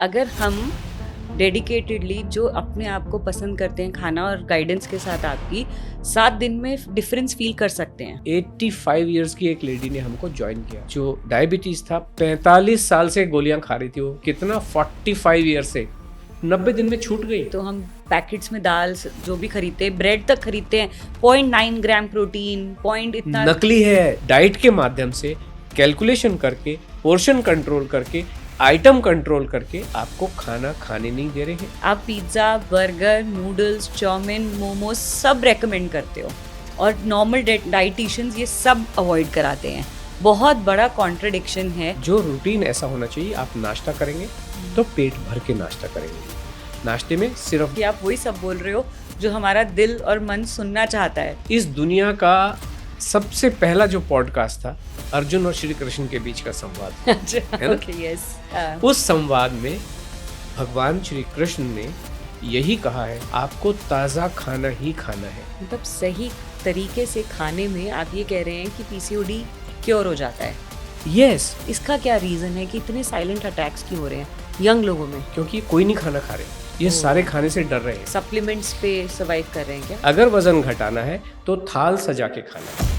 अगर हम डेडिकेटेडली जो अपने आप को पसंद करते हैं खाना और गाइडेंस के साथ आपकी 7 दिन में डिफरेंस फील कर सकते हैं। 85 इयर्स की एक लेडी ने हमको ज्वाइन किया जो डायबिटीज था, 45 साल से गोलियां खा रही थी। वो कितना 45 ईयर से 90 दिन में छूट गई। तो हम पैकेट्स में दाल जो भी खरीदते हैं, ब्रेड तक खरीदते हैं, 0.9 ग्राम प्रोटीन, पॉइंट इतना नकली है। डाइट के माध्यम से कैलकुलेशन करके, पोर्शन कंट्रोल करके, आइटम कंट्रोल करके आपको खाना खाने नहीं दे रहे हैं। आप pizza, burger, noodles, chow mein, momos सब रेकमेंड करते हो और नॉर्मल डाइटिशियंस ये सब अवॉइड कराते हैं। बहुत बड़ा कॉन्ट्रडिक्शन है। जो रूटीन ऐसा होना चाहिए, आप नाश्ता करेंगे तो पेट भर के नाश्ता करेंगे। नाश्ते में सिर्फ कि आप वही सब बोल रहे हो जो हमारा दिल और मन सुनना चाहता है। इस दुनिया का सबसे पहला जो पॉडकास्ट था अर्जुन और श्री कृष्ण के बीच का संवाद है ना? Okay, yes. उस संवाद में भगवान श्री कृष्ण ने यही कहा है, आपको ताज़ा खाना ही खाना है। मतलब सही तरीके से खाने में आप ये कह रहे हैं कि पीसीओडी क्योर हो जाता है। यस, इसका क्या रीजन है कि इतने साइलेंट अटैक्स क्यों हो रहे हैं यंग लोगों में? क्योंकि कोई नहीं खाना खा रहे, ये सारे खाने से डर रहे हैं। सप्लीमेंट्स पे सर्वाइव कर रहे हैं क्या? अगर वजन घटाना है तो थाल सजा के खाना है।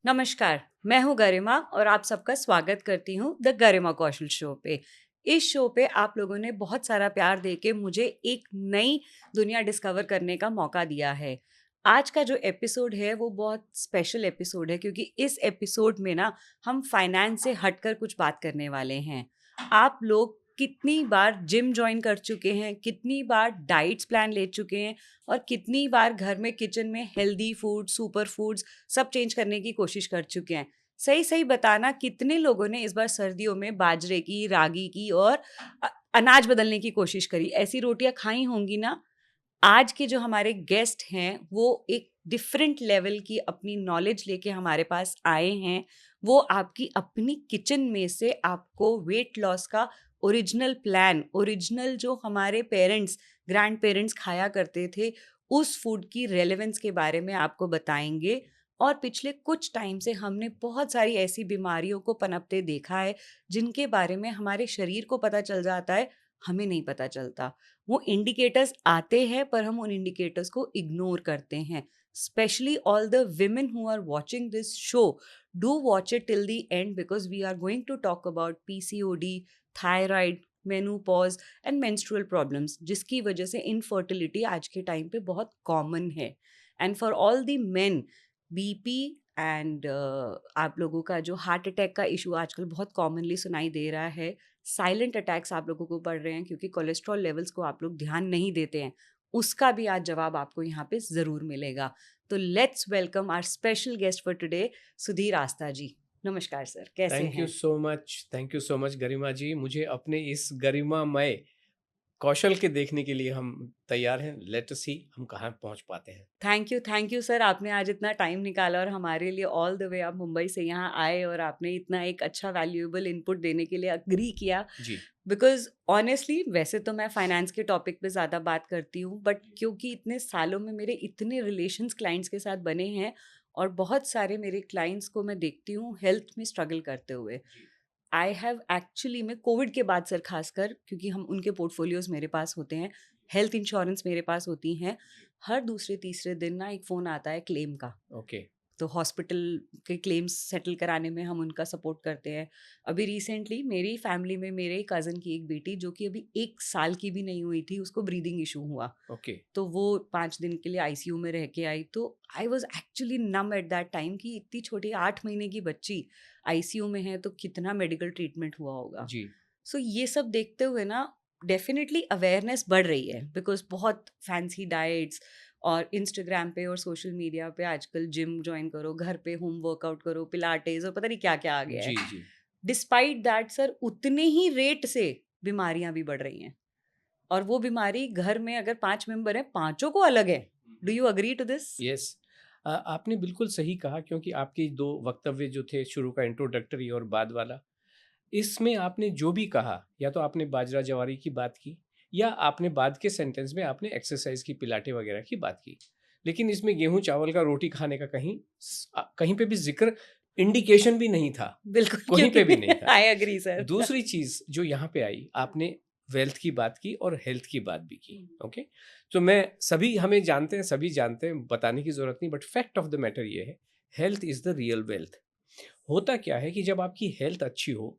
नमस्कार, मैं हूँ गरिमा और आप सबका स्वागत करती हूँ द गरिमा कौशल शो पे। इस शो पे आप लोगों ने बहुत सारा प्यार देके मुझे एक नई दुनिया डिस्कवर करने का मौका दिया है। आज का जो एपिसोड है वो बहुत स्पेशल एपिसोड है क्योंकि इस एपिसोड में ना हम फाइनेंस से हटकर कुछ बात करने वाले हैं। आप लोग कितनी बार जिम ज्वाइन कर चुके हैं, कितनी बार डाइट्स प्लान ले चुके हैं और कितनी बार घर में किचन में हेल्दी फूड, सुपर फूड्स सब चेंज करने की कोशिश कर चुके हैं? सही सही बताना, कितने लोगों ने इस बार सर्दियों में बाजरे की, रागी की और अनाज बदलने की कोशिश करी? ऐसी रोटियां खाई होंगी ना। आज के जो हमारे गेस्ट हैं वो एक डिफरेंट लेवल की अपनी नॉलेज लेके हमारे पास आए हैं। वो आपकी अपनी किचन में से आपको वेट लॉस का ओरिजिनल प्लान, ओरिजिनल जो हमारे पेरेंट्स, ग्रैंड पेरेंट्स खाया करते थे, उस फूड की रेलेवेंस के बारे में आपको बताएंगे। और पिछले कुछ टाइम से हमने बहुत सारी ऐसी बीमारियों को पनपते देखा है जिनके बारे में हमारे शरीर को पता चल जाता है, हमें नहीं पता चलता। वो इंडिकेटर्स आते हैं पर हम उन इंडिकेटर्स को इग्नोर करते हैं। Specially all the women who are watching this show, do watch it till the end because we are going to talk about PCOD, thyroid, menopause and menstrual problems, जिसकी वजह से infertility आज के time पे बहुत common है। And for all the main, BP and आप लोगों का जो हार्ट अटैक का इशू आजकल बहुत कॉमनली सुनाई दे रहा है, साइलेंट अटैक्स आप लोगों को पड़ रहे हैं क्योंकि कोलेस्ट्रॉल लेवल्स को आप लोग ध्यान नहीं देते हैं, उसका भी आज जवाब आपको यहाँ पे ज़रूर मिलेगा। तो let's welcome our special guest for today, Sudhir Aastha ji. नमस्कार सर, कैसे थैंक यू हैं? So much, thank you so much Garima ji. मुझे अपने इस गरिमामय कौशल के देखने के लिए हम तैयार हैं। लेट अस सी हम कहाँ पहुँच पाते हैं। थैंक यू सर, आपने आज इतना टाइम निकाला और हमारे लिए ऑल द वे आप मुंबई से यहाँ आए और आपने इतना एक अच्छा वैल्यूएबल इनपुट देने के लिए अग्री किया। जी, बिकॉज ऑनेस्टली वैसे तो मैं फाइनेंस के टॉपिक पे ज़्यादा बात करती हूँ, बट क्योंकि इतने सालों में मेरे इतने रिलेशंस क्लाइंट्स के साथ बने हैं और बहुत सारे मेरे क्लाइंट्स को मैं देखती हूँ हेल्थ में स्ट्रगल करते हुए। आई हैव एक्चुअली, में कोविड के बाद सर खासकर, क्योंकि हम उनके पोर्टफोलियोज मेरे पास होते हैं, हेल्थ इंश्योरेंस मेरे पास होती हैं, हर दूसरे तीसरे दिन ना एक फ़ोन आता है क्लेम का। ओके, तो हॉस्पिटल के क्लेम्स सेटल कराने में हम उनका सपोर्ट करते हैं। अभी रिसेंटली मेरी फैमिली में मेरे कज़न की एक बेटी जो कि अभी 1 साल की भी नहीं हुई थी, उसको ब्रीदिंग इशू हुआ। ओके, तो वो 5 दिन के लिए आईसीयू में रह के आई। तो I was actually numb at that time कि इतनी छोटी 8 महीने की बच्ची आईसीयू में है तो कितना मेडिकल ट्रीटमेंट हुआ होगा। जी, सो ये सब देखते हुए ना डेफिनेटली अवेयरनेस बढ़ रही है बिकॉज बहुत फैंसी डाइट्स और इंस्टाग्राम पे और सोशल मीडिया पे आजकल जिम ज्वाइन करो, घर पे होम वर्कआउट करो, पिलाटेस और पता नहीं क्या क्या आ गया है। जी, जी। डिस्पाइट दैट सर उतने ही रेट से बीमारियां भी बढ़ रही हैं और वो बीमारी घर में अगर 5 मेंबर हैं, पांचों को अलग है। Do you agree to this? Yes, आपने बिल्कुल सही कहा क्योंकि आपके 2 वक्तव्य जो थे, शुरू का इंट्रोडक्टरी और बाद वाला, इसमें आपने जो भी कहा, या तो आपने बाजरा जवारी की बात की या आपने बाद के सेंटेंस में आपने एक्सरसाइज की, पिलाटे वगैरह की बात की। लेकिन इसमें गेहूं चावल का रोटी खाने का कहीं पे भी जिक्र, इंडिकेशन भी नहीं था, बिल्कुल, कहीं पे भी नहीं क्योंकि था। I agree sir. दूसरी चीज जो यहाँ पे आई, आपने वेल्थ की बात की और हेल्थ की बात भी की। ओके, तो मैं हमें जानते हैं, सभी जानते हैं, बताने की जरूरत नहीं, but fact of the matter ये है, health is the real wealth. होता क्या है कि जब आपकी हेल्थ अच्छी हो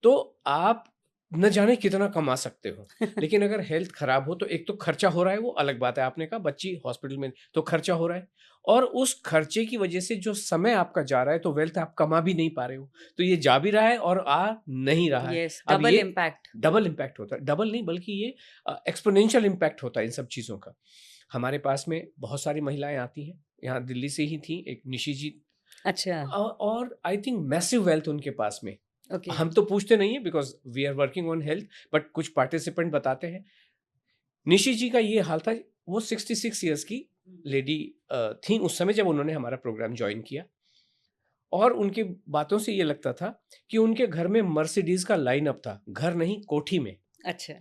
तो आप न जाने कितना कमा सकते हो, लेकिन अगर हेल्थ खराब हो तो एक तो खर्चा हो रहा है, वो अलग बात है, आपने कहा बच्ची हॉस्पिटल में तो खर्चा हो रहा है, और उस खर्चे की वजह से जो समय आपका जा रहा है तो वेल्थ आप कमा भी नहीं पा रहे हो, तो ये जा भी रहा है और आ नहीं रहा है। यस, अब डबल ये इम्पैक्ट। डबल इम्पैक्ट होता है, डबल नहीं बल्कि ये एक्सपोनेंशियल इम्पैक्ट होता है इन सब चीज़ों का। हमारे पास में बहुत सारी महिलाएं आती हैं, यहाँ दिल्ली से ही थी एक निशी जी, अच्छा, और आई थिंक मैसिव वेल्थ उनके पास में। ओके। हम तो पूछते नहीं है because we are working on health, but कुछ पार्टिसिपेंट बताते हैं। निशी जी का ये हाल था, वो 66 ईयर्स की लेडी थी उस समय जब उन्होंने हमारा प्रोग्राम ज्वाइन किया, और उनकी बातों से ये लगता था कि उनके घर में मर्सिडीज का लाइनअप था, घर नहीं कोठी में। अच्छा।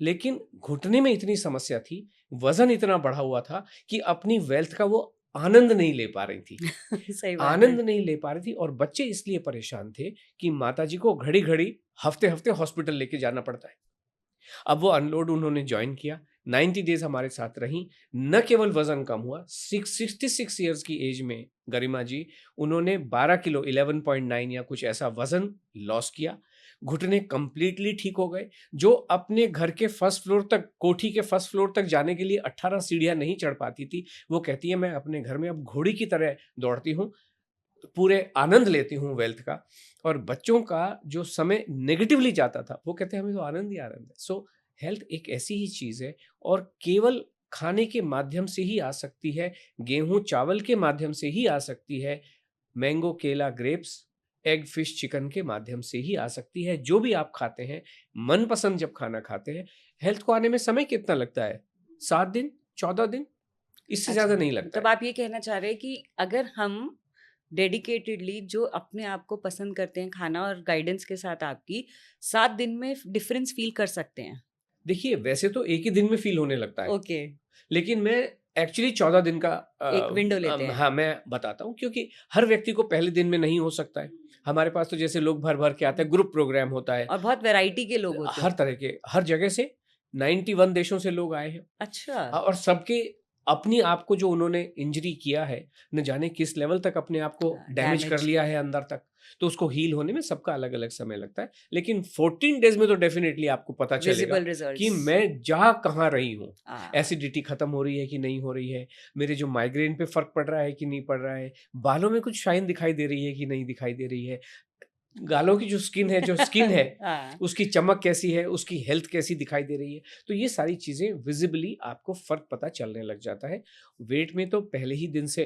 लेकिन घुटने में इतनी समस्या थी, वजन इतना बढ़ा हुआ था कि अपनी वेल्थ का वो आनंद नहीं ले पा रही थी, सही बात है। आनंद नहीं ले पा रही थी, और बच्चे इसलिए परेशान थे कि माताजी को घड़ी घड़ी हफ्ते हफ्ते हॉस्पिटल लेके जाना पड़ता है। अब वो अनलोड उन्होंने ज्वाइन किया, 90 डेज हमारे साथ रही, न केवल वजन कम हुआ, 66 ईयर्स की एज में गरिमा जी, उन्होंने 12 किलो 11.9 या कुछ ऐसा वजन लॉस किया, घुटने कंप्लीटली ठीक हो गए। जो अपने घर के फर्स्ट फ्लोर तक, कोठी के फर्स्ट फ्लोर तक जाने के लिए 18 सीढ़ियां नहीं चढ़ पाती थी, वो कहती है मैं अपने घर में अब घोड़ी की तरह दौड़ती हूँ, पूरे आनंद लेती हूँ वेल्थ का। और बच्चों का जो समय नेगेटिवली जाता था, वो कहते हैं हमें तो आनंद ही आनंद है। सो हेल्थ एक ऐसी ही चीज है, और केवल खाने के माध्यम से ही आ सकती है, गेहूं चावल के माध्यम से ही आ सकती है, मैंगो केला ग्रेप्स एग फिश चिकन के माध्यम से ही आ सकती है। जो भी आप खाते हैं, मनपसंद जब खाना खाते हैं, हेल्थ को आने में समय कितना लगता है? 7 दिन, 14 दिन, इससे अच्छा, ज्यादा नहीं लगता मतलब है। आप ये कहना चाह रहे हैं कि अगर हम डेडिकेटेडली जो अपने आप को पसंद करते हैं खाना और गाइडेंस के साथ आपकी 7 दिन में डिफरेंस फील कर सकते हैं। देखिए, वैसे तो एक ही दिन में फील होने लगता है, ओके, लेकिन मैं एक्चुअली 14 दिन का एक विंडो लेते हैं। हाँ, मैं बताता हूँ, क्योंकि हर व्यक्ति को पहले दिन में नहीं हो सकता है। हमारे पास तो जैसे लोग भर भर के आते हैं, ग्रुप प्रोग्राम होता है, और बहुत वैरायटी के लोग होते हर हैं। तरह के, हर जगह से 91 देशों से लोग आए हैं। अच्छा, हाँ, और सबके अपनी आप को जो उन्होंने इंजरी किया है, न जाने किस लेवल तक अपने आप को डैमेज कर डैमेज। लिया है अंदर तक, तो उसको हील होने में सबका अलग अलग समय लगता है। लेकिन 14 डेज में तो डेफिनेटली आपको पता चलेगा विजिबल कि रिजल्ट्स। मैं जा कहाँ रही हूँ, हाँ, एसिडिटी खत्म हो रही है कि नहीं हो रही है, मेरे जो माइग्रेन पे फर्क पड़ रहा है कि नहीं पड़ रहा है, बालों में कुछ शाइन दिखाई दे रही है कि नहीं दिखाई दे रही है, गालों की जो स्किन है हाँ, उसकी चमक कैसी है, उसकी हेल्थ कैसी दिखाई दे रही है। तो ये सारी चीजें विजिबली आपको फर्क पता चलने लग जाता है। वेट में तो पहले ही दिन से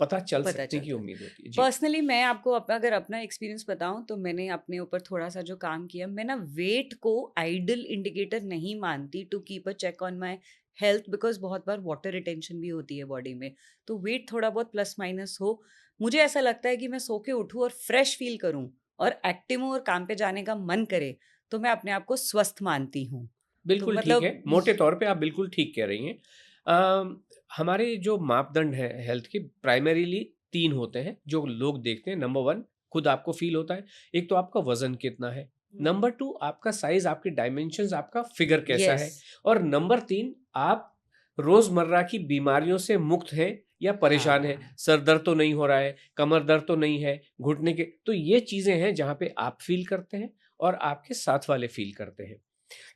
पता चल पता सकने की चलता है। उम्मीद होती है। जी। पर्सनली मैं आपको अगर अपना एक्सपीरियंस बताऊं तो मैंने अपने ऊपर थोड़ा सा जो काम किया, मैं ना वेट को आइडल इंडिकेटर नहीं मानती to keep a check on my health, because बहुत बार वाटर रिटेंशन भी होती है बॉडी में। तो वेट थोड़ा बहुत प्लस माइनस हो, मुझे ऐसा लगता है कि मैं सो के उठूँ और फ्रेश फील करूँ और एक्टिव हूँ और काम पे जाने का मन करे, तो मैं अपने आप को स्वस्थ मानती हूँ। तो बिल्कुल ठीक है, मतलब मोटे तौर पे आप बिल्कुल ठीक कह रही हैं। हमारे जो मापदंड है हेल्थ के, प्राइमरीली 3 होते हैं जो लोग देखते हैं। नंबर 1 खुद आपको फील होता है, एक तो आपका वजन कितना है, नंबर 2 आपका साइज, आपके डायमेंशंस, आपका फिगर कैसा यस, है, और नंबर 3 आप रोजमर्रा की बीमारियों से मुक्त हैं या परेशान हैं। हाँ, सर दर्द तो नहीं हो रहा है, कमर दर्द तो नहीं है, घुटने के, तो ये चीजें हैं जहाँ पे आप फील करते हैं और आपके साथ वाले फील करते हैं।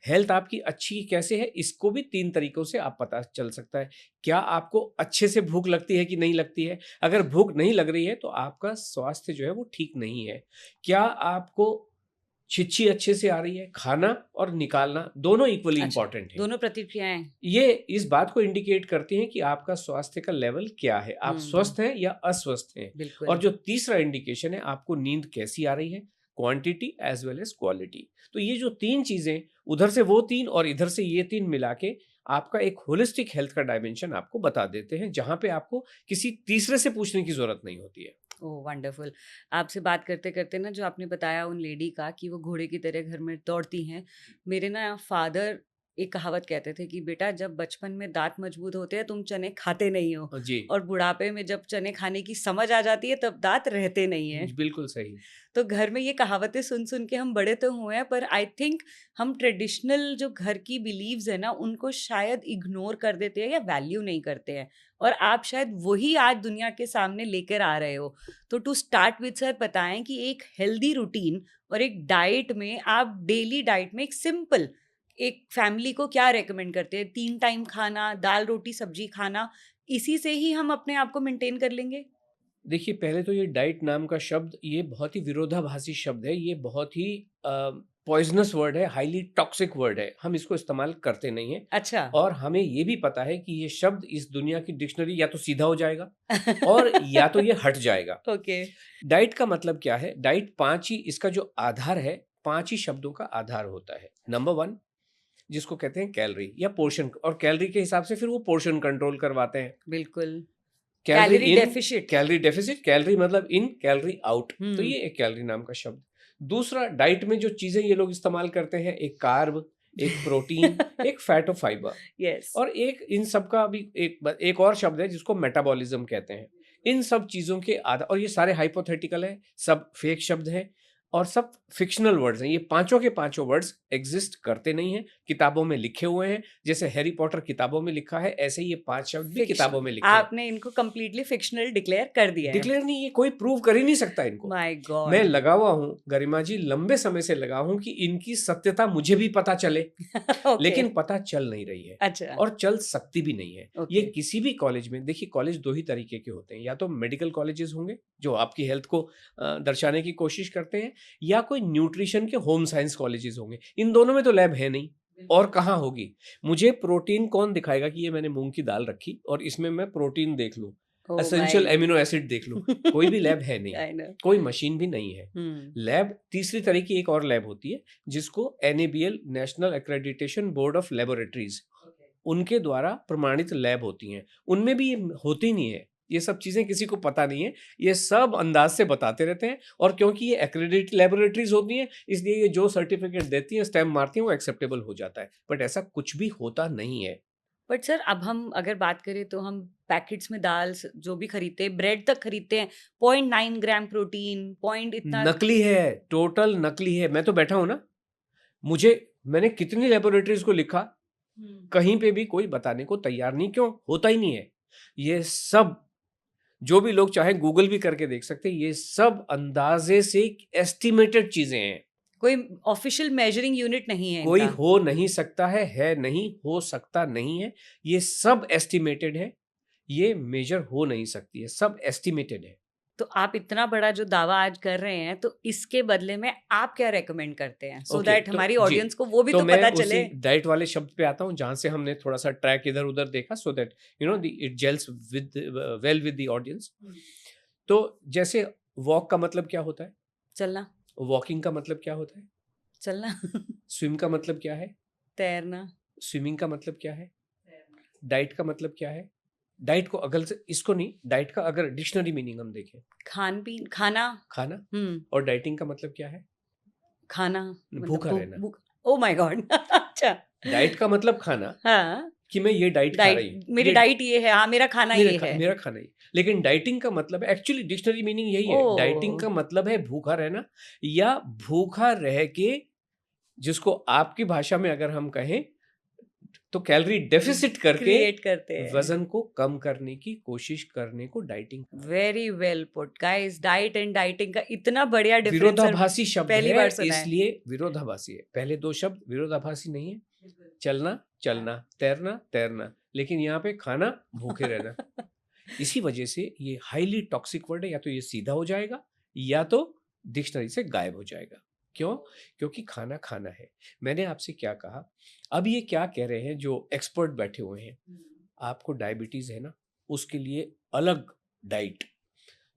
हेल्थ आपकी अच्छी कैसे है, इसको भी 3 तरीकों से आप पता चल सकता है। क्या आपको अच्छे से भूख लगती है कि नहीं लगती है? अगर भूख नहीं लग रही है तो आपका स्वास्थ्य जो है वो ठीक नहीं है। क्या आपको छिछी अच्छे से आ रही है? खाना और निकालना दोनों इक्वली अच्छा, इंपॉर्टेंट है। दोनों प्रतिक्रियाएं। ये इस बात को इंडिकेट करती हैं कि आपका स्वास्थ्य का लेवल क्या है, आप हम्म, स्वस्थ हैं या अस्वस्थ हैं। और बिल्कुल। जो तीसरा इंडिकेशन है, आपको नींद कैसी आ रही है, quantity as well as quality. तो ये जो 3 चीजें, उधर से वो 3 और इधर से ये 3 मिला के आपका एक होलिस्टिक हेल्थ का डायमेंशन आपको बता देते हैं, जहां पे आपको किसी तीसरे से पूछने की जरूरत नहीं होती है। ओह वंडरफुल। आपसे बात करते करते ना, जो आपने बताया उन लेडी का कि वो घोड़े की तरह घर में दौड़ती हैं, मेरे ना फादर एक कहावत कहते थे कि बेटा जब बचपन में दांत मजबूत होते हैं तुम चने खाते नहीं हो, जी और बुढ़ापे में जब चने खाने की समझ आ जाती है तब दांत रहते नहीं है। बिल्कुल सही। तो घर में ये कहावतें सुन सुन के हम बड़े तो हुए हैं, पर आई थिंक हम ट्रेडिशनल जो घर की बिलीव्स है ना उनको शायद इग्नोर कर देते हैं या वैल्यू नहीं करते हैं, और आप शायद वही आज दुनिया के सामने लेकर आ रहे हो। तो टू स्टार्ट विद सर, बताएं कि एक हेल्दी रूटीन और एक डाइट में, आप डेली डाइट में एक सिंपल एक फैमिली को क्या रेकमेंड करते हैं? 3 टाइम खाना, दाल रोटी सब्जी खाना, इसी से ही हम अपने आप को मेंटेन कर लेंगे? देखिए, पहले तो ये डाइट नाम का शब्द ये बहुत ही विरोधाभासी शब्द है, ये बहुत ही पॉइजनस वर्ड है, हाईली टॉक्सिक वर्ड है, हम इसको इस्तेमाल करते नहीं हैं। अच्छा। और हमें ये भी पता है कि ये शब्द इस दुनिया की डिक्शनरी या तो सीधा हो जाएगा और या तो ये हट जाएगा। ओके। डाइट का मतलब क्या है? डाइट 5 ही, इसका जो आधार है 5 ही शब्दों का आधार होता है। नंबर 1 जिसको कहते हैं कैलोरी या पोर्शन, और कैलोरी के हिसाब से फिर वो पोर्शन कंट्रोल करवाते हैं। बिल्कुल। कैलोरी कैलोरी इन, डेफिशिट। कैलोरी डेफिसिट, कैलोरी मतलब इन, कैलोरी आउट, तो हुँ। ये एक कैलोरी नाम का शब्द। दूसरा, डाइट में जो चीजें ये लोग इस्तेमाल करते हैं, एक कार्ब, एक प्रोटीन, एक फैट और फाइबर, यस। और एक इन सब का भी एक और शब्द है जिसको मेटाबॉलिज्म कहते हैं। इन सब चीजों के आधार, और ये सारे हाइपोथेटिकल है, सब फेक शब्द हैं और सब फिक्शनल वर्ड्स हैं। ये पांचों के पांचों वर्ड्स एग्जिस्ट करते नहीं हैं, किताबों में लिखे हुए हैं। जैसे हैरी पॉटर किताबों में लिखा है, ऐसे ही ये 5 शब्द भी फिक्शन, किताबों में लिखे हैं। आपने इनको कंप्लीटली फिक्शनल डिक्लेयर कर दिया है। डिक्लेयर नहीं, ये कोई प्रूव कर ही नहीं सकता इनको। माय मैं गॉड। लगा हुआ हूँ गरिमा जी, लंबे समय से लगा हूँ कि इनकी सत्यता मुझे भी पता चले, ओके। लेकिन पता चल नहीं रही है अच्छा। और चल सकती भी नहीं है। ये ओके। किसी भी कॉलेज में, देखिए कॉलेज 2 ही तरीके के होते हैं, या तो मेडिकल कॉलेजेस होंगे जो आपकी हेल्थ को दर्शाने की कोशिश करते हैं, या कोई न्यूट्रिशन के होम साइंस कॉलेजेस होंगे। इन दोनों में तो लैब है नहीं, और कहाँ होगी? मुझे प्रोटीन कौन दिखाएगा कि ये मैंने मूंग की दाल रखी और इसमें मैं प्रोटीन देख लूं, ओह एसेंशियल माय। एमिनो एसिड देख लूं? कोई भी लैब है नहीं, आई नो। कोई मशीन भी नहीं है। हुँ। लैब, तीसरी तरह की एक और लैब होती है जिसको NABL, national accreditation board of laboratories, उनके द्वारा प्रमाणित लैब होती हैं। उनमें भी ये होती नहीं है, ये सब चीजें किसी को पता नहीं है, ये सब अंदाज से बताते रहते हैं। और क्योंकि ये एक्रेडिटेड लेबोरेटरीज होती हैं, इसलिए ये जो सर्टिफिकेट देती हैं, स्टैम्प मारती हैं, वो एक्सेप्टेबल हो जाता है, बट ऐसा कुछ भी होता नहीं है। बट सर, अब हम अगर बात करें तो हम पैकेट्स में दाल जो भी खरीदते हैं, ब्रेड तक खरीदते हैं, 0.9 ग्राम प्रोटीन, पॉइंट इतना। नकली है, टोटल नकली है। मैं तो बैठा हूं ना, मैंने कितनी लेबोरेटरीज को लिखा, कहीं पे भी कोई बताने को तैयार नहीं। क्यों? होता ही नहीं है। ये सब जो भी लोग चाहे गूगल भी करके देख सकते हैं, ये सब अंदाजे से एस्टिमेटेड चीजें हैं। कोई ऑफिशियल मेजरिंग यूनिट नहीं है कोई इनका। हो नहीं सकता है नहीं, हो सकता नहीं है। ये सब एस्टिमेटेड है, ये मेजर हो नहीं सकती है, सब एस्टिमेटेड है। तो आप इतना बड़ा जो दावा आज कर रहे हैं, तो इसके बदले में आप क्या रेकमेंड करते हैं, सो ओके, दैट तो हमारी जी, ऑडियंस को वो भी तो तो मैं पता उसी चले? डाइट वाले शब्द पे आता हूँ जहां से हमने थोड़ा सा ट्रैक इधर उधर देखा, so that it gels with well with the audience. तो जैसे वॉक का मतलब क्या होता है? चलना। वॉकिंग का मतलब क्या होता है? चलना। स्विम का मतलब क्या है? तैरना। स्विमिंग का मतलब क्या है? डाइट का मतलब क्या है? डाइट को अगल से इसको नहीं, डाइट का अगर डिक्शनरी मीनिंग हम देखें, खान पीन, खाना। खाना। हम्म। और डाइटिंग का मतलब क्या है? खाना मतलब भूखा भूख रहना। भूख। Oh my God. अच्छा। डाइट का मतलब खाना, हाँ। कि मैं ये डाइट खा रही डाइट, हूँ, मेरी ये डाइट ये है, हाँ मेरा खाना ये है। मेरा खाना ही। लेकिन डाइटिंग का मतलब एक्चुअली डिक्शनरी मीनिंग यही है। डाइटिंग ओ। का मतलब है भूखा रहना, या भूखा रह के, जिसको आपकी भाषा में अगर हम कहें तो कैलोरी डेफिसिट करके क्रिएट करते हैं। वजन को कम करने की कोशिश करने को dieting. Very well put guys. Diet and dieting का इतना बढ़िया डिफरेंस विरोधाभासी शब्द पहली है, बार सुना है। इसलिए विरोधाभासी है। पहले 2 शब्द विरोधाभासी नहीं है, चलना चलना, तैरना तैरना, लेकिन यहाँ पे खाना, भूखे रहना। इसी वजह से ये हाईली टॉक्सिक वर्ड है, या तो ये सीधा हो जाएगा या तो डिक्शनरी से गायब हो जाएगा। क्यों? क्योंकि खाना खाना है। मैंने आपसे क्या कहा? अब ये क्या कह रहे हैं जो एक्सपर्ट बैठे हुए हैं, आपको डायबिटीज है ना, उसके लिए अलग डाइट,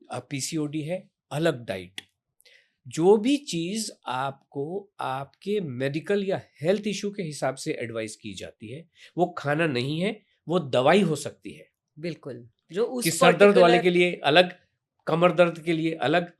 अब PCOD है, अलग डाइट। जो भी चीज आपको आपके मेडिकल या हेल्थ इशू के हिसाब से एडवाइस की जाती है, वो खाना नहीं है, वो दवाई हो सकती है। बिल्कुल। जो उस कि सर दर्द वाले पर्टिकुलर। के लिए अलग, कमर दर्द के लिए अलग,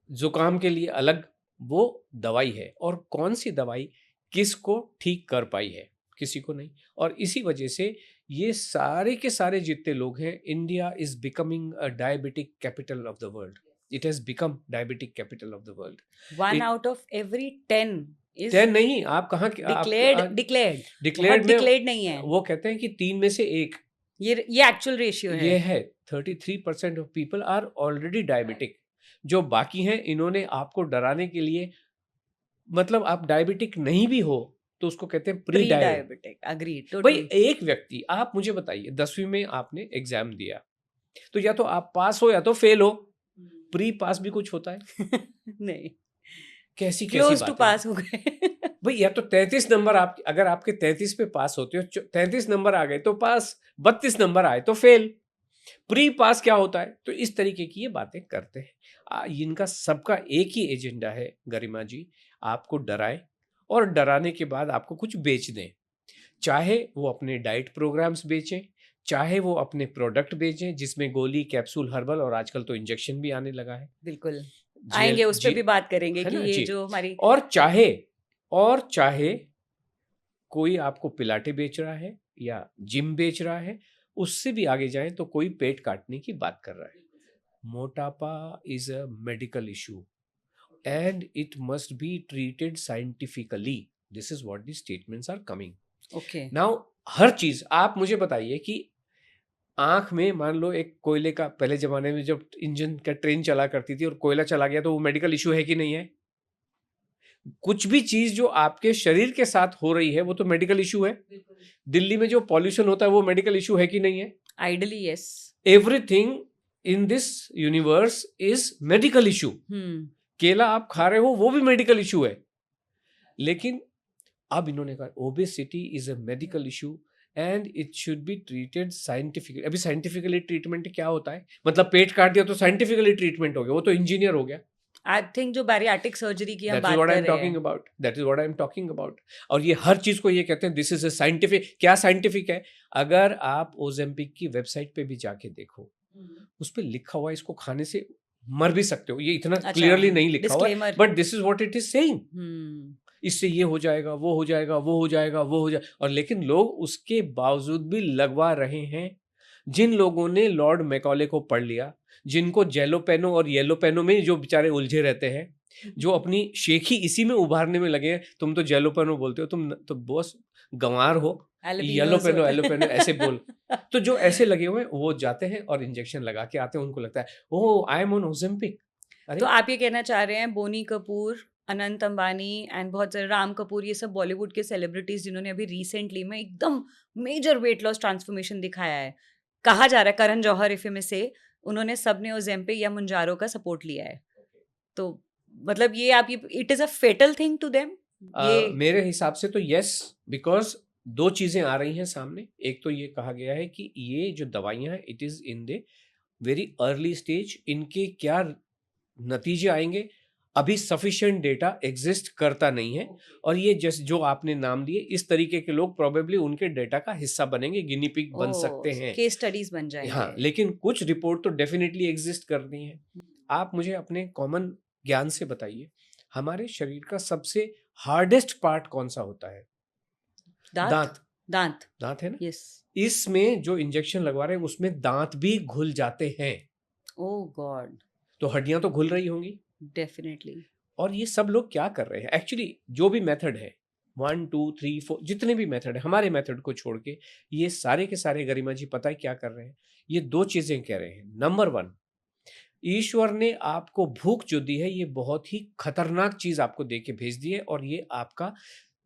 जुकाम के लिए अलग, वो दवाई है। और कौन सी दवाई किसको ठीक कर पाई है, किसी को नहीं। और इसी वजह से ये सारे के सारे जितने लोग हैं, India is becoming a diabetic capital of the world. It has become diabetic capital of the world. 1 out of every 10 is 10 नहीं, आप कहाँ declared डिक्लेयर्ड बहुत में डिक्लेयर्ड नहीं है। वो कहते हैं कि 3 में से 1 ये एक्चुअल रेशियो है। ये है। 33% of people are already diabetic. जो बाकी हैं, इन्होंने आपको डराने के लिए, मतलब आप डायबिटिक नहीं भी हो तो उसको कहते हैं pre pre diabetic. Diabetic, agreed, भाई टोटली। एक व्यक्ति, आप मुझे बताइए 10वीं में आपने एग्जाम दिया, तो या तो आप पास हो या तो फेल हो। प्री पास भी कुछ होता है? नहीं, कैसी कैसी क्लोज टू बातें पास हो गए। भाई। या तो 33 नंबर, आप अगर आपके 33 पे पास होते हो, 33 नंबर आ गए तो पास, 32 नंबर आए तो फेल। प्री पास क्या होता है? तो इस तरीके की ये बातें करते हैं। इनका सबका एक ही एजेंडा है गरिमा जी, आपको डराए और डराने के बाद आपको कुछ बेच दें। चाहे वो अपने डाइट प्रोग्राम्स बेचें, चाहे वो अपने प्रोडक्ट बेचें, जिसमें गोली, कैप्सूल, हर्बल और आजकल तो इंजेक्शन भी आने लगा है। बिल्कुल, जी आएंगे उस पे जी, भी बात करेंगे है कि ना ये जी। जो हमारी और चाहे कोई आपको पिलाटे बेच रहा है या जिम बेच रहा है, उससे भी आगे जाएं तो कोई पेट काटने की बात कर रहा है। मोटापा is a medical issue and it must be treated scientifically. This is what the statements are coming. Okay. Now, हर चीज आप मुझे बताइए कि आंख में मान लो एक कोयले का, पहले जमाने में जब इंजन का ट्रेन चला करती थी और कोयला चला गया तो वो मेडिकल इशू है कि नहीं है? कुछ भी चीज जो आपके शरीर के साथ हो रही है वो तो मेडिकल इशू है। दिल्ली में जो पॉल्यूशन होता है वो मेडिकल इशू है कि नहीं है? Ideally yes. Everything in this universe is medical issue. केला आप खा रहे हो वो भी मेडिकल इशू है। लेकिन अब इन्होंने कहा obesity is a medical issue and it should be treated scientifically. अभी साइंटिफिकली ट्रीटमेंट क्या होता है? मतलब पेट काट दिया तो साइंटिफिकली ट्रीटमेंट हो गया, वो तो इंजीनियर हो गया। आई थिंक जो बैरियाट्रिक सर्जरी की हम दैट इज बात व्हाट आई कर एम रहे टॉकिंग हैं, about, that is what I am talking about. और ये हर चीज को ये कहते हैं दिस इज अ साइंटिफिक। क्या साइंटिफिक है? अगर आप ओजेम्पिक की वेबसाइट पे भी जाके देखो, उस पर लिखा हुआ है इसको खाने से मर भी सकते हो। ये इतना अच्छा, क्लियरली नहीं लिखा हुआ है, disclaimer. But this is what it is saying. इससे ये हो जाएगा, वो हो जाएगा, वो हो जाएगा, वो हो जाएगा। और लेकिन लोग उसके बावजूद भी लगवा रहे हैं। जिन लोगों ने लॉर्ड मैकॉले को पढ़ लिया, जिनको जेलो पेनो और येलो पेनो में जो बेचारे उलझे रहते हैं, जो अपनी शेखी इसी में उभारने में लगे हैं, तुम तो जेलो पेनो बोलते हो, तुम तो बॉस गंवार हो, येलो Albinos पेनो होते येलो पेनो ऐसे बोल। हैं। तो जो ऐसे लगे हुए हैं वो जाते हैं और इंजेक्शन लगा के आते हैं, उनको लगता है ओह आई एम ऑन ओजेम्पिक। तो अरे आप ये कहना चाह रहे हैं बोनी कपूर, अनंत अंबानी एंड बहुत सारे राम कपूर, ये सब बॉलीवुड के सेलिब्रिटीज जिन्होंने अभी रिसेंटली में एकदम मेजर वेट लॉस ट्रांसफॉर्मेशन दिखाया है, कहा जा रहा है करण जौहर इफ में से उन्होंने सबने ओजेम्पिक या मुंजारो का सपोर्ट लिया है, तो मतलब ये आप ये it is a fatal thing to them ये? मेरे हिसाब से तो यस, बिकॉज दो चीजें आ रही हैं सामने। एक तो ये कहा गया है कि ये जो दवाइयां हैं it is in the very early stage, इनके क्या नतीजे आएंगे अभी सफिशिएंट डेटा एग्जिस्ट करता नहीं है। और ये जैसे जो आपने नाम लिए, इस तरीके के लोग प्रोबेबली उनके डेटा का हिस्सा बनेंगे, गिनी पिग बन सकते हैं। केस स्टडीज बन हाँ, जाएंगे। लेकिन कुछ रिपोर्ट तो डेफिनेटली एग्जिस्ट करनी है। आप मुझे अपने कॉमन ज्ञान से बताइए, हमारे शरीर का सबसे हार्डेस्ट पार्ट कौन सा होता है? दांत। दांत। दांत। दांत है ना? यस। इसमें जो इंजेक्शन लगवा रहे हैं उसमें दांत भी घुल जाते हैं। ओह गॉड। तो हड्डियां तो घुल रही होंगी। डेफिनेटली। और ये सब लोग क्या कर रहे हैं एक्चुअली? जो भी मेथड है 1 2 3 4 जितने भी मेथड है, हमारे मेथड को छोड़ के ये सारे के सारे गरिमा जी पता है क्या कर रहे हैं? ये दो चीजें कह रहे हैं। नंबर 1, ईश्वर ने आपको भूख जो दी है ये बहुत ही खतरनाक चीज आपको दे के भेज दी है और ये आपका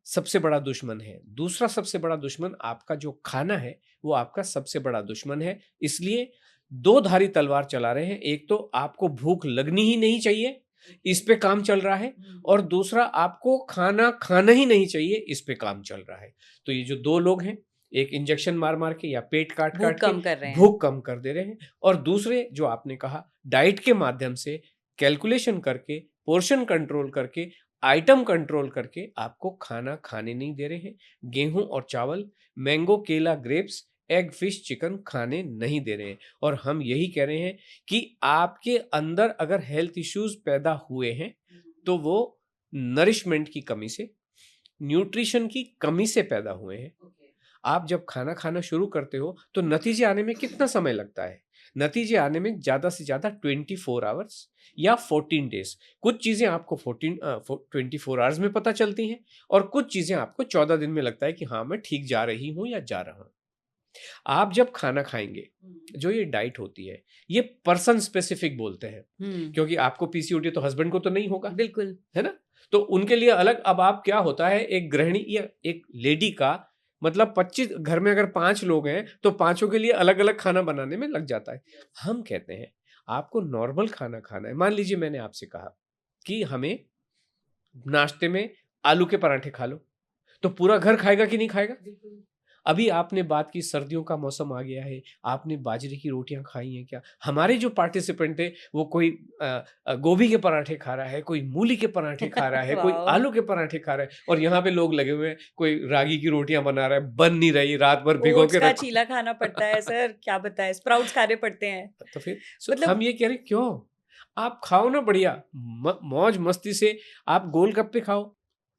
सबसे बड़ा दुश्मन है। दूसरा सबसे बड़ा दुश्मन आपका जो खाना है वो आपका सबसे बड़ा दुश्मन है। इसलिए दो धारी तलवार चला रहे हैं। एक तो आपको भूख लगनी ही नहीं चाहिए, इस पे काम चल रहा है, और दूसरा आपको खाना खाना ही नहीं चाहिए, इस पे काम चल रहा है। तो ये जो दो लोग हैं, एक इंजेक्शन मार मार के या पेट काट भूख काट कम के कर रहे हैं। भूख कम कर दे रहे हैं, और दूसरे जो आपने कहा डाइट के माध्यम से कैलकुलेशन करके, पोर्शन कंट्रोल करके, आइटम कंट्रोल करके आपको खाना खाने नहीं दे रहे हैं। गेहूं और चावल, मैंगो, केला, ग्रेप्स, एग, फिश, चिकन खाने नहीं दे रहे हैं। और हम यही कह रहे हैं कि आपके अंदर अगर हेल्थ इश्यूज पैदा हुए हैं तो वो नरिशमेंट की कमी से, न्यूट्रिशन की कमी से पैदा हुए हैं। आप जब खाना खाना शुरू करते हो तो नतीजे आने में कितना समय लगता है? नतीजे आने में ज़्यादा से ज़्यादा 24 आवर्स या 14 डेज़। कुछ चीज़ें आपको 24 आवर्स में पता चलती हैं और कुछ चीज़ें आपको 14 दिन में लगता है कि हाँ, मैं ठीक जा रही हूँ या जा रहा हूँ। आप जब खाना खाएँगे, जो ये डाइट होती है, ये पर्सन स्पेसिफिक बोलते हैं, क्योंकि आपको पीसीओडी तो हस्बैंड को तो नहीं होगा, बिल्कुल। है ना? तो उनके लिए अलग। अब आप क्या होता है, एक गृहिणी या एक लेडी का मतलब 25 घर में अगर 5 लोग हैं, तो पाँचों के लिए अलग-अलग खाना बनाने में लग जाता है। हम कहते हैं, आपको नॉर्मल खाना खाना है। मान लीजिए मैंने आपसे कहा कि हमें नाश्ते में आलू के पराठे खा लो, तो पूरा घर खाएगा कि नहीं खाएगा? अभी आपने बात की सर्दियों का मौसम आ गया है, आपने बाजरे की रोटियां खाई हैं क्या? हमारे जो पार्टिसिपेंट थे वो कोई गोभी के पराठे खा रहा है, कोई मूली के पराठे खा रहा है, कोई वाओ! आलू के पराठे खा रहा है, और यहाँ पे लोग लगे हुए हैं, कोई रागी की रोटियां बना रहा है, बन नहीं रही, रात भर भिगो ओट्स के का रखो। चीला खाना पड़ता है सर, क्या बताएँ, स्प्राउट्स खाने पड़ते हैं। तो फिर मतलब हम ये कह रहे हैं, क्यों? आप खाओ ना बढ़िया, मौज मस्ती से आप गोलगप्पे खाओ।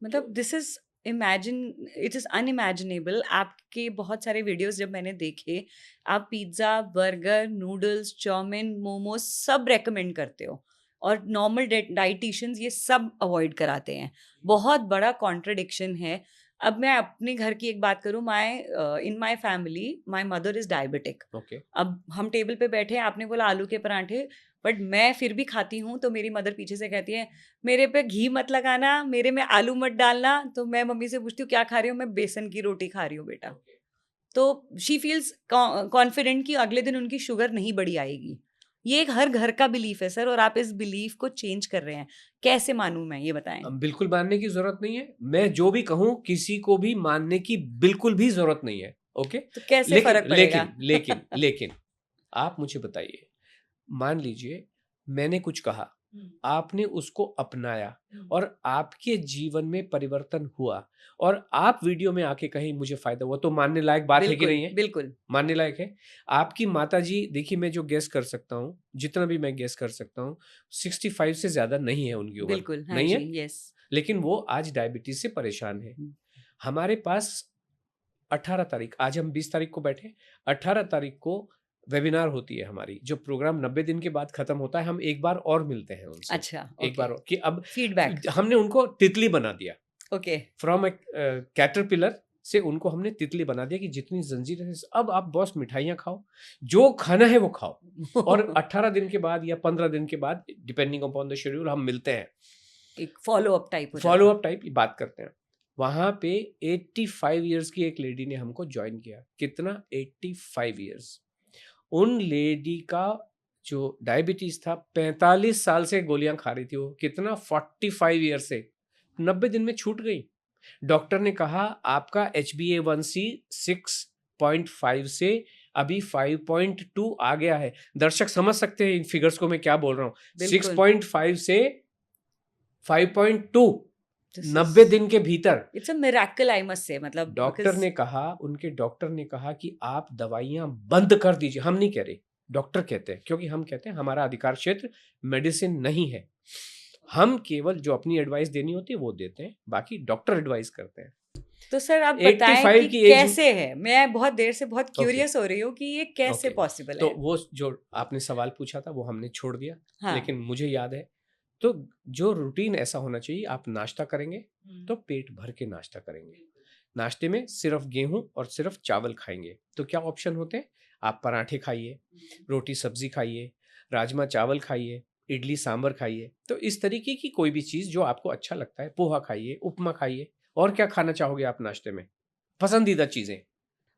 मतलब this is imagine it is unimaginable. आपके बहुत सारे वीडियोस जब मैंने देखे, आप pizza, burger, noodles, chow mein, momos सब रेकमेंड करते हो और नॉर्मल डाइटिशियंस ये सब अवॉइड कराते हैं। बहुत बड़ा कॉन्ट्रडिक्शन है। अब मैं अपने घर की एक बात करूँ, my in my family my mother is diabetic. Okay. अब हम टेबल पे बैठे हैं, आपने बोला आलू के पराठे, बट मैं फिर भी खाती हूँ, तो मेरी मदर पीछे से कहती है, मेरे पे घी मत लगाना, मेरे में आलू मत डालना। तो मैं मम्मी से पूछती हूँ क्या खा रही हो? मैं बेसन की रोटी खा रही हूँ बेटा। तो शी फील्स कॉन्फिडेंट कि अगले दिन उनकी शुगर नहीं बढ़ी आएगी। ये एक हर घर का बिलीफ है सर, और आप इस बिलीफ को चेंज कर रहे हैं। कैसे मानूं मैं, ये बताएं। बिल्कुल मानने की जरूरत नहीं है। मैं जो भी कहूँ किसी को भी मानने की बिल्कुल भी जरूरत नहीं है। ओके। तो कैसे लेकिन फर्क पड़ेगा? लेकिन लेकिन लेकिन आप मुझे बताइए, मान लीजिए मैंने कुछ कहा, आपने उसको अपनाया और आपके जीवन में परिवर्तन हुआ, और आप वीडियो में आके कहीं मुझे फायदा हुआ, तो मानने लायक बात है कि बिल्कुल नहीं है? बिल्कुल। मानने लायक है। आपकी माताजी, देखिए मैं जो गेस कर सकता हूँ, जितना भी मैं गेस कर सकता हूँ, 65 से ज्यादा नहीं है उनकी उम्र। बिल्कुल, हाँ नहीं जी, है? यस। लेकिन वो आज डायबिटीज से परेशान है। हमारे पास 18 तारीख, आज हम 20 तारीख को बैठे, 18 तारीख को वेबिनार होती है हमारी, जो प्रोग्राम 90 दिन के बाद खत्म होता है। हम एक बार और मिलते हैं उनसे, अच्छा, एक ओके। बार और, कि अब फीडबैक। हमने उनको तितली बना दिया। ओके। फ्रॉम कैटरपिलर से उनको हमने तितली बना दिया कि जितनी जंजीरें हैं, अब आप बॉस मिठाइयाँ खाओ, जो खाना है वो खाओ। और 18 दिन के बाद या 15 दिन के बाद, डिपेंडिंग अपॉन द शेड्यूल, हम मिलते हैं, एक फॉलो अप टाइप हो फॉलो जाता है। अप टाइप की बात करते हैं। वहां पे 85 इयर्स की एक लेडी ने हमको ज्वाइन किया। कितना? 85 इयर्स। उन लेडी का जो डायबिटीज था, 45 साल से गोलियां खा रही थी वो। कितना? 45 ईयर से 90 दिन में छूट गई। डॉक्टर ने कहा आपका HbA1c 6.5 से अभी 5.2 आ गया है। दर्शक समझ सकते हैं इन फिगर्स को मैं क्या बोल रहा हूँ। बिल्कुल। 6.5 से 5.2, दिस 90 इज दिन के भीतर। It's a miracle, I must say, मतलब डॉक्टर बिकॉज़ ने कहा, उनके डॉक्टर ने कहा कि आप दवाइयां बंद कर दीजिए। हम नहीं कह रहे, डॉक्टर कहते हैं, क्योंकि हम कहते हैं हमारा अधिकार क्षेत्र मेडिसिन नहीं है। हम केवल जो अपनी एडवाइस देनी होती है वो देते हैं, बाकी डॉक्टर एडवाइस करते हैं। तो सर आप बताएं 85 कि की एज। कैसे है? मैं बहुत देर से बहुत ओके। क्यूरियस हो रही हूँ कि ये कैसे ओके। पॉसिबल तो है? वो जो आपने सवाल पूछा था वो हमने छोड़ दिया, हाँ। लेकिन मुझे याद है। तो जो रूटीन ऐसा होना चाहिए, आप नाश्ता करेंगे तो पेट भर के नाश्ता करेंगे। नाश्ते में सिर्फ गेहूं और सिर्फ चावल खाएंगे, तो क्या ऑप्शन होते हैं? आप पराठे खाइए, रोटी सब्जी खाइए, राजमा चावल खाइए, इडली सांभर खाइए। तो इस तरीके की कोई भी चीज़ जो आपको अच्छा लगता है, पोहा खाइए, उपमा खाइए। और क्या खाना चाहोगे आप नाश्ते में? पसंदीदा चीज़ें।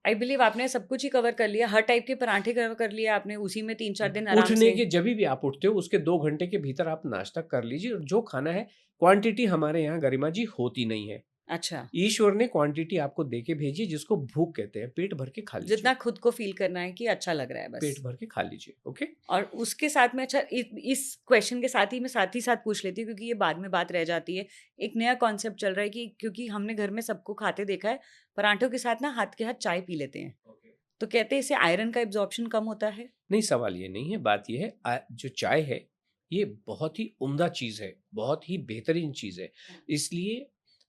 आई बिलीव आपने सब कुछ ही कवर कर लिया, हर टाइप के पराठे कवर कर लिए आपने, उसी में 3-4 दिन आराम उठने से। के जभी भी आप उठते हो उसके 2 घंटे के भीतर आप नाश्ता कर लीजिए, और जो खाना है, क्वांटिटी हमारे यहाँ गरिमा जी होती नहीं है। अच्छा। ईश्वर ने क्वांटिटी आपको देके भेजी है, जिसको भूख कहते हैं। पेट भर के खा लीजिए, जितना खुद को फील करना है कि अच्छा लग रहा है पेट बस। भर के खा लीजिए। ओके। और उसके साथ में, अच्छा, इस क्वेश्चन के साथ ही मैं साथ ही साथ पूछ लेती हूँ, क्योंकि ये बाद में बात रह जाती है। एक नया कॉन्सेप्ट चल रहा है कि क्योंकि हमने घर में सबको खाते देखा है, पराठों के साथ ना हाथ के हाथ चाय पी लेते हैं। तो कहते हैं इससे आयरन का एब्जॉर्प्शन कम होता है। नहीं, सवाल ये नहीं है, बात ये है, जो चाय है ये बहुत ही उम्दा चीज़ है, बहुत ही बेहतरीन चीज़ है। इसलिए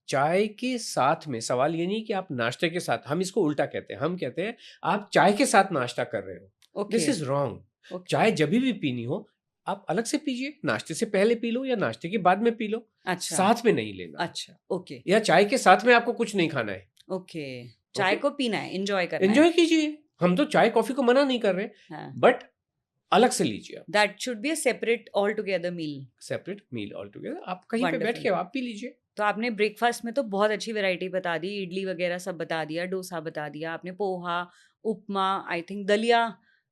चाय के साथ में, सवाल ये नहीं कि आप नाश्ते के साथ, हम इसको उल्टा कहते हैं, हम कहते हैं आप चाय के साथ नाश्ता कर रहे हो, this okay is wrong. Okay चाय जब भी पीनी हो आप अलग से पीजिए, नाश्ते से पहले पी लो या नाश्ते के बाद में पी लो, अच्छा साथ में नहीं लेना। अच्छा ओके या चाय के साथ में आपको कुछ नहीं खाना है, ओके चाय ओके, को पीना है, एंजॉय करना है। एंजॉय कीजिए, हम तो चाय कॉफी को मना नहीं कर रहे, हाँ बट अलग से लीजिए आप, that should be a separate altogether meal. Separate meal altogether, आप कहीं पे बैठ वंडरफुल। के आप पी लीजिए। तो आपने ब्रेकफास्ट में तो बहुत अच्छी वैरायटी बता दी, इडली वगैरह सब बता दिया, डोसा बता दिया आपने, पोहा, उपमा, आई थिंक दलिया,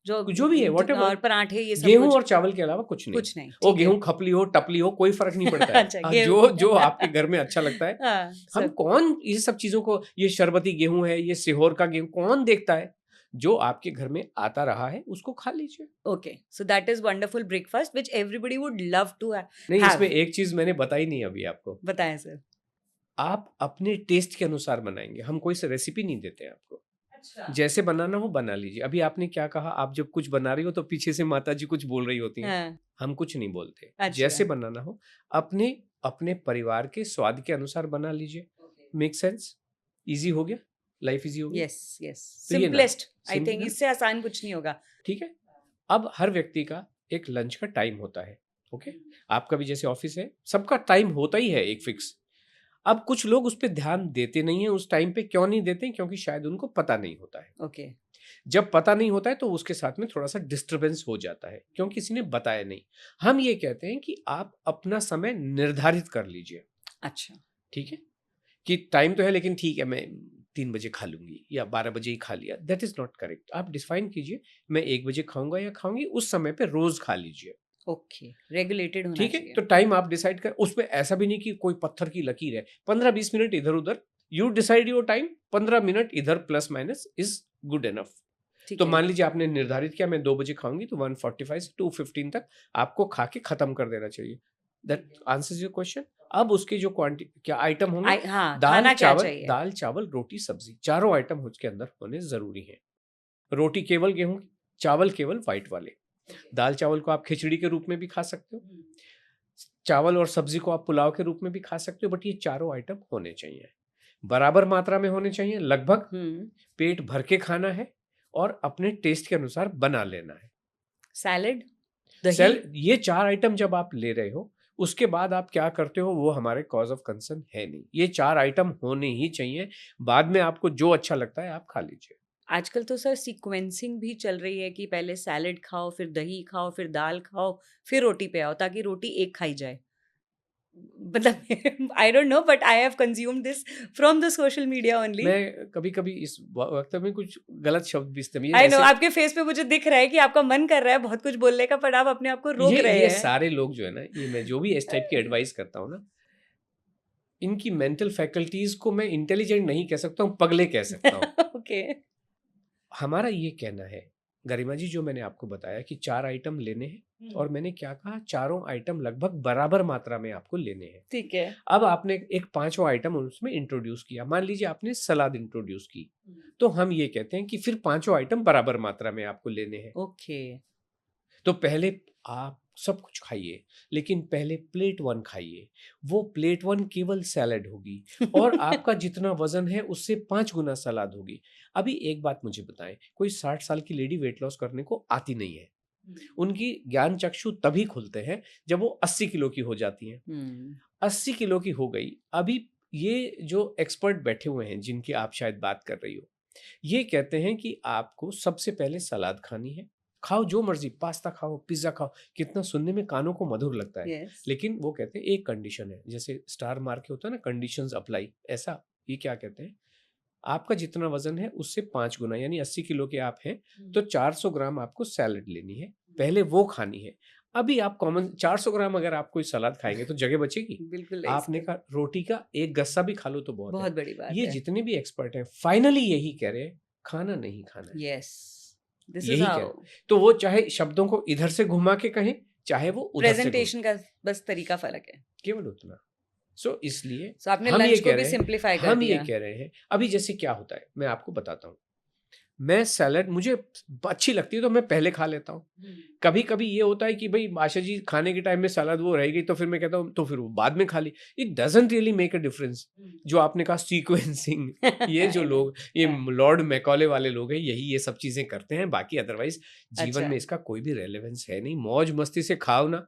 जो जो भी है और व्हाटएवर, पराठे, ये सब गेहूं कुछ और चावल के अलावा कुछ नहीं। कुछ नहीं, वो ठीक है। गेहूं खपली हो टपली हो कोई फर्क नहीं पड़ता है। अच्छा जो गेहूं जो आपके घर में अच्छा लगता है। हाँ हम सब कौन ये सब चीजों को, ये शरबती गेहूं है, ये सिहोर का गेहूं, कौन देखता है? जो आपके घर में आता रहा है उसको खा लीजिए। Okay. So that is wonderful breakfast which everybody would love to नहीं, हैव। इसमें एक चीज मैंने बताई नहीं अभी आपको, बताएं सर। आप अपने टेस्ट के अनुसार बनाएंगे, हम कोई सी रेसिपी नहीं देते हैं आपको, अच्छा जैसे बनाना हो बना लीजिए। अभी आपने क्या कहा, आप जब कुछ बना रही हो तो पीछे से माता जी कुछ बोल रही होती हैं, हाँ हम कुछ नहीं बोलते, अच्छा जैसे बनाना हो अपने अपने परिवार के स्वाद के अनुसार बना लीजिए। Make sense? इजी हो गया, लाइफ इजी हो गई। यस यस तो ये ना, सिंपलेस्ट, आई सिंपल थिंक है, इससे आसान कुछ नहीं होगा। ठीक है। अब हर व्यक्ति का एक लंच का टाइम होता है, ओके, आपका भी जैसे ऑफिस है, सबका टाइम होता ही है एक फिक्स। अब कुछ लोग उस पर ध्यान देते नहीं है, उस टाइम पे क्यों नहीं देते? क्योंकि शायद उनको पता नहीं होता है। ओके जब पता नहीं होता है तो उसके साथ में थोड़ा सा डिस्टरबेंस हो जाता है, क्योंकि किसी ने बताया नहीं। हम ये कहते हैं कि आप अपना समय निर्धारित कर लीजिए, अच्छा ठीक है, कि टाइम तो है लेकिन ठीक है मैं 3 बजे खा लूंगी या 12 बजे ही खा लिया, दैट इज नॉट करेक्ट। आप डिफाइन कीजिए, मैं 1 बजे खाऊंगा या खाऊंगी, उस समय पे रोज खा लीजिए, ओके रेगुलेटेड होना ठीक है। चाहिए। तो टाइम आप डिसाइड कर, उसमें ऐसा भी नहीं कि कोई पत्थर की लकीर है, 15-20 मिनट इधर उधर, you decide your time, 15 minute इधर plus minus is good enough. ठीक तो है मान लीजिए आपने निर्धारित किया मैं 2 बजे खाऊंगी, तो 1:45 से 2:15 तक आपको खा के खत्म कर देना चाहिए। That answers your question. अब उसके जो क्वांटिटी, क्या आइटम होंगे, हाँ दाल खाना क्या चावल, चाहिए। दाल चावल रोटी सब्जी, चारों आइटम उसके अंदर होने जरूरी है। रोटी केवल गेहूं की, चावल केवल व्हाइट वाले। दाल चावल को आप खिचड़ी के रूप में भी खा सकते हो, चावल और सब्जी को आप पुलाव के रूप में भी खा सकते हो, बट ये चारों आइटम होने चाहिए, बराबर मात्रा में होने चाहिए, लगभग पेट भर के खाना है और अपने टेस्ट के अनुसार बना लेना है। सैलेड, दही, सेल, ये 4 आइटम जब आप ले रहे हो, उसके बाद आप क्या करते हो वो हमारे कॉज ऑफ कंसर्न है नहीं, ये 4 आइटम होने ही चाहिए। बाद में आपको जो अच्छा लगता है आप खा लीजिए। आजकल तो सर सीक्वेंसिंग भी चल रही है कि पहले सैलेड खाओ, फिर दही खाओ, फिर दाल खाओ, फिर रोटी पे आओ, ताकि रोटी एक खाई जाए। मतलब I don't know but I have consumed this from the social media only. मैं कभी कभी इस वक्त में कुछ गलत शब्द भी इस्तेमाल, आई नो ऐसे आपके फेस पे मुझे दिख रहा है कि आपका मन कर रहा है बहुत कुछ बोलने का, पर आप अपने आप को रोक रहे ये हैं। सारे लोग जो है ना, ये मैं जो भी इस टाइप की एडवाइस करता हूँ ना, इनकी मेंटल फैकल्टीज को मैं इंटेलिजेंट नहीं कह सकता हूँ, पगले कह सकता हूँ। ओके हमारा ये कहना है गरिमा जी, जो मैंने आपको बताया कि 4 आइटम लेने हैं, और मैंने क्या कहा, चारों आइटम लगभग बराबर मात्रा में आपको लेने हैं। ठीक है। अब आपने एक 5वां आइटम उसमें इंट्रोड्यूस किया, मान लीजिए आपने सलाद इंट्रोड्यूस की, तो हम ये कहते हैं कि फिर 5वां आइटम बराबर मात्रा में आपको लेने हैं। ओके तो पहले आप सब कुछ खाइए, लेकिन पहले प्लेट 1 खाइए, वो प्लेट 1 केवल सैलड होगी, और आपका जितना वजन है उससे 5 गुना सलाद होगी। अभी एक बात मुझे बताएं, कोई 60 साल की लेडी वेट लॉस करने को आती नहीं है, उनकी ज्ञान चक्षु तभी खुलते हैं जब वो 80 किलो की हो जाती हैं। 80 किलो की हो गई, अभी ये जो एक्सपर्ट बैठे हुए हैं जिनकी आप शायद बात कर रही हो, ये कहते हैं कि आपको सबसे पहले सलाद खानी है, खाओ जो मर्जी, पास्ता खाओ, पिज्जा खाओ, कितना सुनने में कानों को मधुर लगता है। यस लेकिन वो कहते हैं एक कंडीशन है, जैसे स्टार मार्क के होता है ना, कंडीशंस अप्लाई, ऐसा ये क्या कहते हैं, आपका जितना वजन है उससे 5 गुना, यानी 80 किलो के आप हैं, तो 400 ग्राम आपको सैलड लेनी है, पहले वो खानी है। अभी आप कॉमन 400 ग्राम अगर आप कोई सलाद खाएंगे तो जगह बचेगी? बिल्कुल नहीं आपने सर, कहा रोटी का एक गस्सा भी खा लो तो बहुत है। बहुत बड़ी बात ये है। जितने भी एक्सपर्ट हैं फाइनली यही कह रहे हैं, खाना नहीं खाना है, यस दिस इज यही कह हाउ रहे हैं। तो वो चाहे शब्दों को इधर से घुमा के कहें, चाहे वो उधर से घुमा, प्रेजेंटेशन का बस तरीका फर्क है। केवल उतना। सो इसलिए सो आपने हम ये लंच को कह भी रहे हैं, सिंप्लीफाई कर हम ये दिया। कह रहे हैं, अभी जैसे क्या होता है मैं आपको बताता हूँ। मैं सैलड मुझे अच्छी लगती है तो मैं पहले खा लेता हूँ। कभी कभी ये होता है कि भाई आशा जी खाने के टाइम में सलाद वो रह गई तो फिर मैं कहता हूँ तो फिर वो बाद में खा ली। It doesn't really make a difference. जो आपने कहा सीक्वेंसिंग, ये जो आई नो। लोग ये हाँ, लॉर्ड मैकॉले वाले लोग हैं यही ये सब चीजें करते हैं, बाकी अदरवाइज जीवन अच्छा। में इसका कोई भी रेलेवेंस है नहीं। मौज मस्ती से खाओ ना,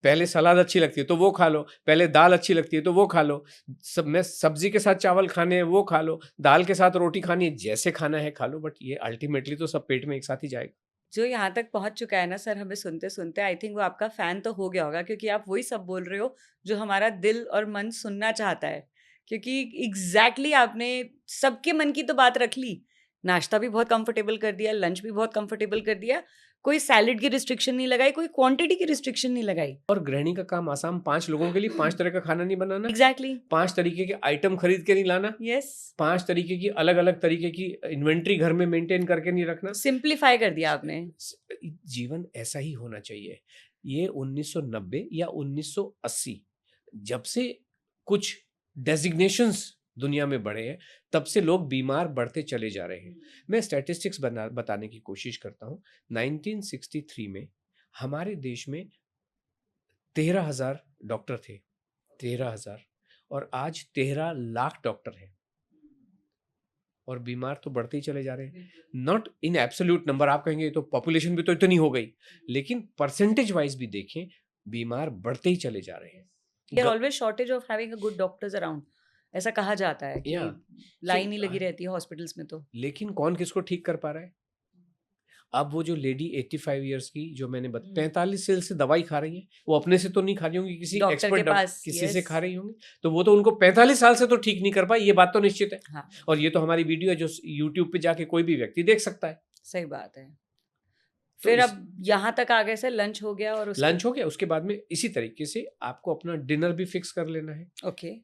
पहले सलाद अच्छी लगती है तो वो खा लो, पहले दाल अच्छी लगती है तो वो खा लो, सब मैं सब्जी के साथ चावल खाने हैं वो खा लो, दाल के साथ रोटी खानी है, जैसे खाना है खा लो, बट ये अल्टीमेटली तो सब पेट में एक साथ ही जाएगा। जो यहाँ तक पहुँच चुका है ना सर हमें सुनते-सुनते, आई थिंक वो आपका फ़ैन तो हो गया होगा, क्योंकि आप वही सब बोल रहे हो जो हमारा दिल और मन सुनना चाहता है। क्योंकि एग्ज़ैक्टली आपने सबके मन की तो बात रख ली। नाश्ता भी बहुत कंफर्टेबल कर दिया, लंच भी बहुत कंफर्टेबल कर दिया। कोई सैलेड की रिस्ट्रिक्शन नहीं लगाई, कोई क्वांटिटी की रिस्ट्रिक्शन नहीं लगाई। और गृहिणी का काम आसान, 5 लोगों के लिए 5 तरह का खाना नहीं बनाना, एग्ज़ैक्टली, 5 तरीके के आइटम खरीद के नहीं लाना, यस। 5 तरीके की अलग-अलग तरीके की इन्वेंटरी घर में मेंटेन करके नहीं रखना। सिम्प्लीफाई कर दिया आपने। जीवन ऐसा ही होना चाहिए। ये 1990 या 1980 जब से कुछ डेजिग्नेशंस दुनिया में बढ़े हैं, तब से लोग बीमार बढ़ते चले जा रहे हैं। मैं स्टैटिस्टिक्स बताने की कोशिश करता हूँ। 1963 में हमारे देश में 13,000 डॉक्टर थे, 13,000, और आज 13 लाख डॉक्टर हैं। और बीमार तो बढ़ते ही चले जा रहे हैं। नॉट इन एब्सोल्यूट नंबर, आप कहेंगे तो पॉपुलेशन भी तो इतनी हो गई, लेकिन परसेंटेज वाइज भी देखें बीमार बढ़ते ही चले जा रहे हैं। There always shortage of having a good doctors around, ऐसा कहा जाता है कि या लाइन ही लगी रहती है हॉस्पिटल्स में तो। लेकिन कौन किसको ठीक कर पा रहा है? अब वो जो लेडी 85 इयर्स की जो मैंने 45 साल से दवाई खा रही है, वो अपने से तो नहीं खा रही होंगी, किसी डॉक्टर के एक्सपर्ट पास, किसी से यस। खा रही होंगी, तो वो तो उनको 45 साल से तो ठीक नहीं कर पाई, ये बात तो निश्चित है। हाँ, और ये तो हमारी वीडियो है जो यूट्यूब पे जाके कोई भी व्यक्ति देख सकता है। सही बात है। तो फिर इस अब यहाँ तक आ गए से लंच हो गया और उसके लंच हो गया, उसके बाद में इसी तरीके से आपको अपना डिनर भी फिक्स कर लेना है। ओके,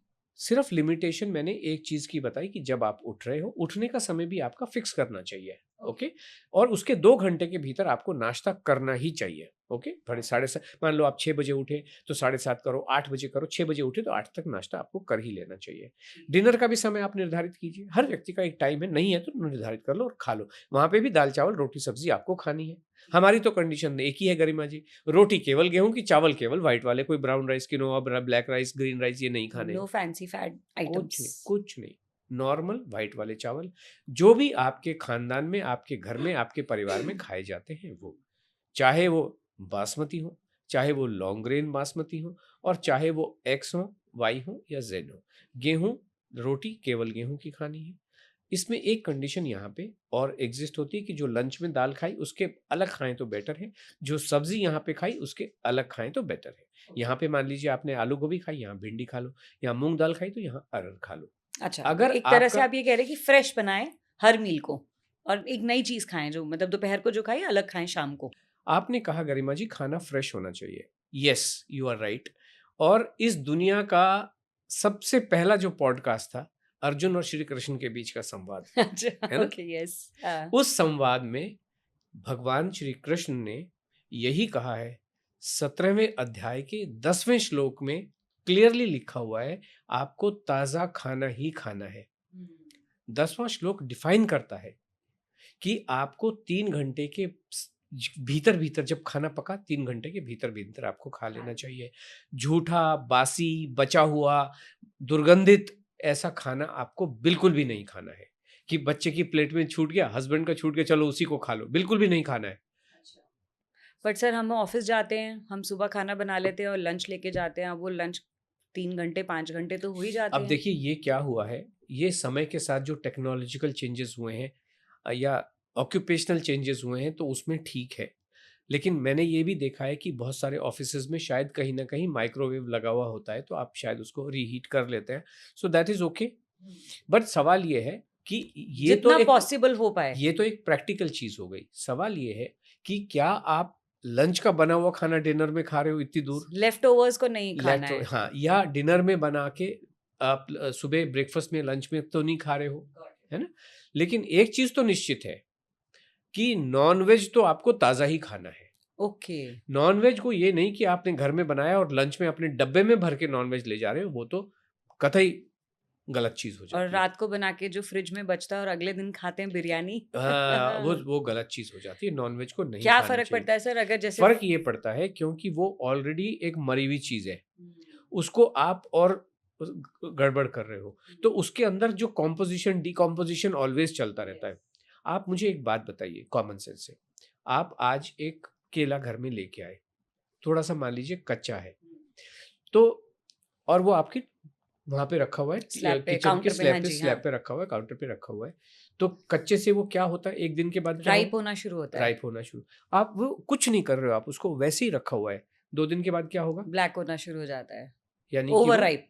सिर्फ लिमिटेशन मैंने एक चीज की बताई कि जब आप उठ रहे हो, उठने का समय भी आपका फिक्स करना चाहिए। ओके, और उसके 2 घंटे के भीतर आपको नाश्ता करना ही चाहिए। ओके, थोड़े 7:30, मान लो आप 6 बजे उठे तो 7:30 करो, 8 बजे करो, 6 बजे उठे तो 8 तक नाश्ता आपको कर ही लेना चाहिए। डिनर का भी समय आप निर्धारित कीजिए, हर व्यक्ति का एक टाइम है, नहीं है तो निर्धारित कर लो और खा लो। वहां पे भी दाल चावल रोटी सब्जी आपको खानी है। हमारी तो कंडीशन एक ही है गरिमा जी, रोटी केवल गेहूं की, चावल केवल व्हाइट वाले, कोई brown rice, quinoa, black rice, green rice ये नहीं खाने नो हैं। फैंसी फैड कुछ आइटम्स। नहीं, कुछ नहीं, नॉर्मल व्हाइट वाले चावल जो भी आपके खानदान में, आपके घर में, आपके परिवार में खाए जाते हैं वो, चाहे वो बासमती हो, चाहे वो लॉन्ग ग्रेन बासमती हो, और चाहे वो एक्स हो, वाई हो या जेड हो। गेहूं, रोटी केवल गेहूं की खानी है। इसमें एक कंडीशन यहाँ पे और एग्जिस्ट होती है कि जो लंच में दाल खाई उसके अलग खाएं तो बेटर है, जो सब्जी यहाँ पे खाई उसके अलग खाएं तो बेटर है। यहाँ पे मान लीजिए आपने आलू गोभी खाई, यहाँ भिंडी खा लो, यहाँ मूंग दाल खाई तो यहाँ अरहर खा लो। अच्छा, अगर एक तरह से आपका आप ये कह रहे हैं कि फ्रेश बनाएं हर मील को, और एक नई चीज खाएं, जो मतलब दोपहर को जो खाई अलग खाएं शाम को। आपने कहा गरिमा जी खाना फ्रेश होना चाहिए, यस यू आर राइट। और इस दुनिया का सबसे पहला जो पॉडकास्ट था अर्जुन और श्री कृष्ण के बीच का संवाद, है अच्छा, ना? Okay, yes. हाँ, उस संवाद में भगवान श्री कृष्ण ने यही कहा है, 17वें अध्याय के 10वें श्लोक में क्लियरली लिखा हुआ है, आपको ताजा खाना ही खाना है। 10वां श्लोक डिफाइन करता है कि आपको 3 घंटे के भीतर भीतर जब खाना पका 3 घंटे के भीतर भीतर आपको खा लेना चाहिए। झूठा, बासी, बचा हुआ, दुर्गंधित ऐसा खाना आपको बिल्कुल भी नहीं खाना है कि बच्चे की प्लेट में छूट गया, हस्बैंड का छूट गया, चलो उसी को खा लो, बिल्कुल भी नहीं खाना है। बट सर हम ऑफिस जाते हैं, हम सुबह खाना बना लेते हैं और लंच लेके जाते हैं, अब वो लंच 3 घंटे 5 घंटे तो हो ही जाते अब हैं। देखिए ये क्या हुआ है, ये समय के साथ जो टेक्नोलॉजिकल चेंजेस हुए हैं या ऑक्यूपेशनल चेंजेस हुए हैं तो उसमें ठीक है। लेकिन मैंने ये भी देखा है कि बहुत सारे ऑफिसेज में शायद कहीं ना कहीं माइक्रोवेव लगा हुआ होता है तो आप शायद उसको रीहीट कर लेते हैं, सो दैट इज ओके। बट सवाल ये है कि जितना पॉसिबल हो पाए। ये तो एक प्रैक्टिकल चीज हो गई। सवाल ये है कि क्या आप लंच का बना हुआ खाना डिनर में खा रहे हो इतनी दूर, लेफ्ट ओवर्स को नहीं खाना है। हाँ, या डिनर में बना के आप सुबह ब्रेकफास्ट में लंच में तो नहीं खा रहे हो, है ना? लेकिन एक चीज तो निश्चित है कि नॉनवेज तो आपको ताज़ा ही खाना है। ओके, नॉनवेज को ये नहीं कि आपने घर में बनाया और लंच में अपने डब्बे में भर के नॉनवेज ले जा रहे हो, वो तो कतई गलत चीज हो और जाती है। रात को बना के जो फ्रिज में बचता है और अगले दिन खाते हैं बिरयानी। हाँ, वो गलत चीज हो जाती है, नॉनवेज को नहीं क्या खाना फर्क चाहिए। पड़ता है सर अगर जैसे फर्क ये पड़ता है क्योंकि वो ऑलरेडी एक मरी हुई चीज है, हम्म, उसको आप और गड़बड़ कर रहे हो, तो उसके अंदर जो कॉम्पोजिशन डिकॉम्पोजिशन ऑलवेज चलता रहता है। आप मुझे एक बात बताइए कॉमन सेंस से, आप आज एक केला घर में लेके आए, थोड़ा सा मान लीजिए कच्चा है, तो और वो आपके वहां पे रखा हुआ है, स्लैब पे किचन के काउंटर पे, हाँ जी, हाँ, स्लैब पे रखा हुआ है, काउंटर पे रखा हुआ है, तो कच्चे से वो क्या होता है, एक दिन के बाद क्या राइप होगा, होना शुरू होता है, राइप होना शुरू। आप वो कुछ नहीं कर रहे हो, आप उसको वैसे ही रखा हुआ है, 2 दिन के बाद क्या होगा, ब्लैक होना शुरू हो जाता है, यानी कि ओवर वो राइप,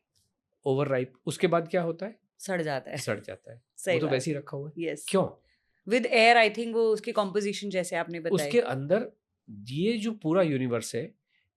ओवर राइप। उसके बाद क्या होता है, सड़ जाता है। सड़ जाता है। वो सही तो बात वैसे ही है। रखा हुआ है। यस, क्यों? विद एयर आई थिंक वो उसकी कॉम्पोजिशन जैसे आपने बताई। उसके अंदर ये जो पूरा यूनिवर्स है,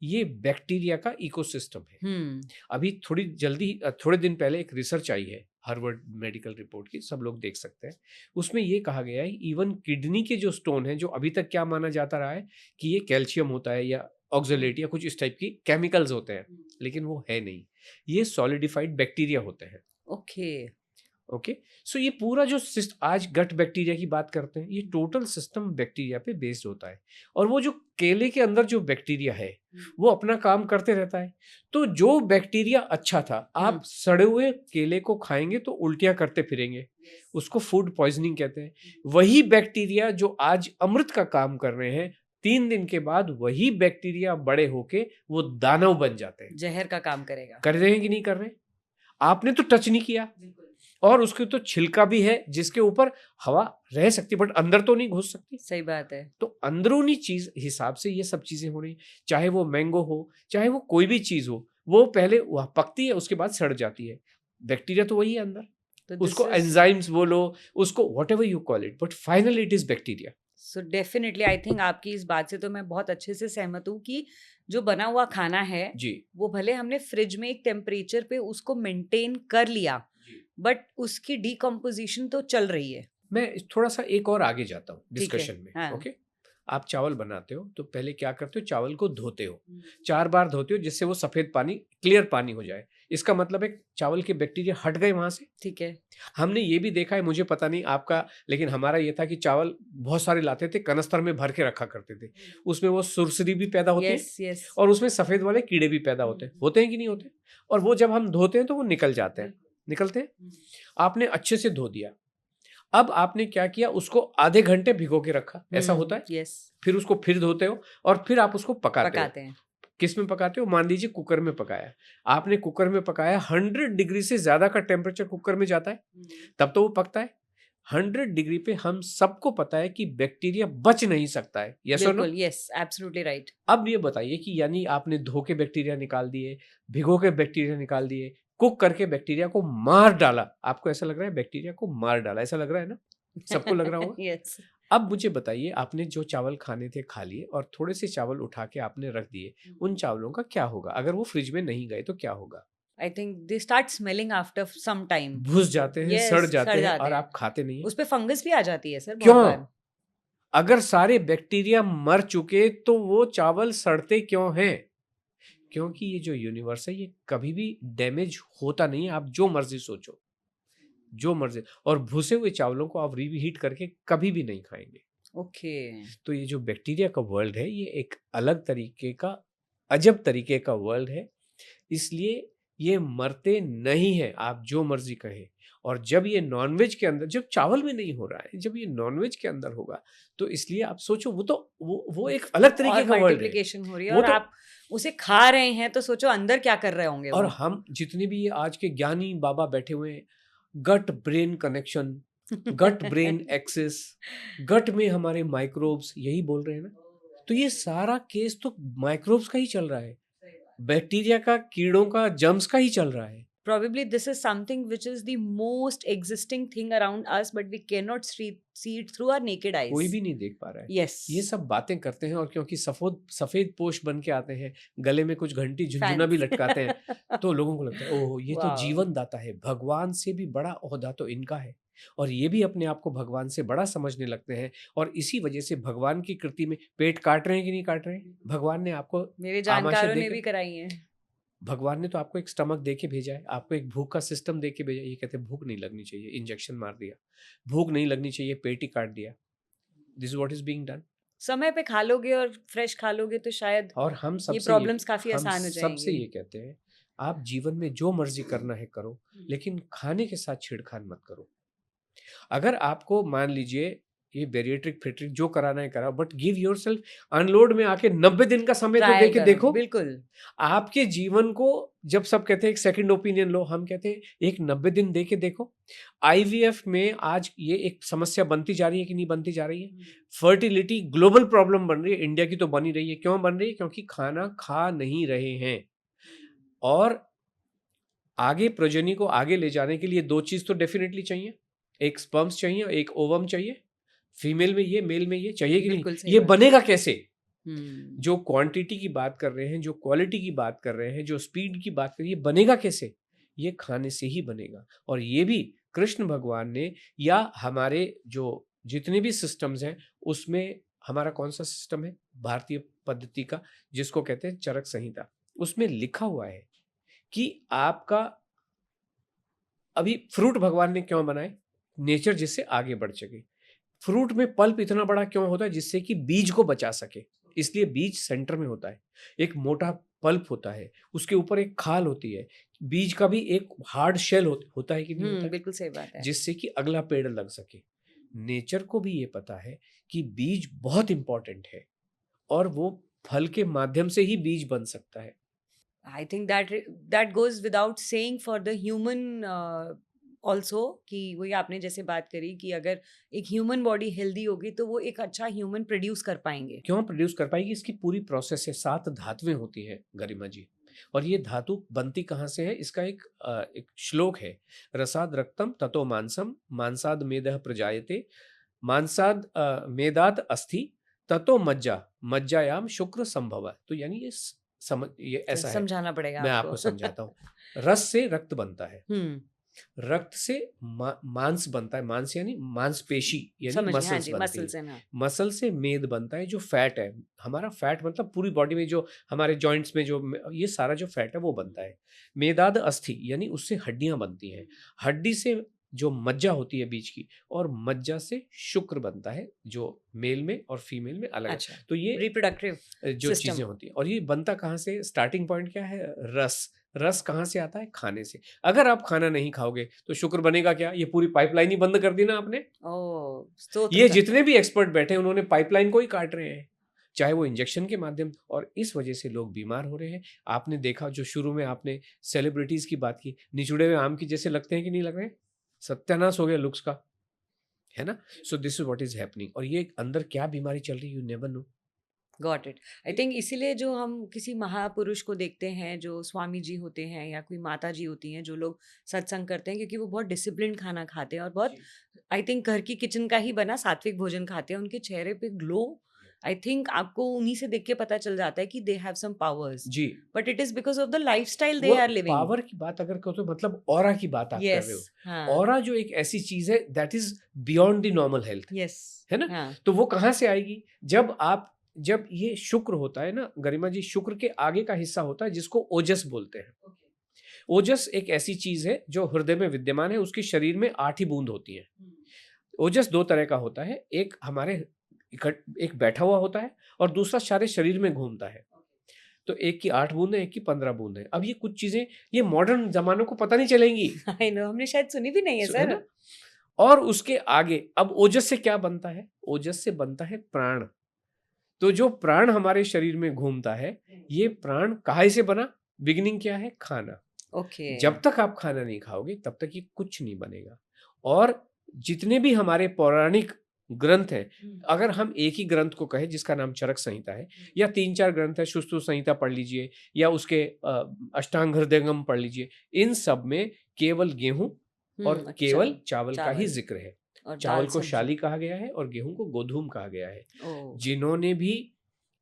ये बैक्टीरिया का इकोसिस्टम है। अभी थोड़े दिन पहले एक रिसर्च आई है, हार्वर्ड मेडिकल रिपोर्ट की, सब लोग देख सकते हैं। उसमें ये कहा गया है इवन किडनी के जो स्टोन है, जो अभी तक क्या माना जाता रहा है कि ये कैल्शियम होता है या ऑक्सलेट या कुछ इस टाइप की केमिकल्स होते हैं, लेकिन वो है नहीं, ये सॉलिडिफाइड बैक्टीरिया होते हैं। ओके, ओके, सो ये पूरा जो आज गट बैक्टीरिया की बात करते हैं, ये टोटल सिस्टम बैक्टीरिया पे बेस्ड होता है। और वो जो केले के अंदर जो बैक्टीरिया है, वो अपना काम करते रहता है। तो जो बैक्टीरिया अच्छा था, आप सड़े हुए केले को खाएंगे तो उल्टियां करते फिरेंगे, उसको फूड पॉइजनिंग कहते हैं। वही बैक्टीरिया जो आज अमृत का काम कर रहे हैं, 3 दिन के बाद वही बैक्टीरिया बड़े होके वो दानव बन जाते हैं। जहर का काम करेगा। कर रहे हैं कि नहीं कर रहे? आपने तो टच नहीं किया, और उसके तो छिलका भी है जिसके ऊपर हवा रह सकती, बट अंदर तो नहीं घुस सकती। सही बात है। तो अंदरूनी चीज हिसाब से ये सब चीजें हो रही, चाहे वो मैंगो हो, चाहे वो कोई भी चीज हो, वो पहले वह पकती है, उसके बाद सड़ जाती है। बैक्टीरिया तो वही है अंदर, तो उसको एंजाइम्स बोलो, उसको whatever you call it, but finally it is bacteria. So definitely I think आपकी इस बात से तो मैं बहुत अच्छे से सहमत हूँ कि जो बना हुआ खाना है जी, वो भले हमने फ्रिज में एक टेम्परेचर पे उसको मेंटेन कर लिया, बट उसकी डिकम्पोजिशन तो चल रही है। मैं थोड़ा सा एक और आगे जाता हूँ ठीक है, डिस्कशन में। हाँ। ओके, आप चावल बनाते हो तो पहले क्या करते हो, चावल को धोते हो, 4 बार धोते हो, जिससे वो सफेद पानी, क्लियर पानी हो जाए। इसका मतलब है चावल के बैक्टीरिया हट गए वहां से। ठीक है, हमने ये भी देखा है, मुझे पता नहीं आपका, लेकिन हमारा ये था कि चावल बहुत सारे लाते थे, कनस्तर में भर के रखा करते थे, उसमें वो सुरसरी भी पैदा होती है, यस यस, और उसमें सफेद वाले कीड़े भी पैदा होते हैं कि नहीं होते? और वो जब हम धोते हैं तो वो निकल जाते हैं, निकलते हैं। आपने अच्छे से धो दिया, अब आपने क्या किया, उसको आधे घंटे भिगो के रखा, ऐसा होता है। यस, फिर उसको फिर धोते हो, और फिर आप उसको पकाते हो। पकाते हैं। किस में पकाते हो? मान लीजिए कुकर में पकाया, आपने कुकर में पकाया, 100 डिग्री से ज्यादा का टेम्परेचर कुकर में जाता है, तब तो वो पकता है। 100 डिग्री पे हम सबको पता है कि बैक्टीरिया बच नहीं सकता है, यस और नो? बिल्कुल, यस, एब्सोल्युटली राइट। अब ये बताइए कि यानी आपने धो के बैक्टीरिया निकाल दिए, भिगो के बैक्टीरिया निकाल दिए, कुक करके बैक्टीरिया को मार डाला। आपको ऐसा लग रहा है बैक्टीरिया को मार डाला, ऐसा लग रहा है ना? सबको लग रहा होगा। यस, अब मुझे बताइए, आपने जो चावल खाने थे खा लिए, और थोड़े से चावल उठा के आपने रख दिए, उन चावलों का क्या होगा? अगर वो फ्रिज में नहीं गए तो क्या होगा? I think they start smelling after some time. घुस जाते हैं, Yes, सड़ सड़ जाते हैं, जाते और हैं। आप खाते नहीं हैं। उस पे फंगस भी आ जाती है सर बहुत क्यों? बार। अगर सारे बैक्टीरिया मर चुके तो वो चावल सड़ते क्यों हैं? क्योंकि ये जो यूनिवर्स है, ये कभी भी डैमेज होता नहीं है। आप जो मर्जी सोचो, जो मर्जी, और भूसे हुए चावलों को आप रीहीट करके कभी भी नहीं खाएंगे। ओके, तो ये जो बैक्टीरिया का वर्ल्ड है, ये एक अलग तरीके का, अजब तरीके का वर्ल्ड है, इसलिए ये मरते नहीं है, आप जो मर्जी कहें। और जब ये नॉनवेज के अंदर, जब चावल में नहीं हो रहा है, जब ये नॉनवेज के अंदर होगा, तो इसलिए आप सोचो, वो तो वो एक अलग तरीके और का वर्ल्ड है। मल्टीप्लिकेशन हो रही है, वो और तो, आप उसे खा रहे हैं तो सोचो अंदर क्या कर रहे होंगे और वो। हम जितने भी ये आज के ज्ञानी बाबा बैठे हुए हैं, gut brain connection, gut brain access, gut में हमारे माइक्रोब्स, यही बोल रहे हैं ना? तो ये सारा केस तो माइक्रोब्स का ही चल रहा है, बैक्टीरिया का, कीड़ों का, जर्म्स का ही चल रहा है। Probably this is something which is the most existing thing around us, but we cannot see it through our naked eyes. कोई भी नहीं देख पा रहा है। Yes. ये सब बातें करते हैं, और क्योंकि सफेद पोश बन के आते हैं, गले में कुछ घंटी झुनझुना भी लटकाते हैं, तो लोगों को लगता है ओह, ये तो Wow. जीवन दाता है, भगवान से भी बड़ा ओहदा तो इनका है। और ये भी अपने आप को भगवान से बड़ा समझने लगते हैं, और इसी वजह से भगवान की कृति में पेट काट रहे हैं कि नहीं काट रहे हैं? भगवान ने आपको मेरे आमाशय जानकारों ने देकर, भी कराई है। भगवान ने तो आपको एक स्टमक दे के भेजा है, आपको एक भूख का सिस्टम दे के भेजा है। ये कहते हैं भूख नहीं लगनी चाहिए, इंजेक्शन मार दिया। भूख नहीं लगनी चाहिए, पेट ही काट दिया। This is what is being done. समय पे खा लोगे और फ्रेश खा लोगे तो शायद और हम ये सबसे प्रॉब्लम्स काफी हम आसान हो सबसे जाएंगी। ये कहते हैं, आप जीवन में जो मर्जी करना है करो, लेकिन खाने के साथ छेड़खान मत करो। अगर आपको मान लीजिए ये बेरिएट्रिक फेट्रिक जो कराना है कराओ, बट गिव योरसेल्फ, अनलोड में आके 90 दिन का समय तो दे ट्रायल के करो, देखो। बिल्कुल। आपके जीवन को, जब सब कहते हैं एक सेकंड ओपिनियन लो, हम कहते हैं एक 90 दिन दे के देखो। आईवीएफ में आज ये एक समस्या बनती जा रही है कि नहीं बनती जा रही है? फर्टिलिटी ग्लोबल प्रॉब्लम बन रही है, इंडिया की तो बनी रही है। क्यों बन रही है? क्योंकि खाना खा नहीं रहे हैं। और आगे प्रजनन को आगे ले जाने के लिए दो चीज तो डेफिनेटली चाहिए, एक स्पर्म्स चाहिए, एक ओवम चाहिए। फीमेल में ये, मेल में ये चाहिए कि नहीं? बिल्कुल सही ये बात। बनेगा कैसे? हम्म, जो क्वांटिटी की बात कर रहे हैं, जो क्वालिटी की बात कर रहे हैं, जो स्पीड की बात कर रहे हैं, ये बनेगा कैसे? ये खाने से ही बनेगा। और ये भी कृष्ण भगवान ने, या हमारे जो जितने भी सिस्टम्स हैं उसमें हमारा कौन सा सिस्टम है भारतीय पद्धति का, जिसको कहते हैं चरक संहिता, उसमें लिखा हुआ है कि आपका, अभी फ्रूट भगवान ने क्यों बनाए? नेचर जिससे आगे बढ़ सके। फ्रूट में पल्प इतना बड़ा क्यों होता है? जिससे कि बीज को बचा सके, इसलिए बीज सेंटर में होता है। एक मोटा पल्प होता है, उसके ऊपर एक खाल होती है, बीज का भी एक हार्ड शेल होता है कि नहीं होता है? बिल्कुल सही बात है। जिससे कि अगला पेड़ लग सके। नेचर को भी ये पता है कि बीज बहुत इंपॉर्टेंट है, और वो फल के माध्यम से ही बीज बन सकता है। आई think that goes without saying for the human also, कि वही आपने जैसे बात करी कि अगर एक ह्यूमन बॉडी हेल्दी होगी तो वो एक अच्छा ह्यूमन प्रोड्यूस कर पाएंगे। क्यों प्रोड्यूस कर पाएगी? इसकी पूरी प्रोसेस है, 7 धातुएं होती है गरिमा जी। और ये धातु बनती कहाँ से है? इसका एक श्लोक है, रसाद रक्तम ततो मांसम, मांसाद मेदः प्रजायते, मांसाद मेदाद अस्थि, ततो मज्जा, मज्जायाम शुक्र संभव। तो यानी ये ऐसा है। समझाना पड़ेगा मैं आपको। आपको समझाता हूँ। रस से रक्त बनता है, हम्म, रक्त से मांस बनता है, मांस यानी मांसपेशी यानी समझ गए, हाँ मसल्स जी, बनती मसल्स है। है ना। मसल से मेद बनता है, जो फैट है हमारा। फैट मतलब पूरी बॉडी में जो हमारे जॉइंट्स में जो ये सारा जो फैट है वो बनता है। मेदाद अस्थि यानी उससे हड्डियां बनती हैं, हड्डी से जो मज्जा होती है बीज की, और मज्जा से शुक्र बनता है, जो मेल में और फीमेल में अलग है। अच्छा, तो ये रिप्रोडक्टिव जो सिस्टम। चीजें होती हैं, और ये बनता कहाँ से? स्टार्टिंग पॉइंट क्या है? रस। रस कहाँ से आता है? खाने से। अगर आप खाना नहीं खाओगे तो शुक्र बनेगा क्या? ये पूरी पाइपलाइन ही बंद कर दी ना आपने। ओ, स्तोत्र ये का। जितने भी एक्सपर्ट बैठे हैं उन्होंने पाइपलाइन को ही काट रहे हैं, चाहे वो इंजेक्शन के माध्यम, और इस वजह से लोग बीमार हो रहे हैं। आपने देखा, जो शुरू में आपने सेलिब्रिटीज की बात की, निचुड़े हुए आम की जैसे लगते हैं कि नहीं लग रहे? सत्यानाश हो गया लुक्स का, है ना? So this is what is happening. और ये अंदर क्या बीमारी चल रही है, you never know. Got it. I think इसीलिए जो हम किसी महापुरुष को देखते हैं, जो स्वामी जी होते हैं या कोई माता जी होती हैं, जो लोग सत्संग करते हैं, क्योंकि वो बहुत डिसिप्लिन खाना खाते हैं और बहुत, आई थिंक, घर की किचन का ही बना सात्विक भोजन खाते हैं। उनके चेहरे पे ग्लो, आई थिंक आपको उन्हीं से देख के पता चल जाता है कि दे हैव सम पावर्स, जी, but it is because of the lifestyle they वो आर लिविंग। पावर की बात अगर करो तो मतलब ऑरा की बात आप कर यस, रहे हो। हाँ, ऑरा जो एक ऐसी चीज है that is beyond the normal health, yes, है ना? हाँ, तो वो कहाँ से आएगी? जब ये शुक्र होता है ना गरिमा जी, शुक्र के आगे का हिस्सा होता है जिसको ओजस बोलते हैं। ओजस एक ऐसी चीज है जो हृदय में विद्यमान है, उसके शरीर में 8 ही बूंद होती है। ओजस 2 तरह का होता है, एक हमारे एक बैठा हुआ होता है, और दूसरा सारे शरीर में घूमता है। तो एक की 8 बूंद है, एक की 15 बूंद है। अब ये कुछ चीजें ये मॉडर्न जमानों को पता नहीं चलेंगी, आई नो, हमने शायद सुनी भी नहीं है है सर। ना? और उसके आगे अब ओजस से क्या बनता है? ओजस से बनता है प्राण। तो जो प्राण हमारे शरीर में घूमता है, ये प्राण काहे से बना? बिगिनिंग क्या है? खाना। ओके, जब तक आप खाना नहीं खाओगे तब तक ये कुछ नहीं बनेगा। और जितने भी हमारे पौराणिक ग्रंथ हैं, अगर हम एक ही ग्रंथ को कहें जिसका नाम चरक संहिता है, या 3-4 ग्रंथ है, सुश्रुत संहिता पढ़ लीजिए, या उसके अष्टांग हृदयंगम पढ़ लीजिए, इन सब में केवल गेहूं और अच्छा, केवल चावल का ही चावल जिक्र है। और चावल दाल को सब्जी। शाली कहा गया है और गेहूं को गोधूम कहा गया है। ओ, जिन्होंने भी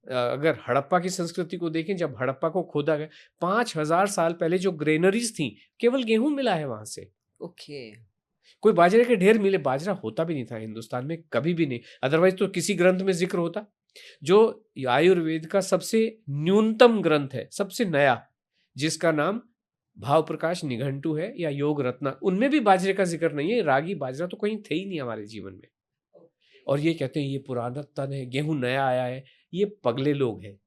अगर हड़प्पा की संस्कृति को देखें, जब हड़प्पा को खोदा गया 5000 साल पहले, जो ग्रेनरीज थी, केवल गेहूं मिला है वहां से। ओके, कोई बाजरे के ढेर मिले, बाजरा होता भी नहीं था हिंदुस्तान में कभी भी नहीं, अदरवाइज तो किसी ग्रंथ में जिक्र होता। जो आयुर्वेद का सबसे न्यूनतम ग्रंथ है, सबसे नया, जिसका नाम भाव प्रकाश निघंटू है या योग रत्ना, उनमें भी बाजरे का जिक्र नहीं है। रागी बाजरा तो कहीं थे ही नहीं हमारे जीवन में। और ये कहते हैं ये पुराना तन है, गेहूं नया आया है, ये पगले लोग हैं।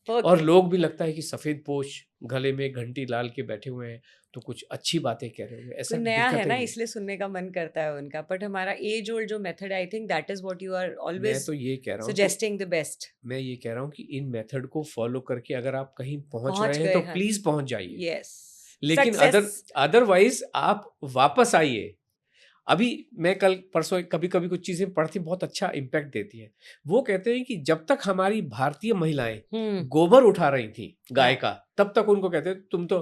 और ओके, लोग भी लगता है कि सफेद पोश गले में घंटी लाल के बैठे हुए हैं तो कुछ अच्छी बातें कह रहे होंगे, ऐसा कोई नया है दिक्कत ना नहीं। इसलिए सुनने का मन करता है उनका, बट हमारा एज ओल्ड जो method, I think that is what you are मैं ऑलवेज तो ये कह रहा हूँ कि सजेस्टिंग द बेस्ट। मैं ये कह रहा हूँ कि इन मेथड को फॉलो करके अगर आप कहीं पहुंच पहुंच रहे हैं गए तो हैं, प्लीज पहुंच जाइए, यस, लेकिन सक्सेस। अदरवाइज आप वापस आइए। अभी मैं कल परसों कभी कभी कुछ चीजें पढ़ती, बहुत अच्छा इम्पैक्ट देती है। वो कहते हैं कि जब तक हमारी भारतीय महिलाएं गोबर उठा रही थी गाय हाँ, का, तब तक उनको कहते हैं तुम तो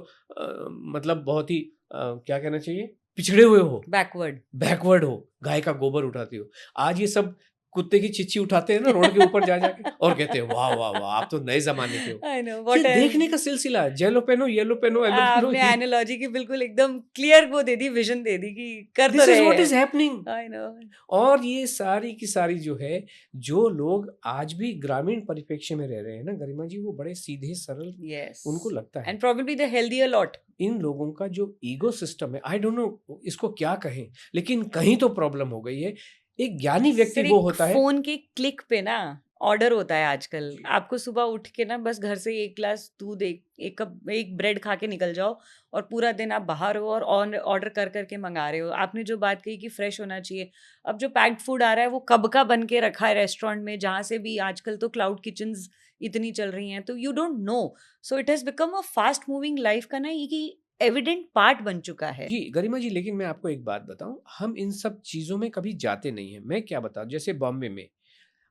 मतलब बहुत ही क्या कहना चाहिए, पिछड़े हुए हो, बैकवर्ड। बैकवर्ड हो, गाय का गोबर उठाती हो। आज ये सब कुत्ते की चिच्ची उठाते हैं ना रोड के ऊपर जा जाके, और कहते हैं वाह वाह वाह आप तो नए जमाने के हो। आई नो ये व्हाट देखने का सिलसिला, येलो पेनो येलो पेनो येलो पेनो, आपने एनालॉजी की बिल्कुल एकदम क्लियर वो दे दी, विजन दे दी कि कर तो दिस इज रहे व्हाट हैं। Is happening. I know. और ये सारी की सारी जो है, जो लोग आज भी ग्रामीण परिप्रेक्ष्य में रह रहे हैं ना गरिमा जी, वो बड़े सीधे सरल यस, उनको लगता है। And probably the healthier lot. इन लोगों का जो ईगो सिस्टम है, आई डोंट नो इसको क्या कहें, लेकिन कहीं तो प्रॉब्लम हो गई है। एक ज्ञानी व्यक्ति सर वो एक होता है। फोन के क्लिक पे ना ऑर्डर होता है आजकल। आपको सुबह उठ के ना बस घर से एक ग्लास दूध, एक कप, एक ब्रेड खा के निकल जाओ, और पूरा दिन आप बाहर हो और ऑन ऑर्डर कर करके मंगा रहे हो। आपने जो बात कही कि फ्रेश होना चाहिए, अब जो पैक्ड फूड आ रहा है वो कब का बन के रखा है रेस्टोरेंट में, जहाँ से भी आजकल तो क्लाउड किचन्स इतनी चल रही हैं, तो you don't know. So it has become a fast moving life का ना ये कि एविडेंट पार्ट बन चुका है। जी गरिमा जी, लेकिन मैं आपको एक बात बताऊं, हम इन सब चीजों में कभी जाते नहीं हैं। मैं क्या बताऊं, जैसे बॉम्बे में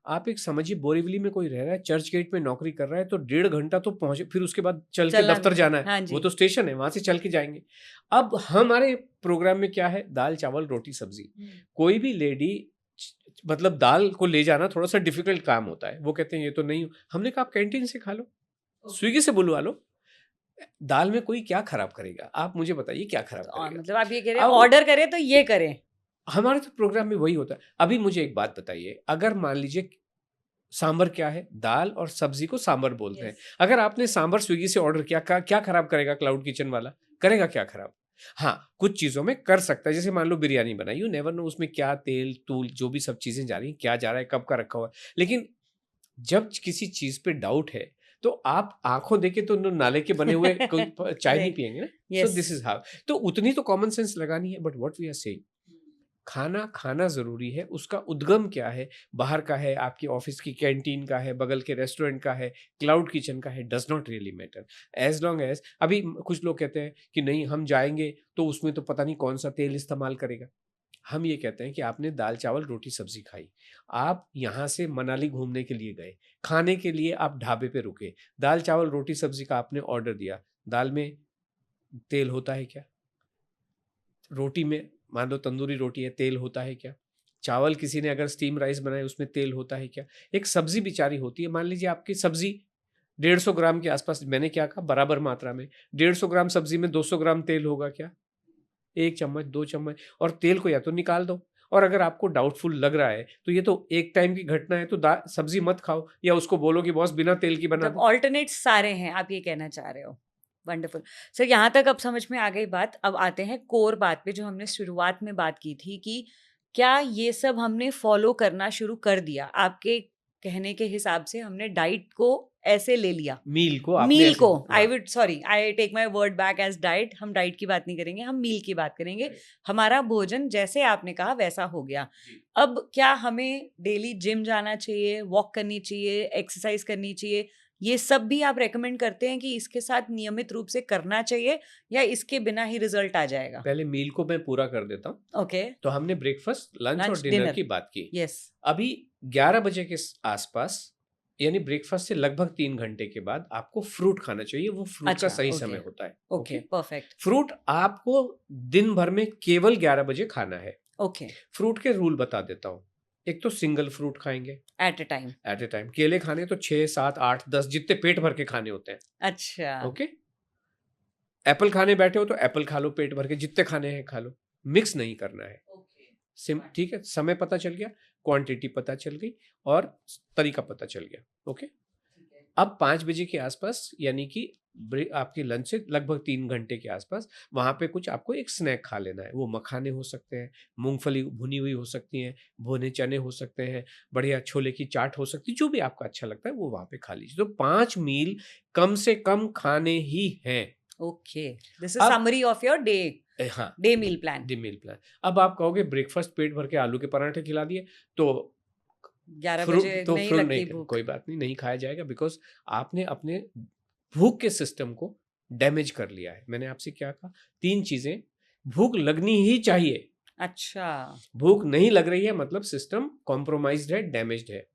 आप एक समझिए, बोरीवली में कोई रह रहा है, चर्च गेट में नौकरी कर रहा है, तो 1.5 घंटा तो पहुंचे, फिर उसके बाद चल के चलना भी, दफ्तर जाना है, हाँ वो जी। तो स्टेशन है, वहां से चल के जाएंगे। अब हमारे प्रोग्राम में क्या है, दाल चावल रोटी सब्जी। कोई भी लेडी, मतलब दाल को ले जाना थोड़ा सा डिफिकल्ट काम होता है, वो कहते हैं ये तो नहीं। हमने कहा आप कैंटीन से खा लो, स्विगी से बुलवा लो, दाल में कोई क्या खराब करेगा, आप मुझे बताइए क्या खराब करेगा। मतलब आप ये कह रहे हैं अब ऑर्डर करें तो ये करें। हमारे तो प्रोग्राम में वही होता है। अभी मुझे एक बात बताइए, अगर मान लीजिए सांबर क्या है, दाल और सब्जी को सांबर बोलते हैं। यस। अगर आपने सांबर स्विगी से ऑर्डर किया, क्या खराब करेगा क्लाउड किचन वाला, करेगा क्या खराब? हाँ, कुछ चीजों में कर सकता है, जैसे मान लो बिरयानी बनाई, यू नेवर नो उसमें क्या तेल तूल जो भी सब चीजें जा रही हैं, क्या जा रहा है, कब का रखा हुआ है। लेकिन जब किसी चीज पे डाउट है, तो आप आंखों देके तो नाले के बने हुए कोई चाय नहीं राइट। पियेंगे ना। So yes. This is how, तो उतनी तो कॉमन सेंस लगानी है। But what we are saying, खाना खाना ज़रूरी है, उसका उद्गम क्या है, बाहर का है, आपकी ऑफिस की कैंटीन का है, बगल के रेस्टोरेंट का है, क्लाउड किचन का है, does not really matter. As long as, अभी कुछ लोग कहते हैं कि नहीं हम जाएंगे तो उसमें तो पता नहीं कौन सा तेल इस्तेमाल करेगा। हम ये कहते हैं कि आपने दाल चावल रोटी सब्जी खाई, आप यहाँ से मनाली घूमने के लिए गए, खाने के लिए आप ढाबे पे रुके, दाल चावल रोटी सब्जी का आपने ऑर्डर दिया, दाल में तेल होता है क्या? रोटी में मान लो तंदूरी रोटी है, तेल होता है क्या? चावल किसी ने अगर स्टीम राइस बनाए, उसमें तेल होता है क्या? एक सब्जी बेचारी होती है, मान लीजिए आपकी सब्जी 150 ग्राम के आसपास, मैंने क्या कहा, बराबर मात्रा में 150 ग्राम सब्जी में 200 ग्राम तेल होगा क्या? 1 चम्मच 2 चम्मच, और तेल को या तो निकाल दो, और अगर आपको डाउटफुल लग रहा है तो ये तो एक टाइम की घटना है, तो सब्जी मत खाओ, या उसको बोलो कि बॉस बिना तेल की बना मतलब दो। ऑल्टरनेट सारे हैं, आप ये कहना चाह रहे हो। वंडरफुल। सर यहाँ तक अब समझ में आ गई बात। अब आते हैं कोर बात पे, जो हमने शुरुआत में बात की थी कि क्या ये सब हमने फॉलो करना शुरू कर दिया? आपके कहने के हिसाब से हमने डाइट को ऐसे ले लिया, मील को आपने मील ऐसे, को, आई हाँ, would sorry I take my word back as diet. हम डाइट की बात नहीं करेंगे, हम मील की बात करेंगे। हमारा भोजन जैसे आपने कहा वैसा हो गया। अब क्या हमें डेली जिम जाना चाहिए, वॉक करनी चाहिए, एक्सरसाइज करनी चाहिए? ये सब भी आप रेकमेंड करते हैं कि इसके साथ नियमित रूप से करना चाहिए, या इसके बिना ही रिजल्ट आ जाएगा? पहले मील को मैं पूरा कर देता हूँ। ओके। तो हमने ब्रेकफास्ट लंच और लंच डिनर डिनर। की बात की। यस। अभी 11 बजे के आसपास, यानी ब्रेकफास्ट से लगभग 3 घंटे के बाद आपको फ्रूट खाना चाहिए, वो फ्रूट का अच्छा, सही ओके। समय होता है। Okay, okay, perfect. फ्रूट आपको दिन भर में केवल 11 बजे खाना है। ओके। फ्रूट के रूल बता देता हूँ। एक तो सिंगल फ्रूट खाएंगे at a time. At a time. केले खाने तो 6 7 8 10 जितने पेट भर के खाने होते हैं। अच्छा। ओके, एप्पल खाने बैठे हो तो एप्पल खा लो, पेट भर के जितने खाने हैं खा लो, मिक्स नहीं करना है। सिम ठीक है, समय पता चल गया, क्वांटिटी पता चल गई, और तरीका पता चल गया। ओके, अब 5 बजे के आसपास, यानी कि आपके लंच से लगभग 3 घंटे के आसपास वहाँ पे कुछ आपको एक स्नैक खा लेना है। वो मखाने हो सकते हैं, मूंगफली भुनी हुई हो सकती हैं, भुने चने हो सकते हैं, बढ़िया छोले की चाट हो सकती है, जो भी आपको अच्छा लगता है वो वहाँ पे खा लीजिए। तो 5 मील कम से कम खाने ही हैं। ओके, दिस इज अब समरी ऑफ योर डे, हाँ, डे मील प्लान। दी मील प्लान। अब आप कहोगे ब्रेकफास्ट पेट भर के आलू के पराठे खिला दिए तो 11 बजे फ्रूट तो नहीं फ्रूट लगती नहीं, भूख। कोई बात नहीं, नहीं खाया जाएगा, बिकॉज आपने अपने भूख के सिस्टम को डैमेज कर लिया है। मैंने आपसे क्या कहा, 3 चीजें, भूख लगनी ही चाहिए, अच्छा, भूख नहीं लग रही है मतलब सिस्टम कॉम्प्रोमाइज्ड है, डैमेज्ड है।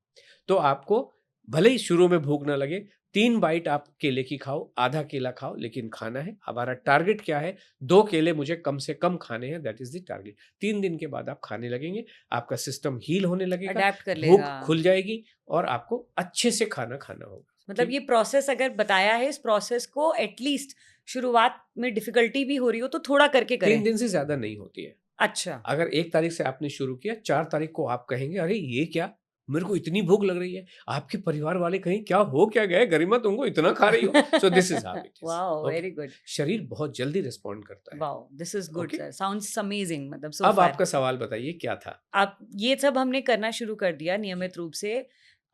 तो आपको भले ही शुरू में भूख ना लगे, 3 बाइट आप केले की खाओ, आधा केला खाओ, लेकिन खाना है। हमारा टारगेट क्या है, 2 केले मुझे कम से कम खाने हैं, दैट इज द टारगेट। 3 दिन के बाद आप खाने लगेंगे, आपका सिस्टम हील होने लगेगा, अडेप्ट कर भूख लेगा। खुल जाएगी और आपको अच्छे से खाना खाना होगा। मतलब ठीक, ये प्रोसेस अगर बताया है, इस प्रोसेस को एटलीस्ट शुरुआत में डिफिकल्टी भी हो रही हो तो थोड़ा करके 3 करें। दिन से ज्यादा नहीं होती है। अच्छा, अगर 1 तारीख से आपने शुरू किया, 4 तारीख को आप कहेंगे अरे ये क्या, मेरे को इतनी भूख लग रही है, आपके परिवार वाले कहें क्या हो क्या गया गरिमा, तुमको इतना खा रही हो। So this is how it is. Wow, okay, very good. शरीर बहुत जल्दी रिस्पॉन्ड करता है। Wow, this is good okay, sir, sounds amazing, मतलब सो अब फार। आपका सवाल बताइए क्या था। आप ये सब हमने करना शुरू कर दिया नियमित रूप से।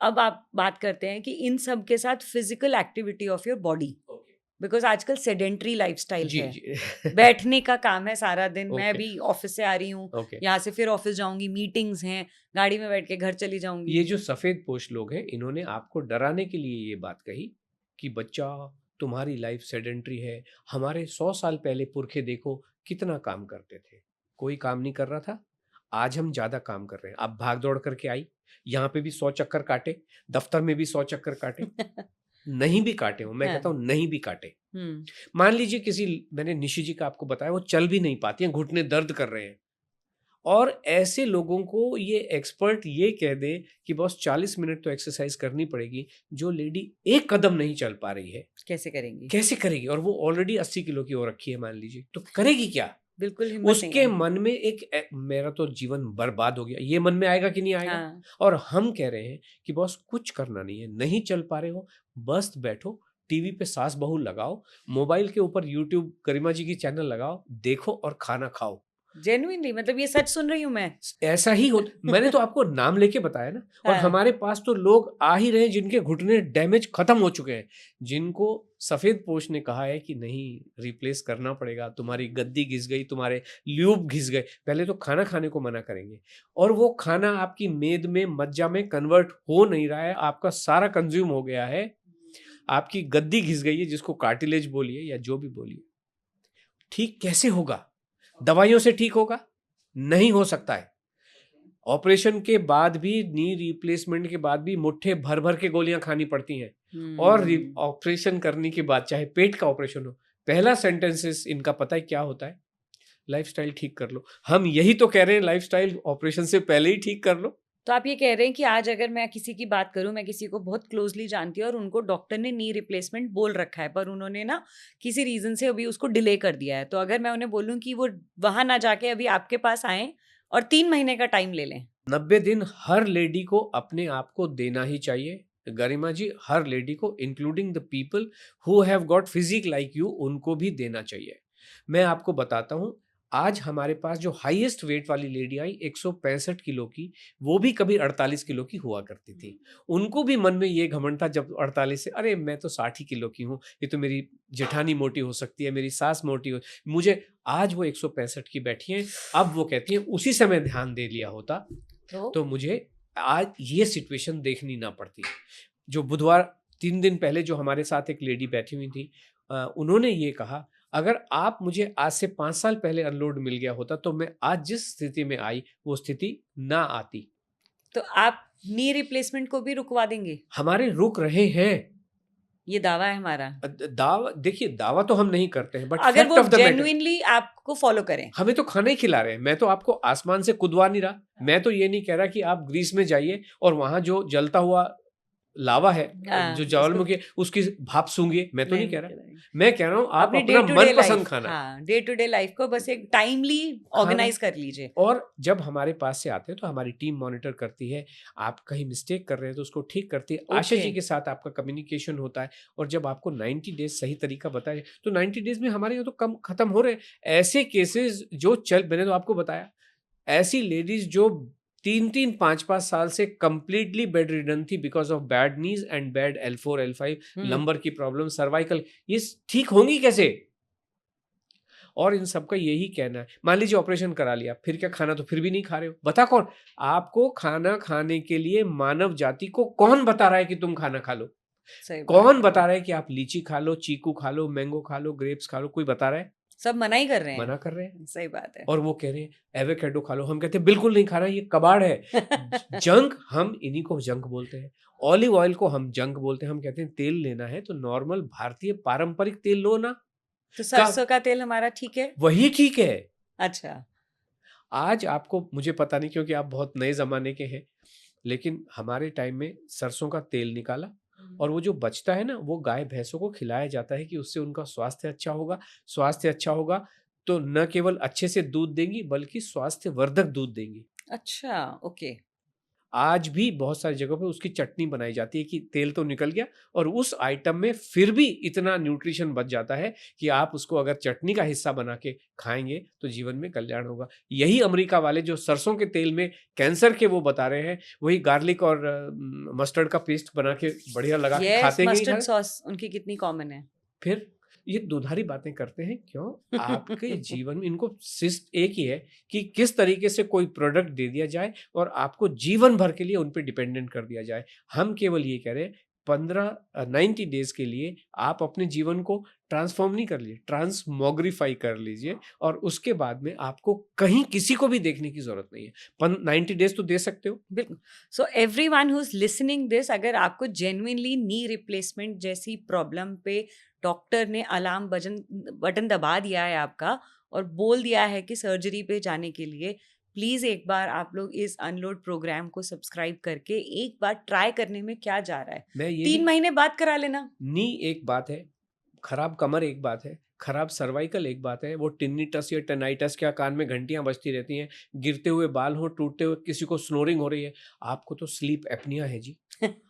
अब आप बात करते हैं कि इन सब के साथ physical activity of your body, okay, because आजकल सेडेंट्री लाइफस्टाइल जी है, जी। बैठने का काम है सारा दिन। मैं ओके, भी ऑफिस से आ रही हूँ, ओके, यहाँ से फिर ऑफिस जाऊंगी, मीटिंग्स हैं, गाड़ी में बैठ के घर चली जाऊंगी। ये जो सफेद पोश लोग हैं, इन्होंने आपको डराने के लिए ये बात कही कि बच्चा तुम्हारी लाइफ सेडेंट्री है, हमारे 100 साल पहले पुरखे देखो कितना काम करते थे, कोई काम नहीं कर रहा था, आज हम ज्यादा काम कर रहे हैं। आप भाग दौड़ करके आई, यहाँ पे भी 100 चक्कर काटे, दफ्तर में भी 100 चक्कर काटे, नहीं भी काटे हो, मैं हाँ, कहता हूँ नहीं भी काटे। हम्म, मान लीजिए किसी, मैंने निशी जी का आपको बताया, वो चल भी नहीं पाती हैं, घुटने दर्द कर रहे हैं, और ऐसे लोगों को ये एक्सपर्ट ये कह दे कि बस 40 मिनट तो एक्सरसाइज करनी पड़ेगी, जो लेडी 1 कदम नहीं चल पा रही है कैसे करेंगी? कैसे करेगी, और वो ऑलरेडी 80 किलो की हो रखी है मान लीजिए, तो करेगी क्या। बिल्कुल हिम्मत नहीं उसके है। मन में मेरा तो जीवन बर्बाद हो गया, ये मन में आएगा कि नहीं आएगा। हाँ, और हम कह रहे हैं कि बॉस कुछ करना नहीं है, नहीं चल पा रहे हो, बस बैठो, टीवी पे सास बहू लगाओ, मोबाइल के ऊपर यूट्यूब गरिमा जी की चैनल लगाओ, देखो और खाना खाओ। जेन्युइनली, मतलब ये सच सुन रही हूँ मैं। ऐसा ही हो, मैंने तो आपको नाम लेके बताया ना। और हाँ, हमारे पास तो लोग आ ही रहे हैं जिनके घुटने डैमेज खत्म हो चुके हैं, जिनको सफेद पोश ने कहा है कि नहीं, रिप्लेस करना पड़ेगा, तुम्हारी गद्दी घिस गई, तुम्हारे ल्यूब घिस गए। पहले तो खाना खाने को मना करेंगे, और वो खाना आपकी मेद में मज्जा में कन्वर्ट हो नहीं रहा है, आपका सारा कंज्यूम हो गया है, आपकी गद्दी घिस गई है, जिसको कार्टिलेज बोलिए या जो भी बोलिए। ठीक कैसे होगा, दवाइयों से ठीक होगा? नहीं हो सकता है। ऑपरेशन के बाद भी, नी रिप्लेसमेंट के बाद भी मुट्ठे भर भर के गोलियां खानी पड़ती हैं। और हम्म, ऑपरेशन करने के बाद, चाहे पेट का ऑपरेशन हो, पहला सेंटेंसेस इनका पता है क्या होता है, लाइफस्टाइल ठीक कर लो। हम यही तो कह रहे हैं, लाइफस्टाइल ऑपरेशन से पहले ही ठीक कर लो। तो आप ये कह रहे हैं कि आज अगर मैं किसी की बात करूं, मैं किसी को बहुत क्लोजली जानती हूँ और उनको डॉक्टर ने नी रिप्लेसमेंट बोल रखा है, पर उन्होंने ना किसी रीजन से अभी उसको डिले कर दिया है, तो अगर मैं उन्हें बोलूं कि वो वहां ना जाके अभी आपके पास आए और 3 महीने का टाइम ले लें। 90 दिन हर लेडी को अपने आप को देना ही चाहिए गरिमा जी, हर लेडी को, including the people who have got physique like you, उनको भी देना चाहिए। मैं आपको बताता हूं, आज हमारे पास जो हाईएस्ट वेट वाली लेडी आई 165 किलो की, वो भी कभी 48 किलो की हुआ करती थी। उनको भी मन में ये घमंड था जब 48 से, अरे मैं तो 60 ही किलो की हूँ, ये तो मेरी जेठानी मोटी हो सकती है, मेरी सास मोटी हो, मुझे, आज वो 165 की बैठी हैं। अब वो कहती हैं उसी समय ध्यान दे लिया होता तो मुझे आज ये सिचुएशन देखनी ना पड़ती। जो बुधवार 3 दिन पहले जो हमारे साथ एक लेडी बैठी हुई थी, उन्होंने ये कहा, अगर आप मुझे आज से 5 साल पहले अनलोड मिल गया होता तो मैं आज जिस स्थिति में आई वो स्थिति ना आती। तो आप नी रिप्लेसमेंट को भी रुकवा देंगे? हमारे रुक रहे हैं। ये दावा है हमारा। दावा, देखिए दावा तो हम नहीं करते हैं, बट अगर फैक्ट वो ऑफ द मैटर, जेन्युइनली आपको फॉलो करें। हमें तो खाना ही खिला रहे हैं। मैं तो आपको आसमान से कुदवा नहीं रहा, मैं तो ये नहीं कह रहा कि आप ग्रीस में जाइए और वहां जो जलता हुआ लावा है हाँ, जो उसको ज्वालामुखी उसकी भाप सूंघिए, मैं तो नहीं कह रहा, मैं कह रहा हूँ आप अपनी डे अपना टू डे मनपसंद लाइफ, खाना हाँ, डे टू डे लाइफ को बस एक टाइमली खाना। ऑर्गेनाइज कर लीजिए। और जब हमारे पास से आते हैं तो हमारी टीम मॉनिटर करती है, आप कहीं मिस्टेक कर रहे हैं तो उसको ठीक करती है, आशा ओके, जी के साथ आपका कम्युनिकेशन होता है, और जब आपको 90 डेज सही तरीका बताया तो 90 डेज में हमारे यहाँ तो कम खत्म हो रहे हैं। ऐसे केसेस जो चल, मैंने तो आपको बताया, ऐसी लेडीज जो 3-3, 5-5 साल से कंप्लीटली बेड रिडन थी because of bad knees and bad L4 L5 lumbar की प्रॉब्लम, सर्वाइकल, ये ठीक होंगी कैसे? और इन सबका यही कहना है, मान लीजिए ऑपरेशन करा लिया, फिर क्या खाना तो फिर भी नहीं खा रहे हो, बता कौन? आपको खाना खाने के लिए मानव जाति को कौन बता रहा है कि तुम खाना खा लो? सही बात कौन है, बता रहा है कि आप लीची खा लो, चीकू खा लो, मैंगो खा लो, ग्रेप्स खा लो? कोई बता रहा है? सब मना ही कर रहे मना हैं, कर रहे हैं। सही बात है। और वो कह रहे हैं एवोकाडो खा लो, हम कहते हैं बिल्कुल नहीं खाना, ये कबाड़ है। जंक, हम इन्हीं को जंक बोलते हैं। ऑलिव ऑयल को हम जंक बोलते हैं, हम कहते हैं तेल लेना है तो नॉर्मल भारतीय पारंपरिक तेल लो ना। तो का सरसों का तेल हमारा ठीक है? वही ठीक है। अच्छा, आज आपको, मुझे पता नहीं क्योंकि आप बहुत नए जमाने के हैं, लेकिन हमारे टाइम में सरसों का तेल निकाला और वो जो बचता है ना, वो गाय भैंसों को खिलाया जाता है कि उससे उनका स्वास्थ्य अच्छा होगा। स्वास्थ्य अच्छा होगा तो न केवल अच्छे से दूध देंगी बल्कि स्वास्थ्यवर्धक दूध देंगी। अच्छा, ओके, आज भी बहुत सारी जगहों पे उसकी चटनी बनाई जाती है कि तेल तो निकल गया और उस आइटम में फिर भी इतना न्यूट्रिशन बच जाता है कि आप उसको अगर चटनी का हिस्सा बना के खाएंगे तो जीवन में कल्याण होगा। यही अमेरिका वाले जो सरसों के तेल में कैंसर के वो बता रहे हैं, वही गार्लिक और मस्टर्ड का पेस्ट बना के बढ़िया लगा के यस, खाते हैं कि नहीं मस्टर्ड खाते? सॉस उनकी कितनी कॉमन है। फिर ये दुधारी बातें करते हैं क्यों? आपके जीवन में इनको सिर्फ एक ही है कि किस तरीके से कोई प्रोडक्ट दे दिया जाए और आपको जीवन भर के लिए उन पे डिपेंडेंट कर दिया जाए। हम केवल ये कह रहे हैं 90 डेज के लिए आप अपने जीवन को ट्रांसफॉर्म नहीं कर लीजिए, ट्रांसमोग्रीफाई कर लीजिए और उसके बाद में आपको कहीं किसी को भी देखने की जरूरत नहीं है। 90 डेज तो दे सकते हो। बिल्कुल। So everyone who is listening this, अगर आपको जेन्युइनली नी रिप्लेसमेंट जैसी प्रॉब्लम पे डॉक्टर ने अलार्म बटन बटन दबा दिया है आपका और बोल दिया है कि सर्जरी पे जाने के लिए, प्लीज एक बार आप लोग इस अनलोड प्रोग्राम को सब्सक्राइब करके एक बार ट्राई करने में क्या जा रहा है। मैं ये 3 महीने बाद करा लेना। नी एक बात है, खराब कमर एक बात है, खराब सर्वाइकल एक बात है, वो टिनिटस या टेनाइटस क्या, कान में घंटियां बजती रहती हैं, गिरते हुए बाल हो, टूटते हुए, किसी को स्नोरिंग हो रही है, आपको तो स्लीप एपनिया है जी,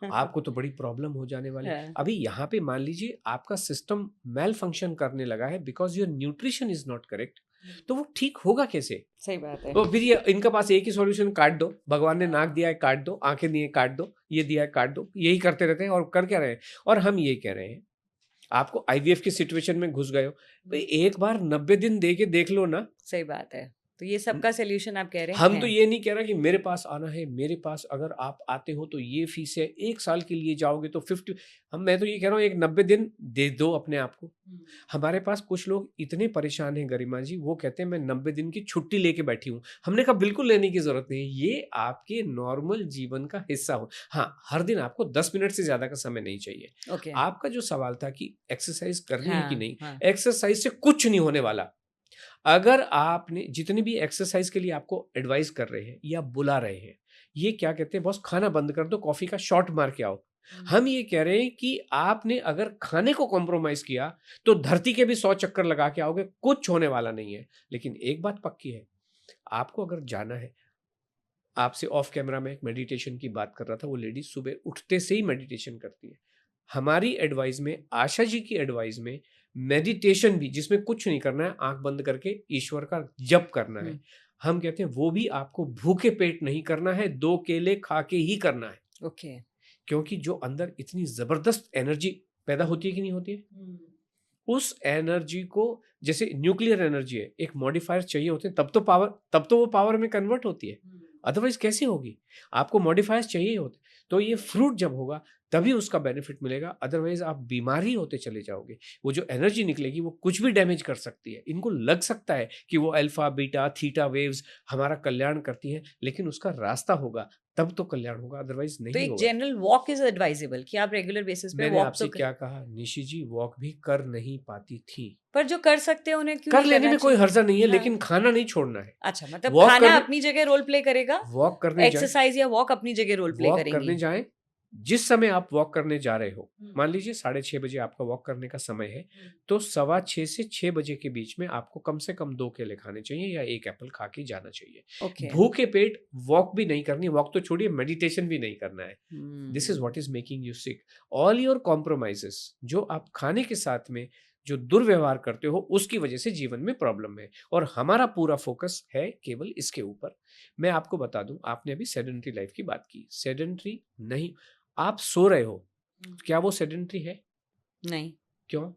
आपको तो बड़ी प्रॉब्लम हो जाने वाली है। हाँ, अभी यहाँ पे मान लीजिए आपका सिस्टम मेल फंक्शन करने लगा है because your nutrition is not correct, तो वो ठीक होगा कैसे? सही बात है। तो फिर ये इनका पास एक ही सॉल्यूशन, काट दो, भगवान ने नाक दिया है काट दो, आंखें दी है काट दो, ये दिया है काट दो, यही करते रहते हैं और कर क्या रहे हैं। और हम ये कह रहे हैं, आपको आईवीएफ की सिचुएशन में घुस गए हो, भाई एक बार 90 दिन दे के देख लो ना। सही बात है। तो ये सबका सॉल्यूशन आप कह रहे हम हैं? तो ये नहीं कह रहा कि मेरे पास आना है, मेरे पास अगर आप आते हो तो ये फीस है, 1 साल के लिए जाओगे तो 50, मैं तो ये कह रहा हूँ एक 90 दिन दे दो अपने आप को। हमारे पास कुछ लोग इतने परेशान हैं गरिमा जी, वो कहते हैं मैं 90 दिन की छुट्टी लेके बैठी हूँ। हमने कहा बिल्कुल लेने की जरूरत नहीं है, ये आपके नॉर्मल जीवन का हिस्सा हो। हाँ, हर दिन आपको 10 मिनट से ज्यादा का समय नहीं चाहिए। ओके। आपका जो सवाल था कि एक्सरसाइज करनी है कि हाँ, नहीं, हाँ। एक्सरसाइज से कुछ नहीं होने वाला। अगर आपने जितनी भी एक्सरसाइज के लिए आपको एडवाइस कर रहे हैं या बुला रहे हैं, ये क्या कहते हैं, बॉस खाना बंद कर दो, कॉफी का शॉट मार के आओ। हम ये कह रहे हैं कि आपने अगर खाने को कॉम्प्रोमाइज किया तो धरती के भी 100 चक्कर लगा के आओगे, कुछ होने वाला नहीं है। लेकिन एक बात पक्की है, आपको अगर जाना है, आपसे ऑफ कैमरा में एक मेडिटेशन की बात कर रहा था, वो लेडी सुबह उठते से ही मेडिटेशन करती है। हमारी एडवाइस में, आशा जी की एडवाइस में, मेडिटेशन भी जिसमें कुछ नहीं करना है, आंख बंद करके ईश्वर का जप करना है। हम कहते हैं वो भी आपको भूखे पेट नहीं करना है, 2 केले खा के ही करना है। ओके। क्योंकि जो अंदर इतनी जबरदस्त एनर्जी पैदा होती है कि नहीं होती है, उस एनर्जी को, जैसे न्यूक्लियर एनर्जी है, एक मॉडिफायर चाहिए होते हैं तब तो वो पावर में कन्वर्ट होती है, अदरवाइज कैसे होगी? आपको मॉडिफायर्स चाहिए होते। तो ये फ्रूट जब होगा तभी उसका बेनिफिट मिलेगा, अदरवाइज आप बीमार ही होते चले जाओगे। वो जो एनर्जी निकलेगी वो कुछ भी डैमेज कर सकती है। इनको लग सकता है कि वो अल्फा बीटा थीटा वेव्स हमारा कल्याण करती हैं, लेकिन उसका रास्ता होगा तब तो कल्याण होगा, अदरवाइज तो नहीं एक होगा। जनरल वॉक इज एडवाइजेबल कि आप रेगुलर बेसिस पे मैंने वॉक आपसे तो क्या कहा निशी जी, वॉक भी कर नहीं पाती थी। पर जो कर सकते हैं उन्हें क्यों कर नहीं लेने करना में कोई चाहिए? हर्जा नहीं है, हाँ। लेकिन खाना नहीं छोड़ना है। अच्छा, मतलब वॉक खाना करने अपनी जगह रोल प्ले करेगा, वॉक करने जाए, एक्सरसाइज या वॉक अपनी जगह रोल प्ले वॉक करेंगी। करने जाएं, जिस समय आप वॉक करने जा रहे हो, मान लीजिए 6:30 बजे आपका वॉक करने का समय है, तो 6:15 से 6 बजे के बीच में आपको कम से कम 2 केले खाने चाहिए या 1 एप्पल खा के जाना चाहिए। ओके। भूखे पेट वॉक भी नहीं करनी, वॉक तो छोड़िए, मेडिटेशन भी नहीं करना है। This is hmm. What is making you sick. All your compromises, जो आप खाने के साथ में जो दुर्व्यवहार करते हो, उसकी वजह से जीवन में प्रॉब्लम है, और हमारा पूरा फोकस है केवल इसके ऊपर। मैं आपको बता दूं, आपने अभी सेडेंट्री लाइफ की बात की, सेडेंट्री नहीं, आप सो रहे हो, क्या वो सेडेंट्री है? नहीं, क्यों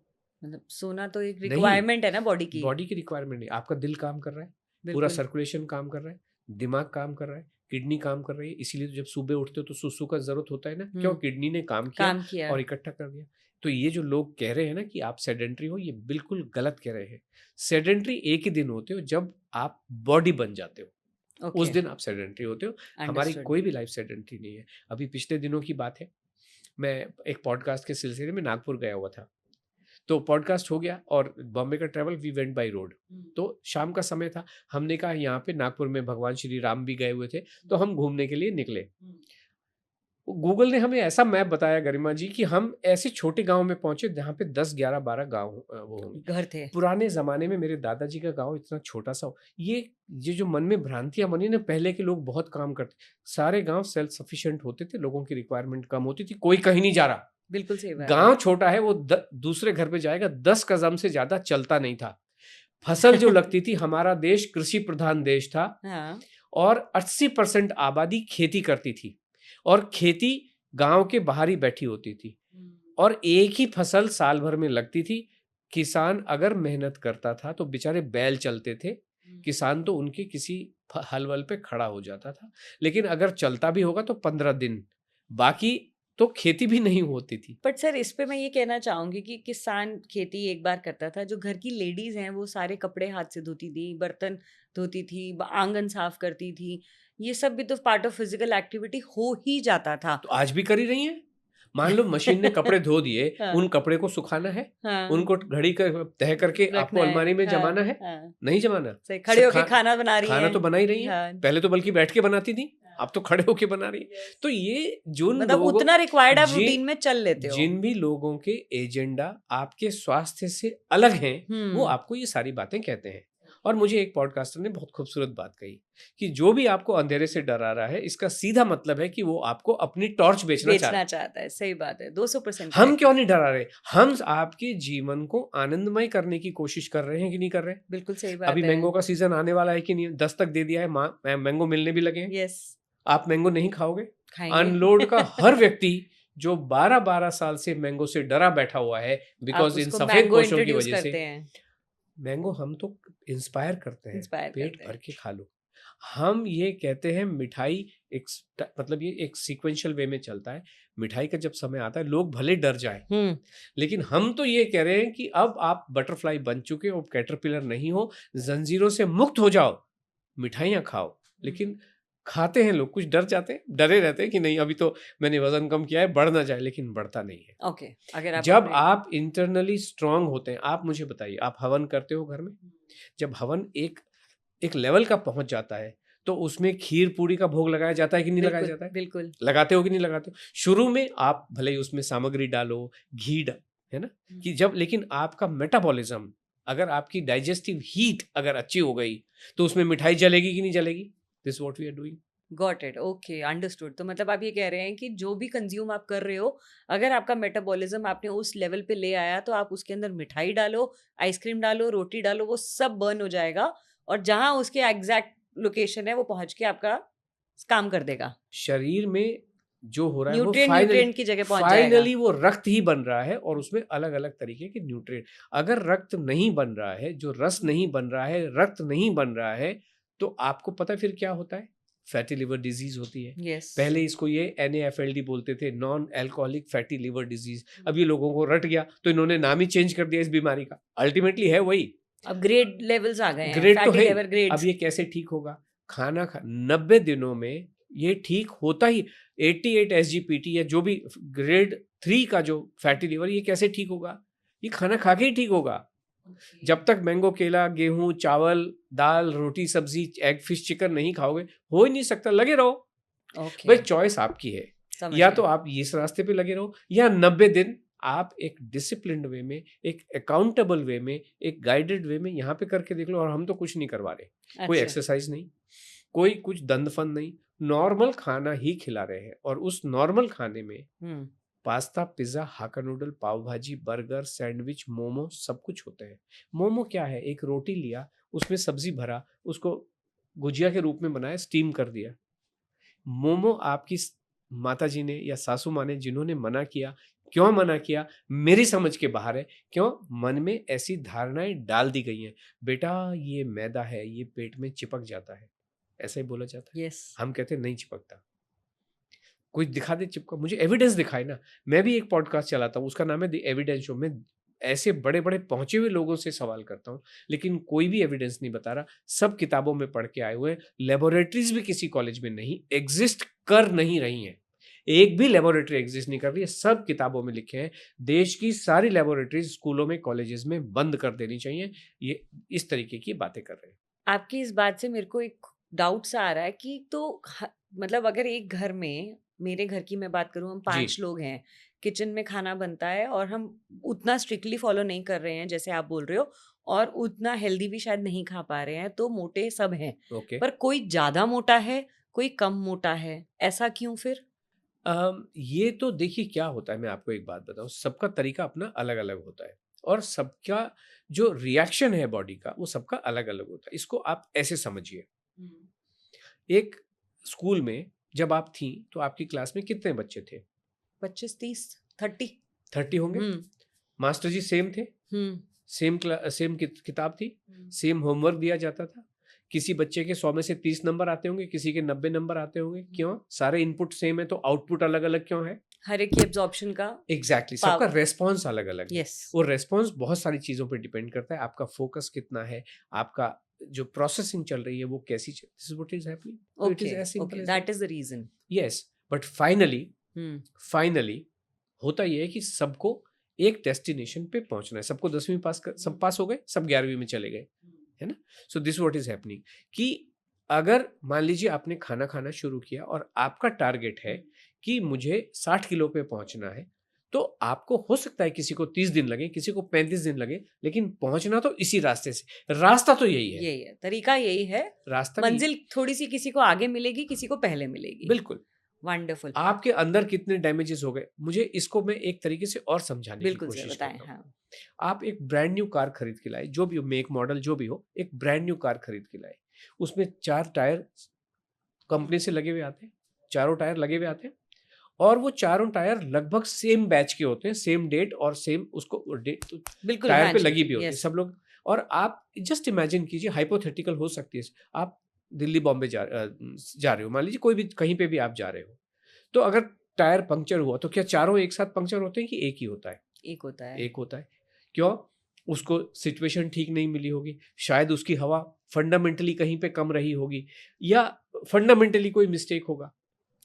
मतलब सोना तो एक नहीं? रिक्वायरमेंट है ना बॉडी की। बॉडी की रिक्वायरमेंट नहीं, आपका दिल काम कर रहा है, पूरा बिल्कुल। सर्कुलेशन काम कर रहा है, दिमाग काम कर रहा है, किडनी काम कर रही है, इसीलिए तो जब सुबह उठते हो तो सुसु का जरूरत होता है ना, क्यों? किडनी ने काम किया काम किया। और इकट्ठा कर दिया। तो ये जो लोग कह रहे हैं ना कि आप सेडेंट्री हो, ये बिल्कुल गलत कह रहे हैं। सेडेंट्री एक ही दिन होते हो जब आप बॉडी बन जाते हो, उस ओके, दिन आप सेडेंट्री होते हो। हमारी अंडरस्टूड। कोई भी लाइफ सेडेंट्री नहीं है। अभी पिछले दिनों की बात है, मैं एक पॉडकास्ट के सिलसिले में नागपुर गया हुआ था, तो पॉडकास्ट हो गया और बॉम्बे का travel, we went by road. तो शाम का समय था, हमने कहा यहाँ पे नागपुर में भगवान श्री राम भी गए हुए थे, तो हम घूमने के लिए निकले। गूगल ने हमें ऐसा मैप बताया गरिमा जी कि हम ऐसे छोटे गांव में पहुंचे जहाँ पे 10, 11, 12 गांव वो होंगे। घर थे। पुराने जमाने में मेरे दादाजी का गांव इतना छोटा सा हो, ये जो मन में भ्रांतियां बनी ना, पहले के लोग बहुत काम करते, सारे गांव सेल्फ सफिशिएंट होते थे, लोगों की रिक्वायरमेंट कम होती थी, कोई कहीं नहीं जा रहा। बिल्कुल सही बात है। गांव छोटा है, वो दूसरे घर पे जाएगा, 10 कदम से ज्यादा चलता नहीं था। फसल जो लगती थी, हमारा देश कृषि प्रधान देश था, हाँ। और 80% आबादी खेती करती थी, और खेती गांव के बाहर ही बैठी होती थी, और एक ही फसल साल भर में लगती थी। किसान अगर मेहनत करता था तो बेचारे बैल चलते थे, किसान तो उनके किसी हलवल पे खड़ा हो जाता था, लेकिन अगर चलता भी होगा तो 15 दिन, बाकी तो खेती भी नहीं होती थी। बट सर, इस पे मैं ये कहना चाहूंगी कि किसान खेती एक बार करता था, जो घर की लेडीज हैं वो सारे कपड़े हाथ से धोती थी, बर्तन धोती थी, आंगन साफ करती थी, ये सब भी तो पार्ट ऑफ फिजिकल एक्टिविटी हो ही जाता था। तो आज भी कर ही रही हैं। मान लो मशीन ने कपड़े धो दिए, हाँ। उन कपड़े को सुखाना है, हाँ। उनको घड़ी का तह करके आपको रखना है। अलमारी में हाँ, जमाना है, हाँ। नहीं जमाना। सही, खड़े होके खा- खाना बना रही खाना हैं। तो बना ही रही है, हाँ। पहले तो बल्कि बैठ के बनाती थी, अब तो खड़े होके बना रही है। तो ये मतलब उतना रिक्वायर्ड आप रूटीन में चल लेते हो। जिन भी लोगों के एजेंडा आपके स्वास्थ्य से अलग हैं, वो आपको ये सारी बातें कहते हैं। और मुझे एक पॉडकास्टर ने बहुत खूबसूरत बात कही कि जो भी आपको अंधेरे से डरा रहा है, इसका सीधा मतलब है कि वो आपको अपनी टॉर्च बेचना चाहता है। सही बात है, 200%। हम क्यों नहीं डरा रहे? हम आपके जीवन को आनंदमय करने की कोशिश कर रहे हैं कि नहीं कर रहे? बिल्कुल सही बात अभी है। मैंगो का सीजन आने वाला है कि नहीं? दस्तक दे दिया है, मैंगो मिलने भी लगे हैं। यस। आप मैंगो नहीं खाओगे? खाएंगे। अनलोड का हर व्यक्ति जो 12-12 साल से मैंगो से डरा बैठा हुआ है, बिकॉज इन सफेद पोषण की वजह से। मैंगो हम तो इंस्पायर करते हैं, पेट भर के खा लो। हम ये कहते हैं मिठाई मतलब ये एक सीक्वेंशियल वे में चलता है। मिठाई का जब समय आता है, लोग भले डर जाएं, लेकिन हम तो ये कह रहे हैं कि अब आप बटरफ्लाई बन चुके हो, कैटरपिलर नहीं हो, जंजीरों से मुक्त हो जाओ, मिठाइयाँ खाओ। लेकिन खाते हैं लोग, कुछ डर जाते हैं, डरे रहते हैं कि नहीं अभी तो मैंने वजन कम किया है, बढ़ ना जाए, लेकिन बढ़ता नहीं है। ओके, अगर जब आप इंटरनली स्ट्रांग होते हैं, आप मुझे बताइए, आप हवन करते हो घर में? जब हवन एक लेवल का पहुंच जाता है, तो उसमें खीर पूरी का भोग लगाया जाता है कि नहीं लगाया जाता है? बिल्कुल। लगाते हो कि नहीं लगाते हो? शुरू में आप भले ही उसमें सामग्री डालो, घी है ना, कि जब, लेकिन आपका मेटाबॉलिज्म, अगर आपकी डाइजेस्टिव हीट अगर अच्छी हो गई, तो उसमें मिठाई जलेगी कि नहीं जलेगी? This what we are doing. Got it, okay, understood. तो मतलब आप ये कह रहे हैं कि जो भी कंज्यूम आप कर रहे हो, अगर आपका मेटाबॉलिज्म आपने उस लेवल पे ले आया, तो आप उसके अंदर मिठाई डालो, आइसक्रीम डालो, रोटी डालो, वो सब बर्न हो जाएगा, और जहां उसके एग्जैक्ट लोकेशन है वो पहुंच के आपका काम कर देगा। शरीर में जो हो रहा है वो न्यूट्रिएंट की जगह पहुंच जाएगा। फाइनली वो रक्त ही बन रहा है, और उसमें अलग अलग तरीके के न्यूट्रिएंट। अगर रक्त नहीं बन रहा है, जो रस नहीं बन रहा है, रक्त नहीं बन रहा है, तो आपको पता है फिर क्या होता है? फैटी लिवर डिजीज होती है। पहले इसको ये NAFLD बोलते थे, non alcoholic fatty liver disease. अब ये लोगों को रट गया, तो इन्होंने नाम ही चेंज कर दिया इस बीमारी का। अल्टीमेटली है वही, अब ग्रेड लेवल्स आ गए हैं, ग्रेड तो फैटी है। Liver grades. अब ये कैसे ठीक होगा? खाना 90 दिनों में ये ठीक होता ही। 88 SGPT या जो भी ग्रेड 3 का जो फैटी लिवर, ये कैसे ठीक होगा? ये खाना खा के ही ठीक होगा। जब तक मैंगो, केला, गेहूं, चावल, दाल, रोटी, सब्जी, एग, फिश, चिकन नहीं खाओगे, हो ही नहीं सकता। लगे रहो भाई, चॉइस आपकी है। समझ या गए। तो आप इस रास्ते पे लगे रहो, या 90 दिन आप एक डिसिप्लिन्ड वे में, एक अकाउंटेबल वे में, एक गाइडेड वे में यहाँ पे करके देख लो। और हम तो कुछ नहीं करवा रहे, कोई अच्छा। एक्सरसाइज नहीं, कोई कुछ दंड फंद नहीं, नॉर्मल खाना ही खिला रहे हैं। और उस नॉर्मल खाने में हम्म। पास्ता, पिज्जा, हाका नूडल, पाव भाजी, बर्गर, सैंडविच, मोमो सब कुछ होते हैं। मोमो क्या है? एक रोटी लिया, उसमें सब्जी भरा, उसको गुजिया के रूप में बनाया, स्टीम कर दिया। मोमो आपकी माता जी ने या सासू माँ ने जिन्होंने मना किया, क्यों मना किया मेरी समझ के बाहर है। क्यों? मन में ऐसी धारणाएं डाल दी गई हैं, बेटा ये मैदा है, ये पेट में चिपक जाता है, ऐसा ही बोला जाता है। यस। हम कहते हैं नहीं चिपकता। कोई दिखा दे चिपका, मुझे एविडेंस दिखाए ना। मैं भी एक पॉडकास्ट चलाता हूँ, उसका नाम है द एविडेंस शो। मैं ऐसे बड़े बड़े पहुंचे हुए लोगों से सवाल करता हूँ, लेकिन कोई भी एविडेंस नहीं बता रहा। सब किताबों में पढ़ के आए हुए हैं। लेबोरेटरीज भी किसी कॉलेज में नहीं एग्जिस्ट कर नहीं रही हैं, एक भी लेबोरेटरी एग्जिस्ट नहीं कर रही है। सब किताबों में लिखे हैं। देश की सारी लेबोरेटरीज स्कूलों में, कॉलेजेस में बंद कर देनी चाहिए। ये इस तरीके की बातें कर रहे हैं। आपकी इस बात से मेरे को एक डाउट सा आ रहा है कि मतलब अगर एक घर में, मेरे घर की मैं बात करूं, हम जी 5 लोग हैं, किचन में खाना बनता है और हम उतना स्ट्रिक्टली फॉलो नहीं कर रहे हैं जैसे आप बोल रहे हो, और उतना हेल्दी भी शायद नहीं खा पा रहे हैं, तो मोटे सब हैं। ओके। पर कोई ज्यादा मोटा है, कोई कम मोटा है, ऐसा क्यों फिर? ये तो देखिए क्या होता है, मैं आपको एक बात बताऊं, सबका तरीका अपना अलग अलग होता है। और सबका जो रिएक्शन है बॉडी का, वो सबका अलग अलग होता है। इसको आप ऐसे समझिए, एक स्कूल में जब आप थी तो आपकी क्लास में कितने बच्चे थे? 25, 30, 30। 30 होंगे। हम्म। मास्टर जी सेम थे, हम्म। सेम किताब थी, सेम होमवर्क दिया जाता था। किसी बच्चे के 100 में से 30 नंबर आते होंगे, किसी के 90 नंबर आते होंगे। क्यों? सारे इनपुट सेम है, तो आउटपुट अलग अलग क्यों है? हर एक की एब्जॉर्प्शन का एग्जैक्टली सबका पावर। रेस्पॉन्स अलग अलग है। यस। वो रेस्पॉन्स बहुत सारी चीज़ों पे डिपेंड करता है। आपका फोकस कितना है, आपका जो प्रोसेसिंग चल रही है वो कैसी चल, this is what is happening. तो it is okay. As simple okay, as that is the reason. Yes. But finally, hmm. Finally होता ये है कि सबको एक डेस्टिनेशन पे पहुंचना है। सबको 10वीं पास कर, सब पास हो गए, सब 11वीं में चले गए, है ना। So this what is happening कि अगर मान लीजिए आपने खाना खाना शुरू किया और आपका टारगेट है कि मुझे 60 किलो पे पहुंचना है, तो आपको हो सकता है किसी को 30 दिन लगे, किसी को 35 दिन लगे, लेकिन पहुंचना तो इसी रास्ते से। रास्ता तो यही है, यही है तरीका, यही है। रास्ता भी मंजिल थोड़ी सी किसी को आगे मिलेगी, किसी को पहले मिलेगी। बिल्कुल। वंडरफुल। आपके अंदर कितने डैमेजेस हो गए, मुझे इसको मैं एक तरीके से और समझाने की बिल्कुल सर, कोशिश बताएं। करता हूँ। हाँ। आप एक ब्रांड न्यू कार खरीद के लाए, जो भी हो, मेक मॉडल जो भी हो, एक ब्रांड न्यू कार खरीद के लाए। उसमें 4 टायर कंपनी से लगे हुए आते हैं, चारों टायर लगे हुए आते हैं। और वो चारों टायर लगभग सेम बैच के होते हैं, सेम डेट और सेम उसको डेट बिल्कुल टायर पे मैच लगी होती भी है। होती है यस। सब लोग। और आप जस्ट इमेजिन कीजिए, हाइपोथेटिकल हो सकती है, आप दिल्ली बॉम्बे जा रहे हो, मान लीजिए कोई भी कहीं पे भी आप जा रहे हो, तो अगर टायर पंक्चर हुआ तो क्या चारों एक साथ पंक्चर होते हैं कि एक ही होता है? एक होता है। एक होता है। क्यों? उसको सिचुएशन ठीक नहीं मिली होगी, शायद उसकी हवा फंडामेंटली कहीं पे कम रही होगी, या फंडामेंटली कोई मिस्टेक होगा।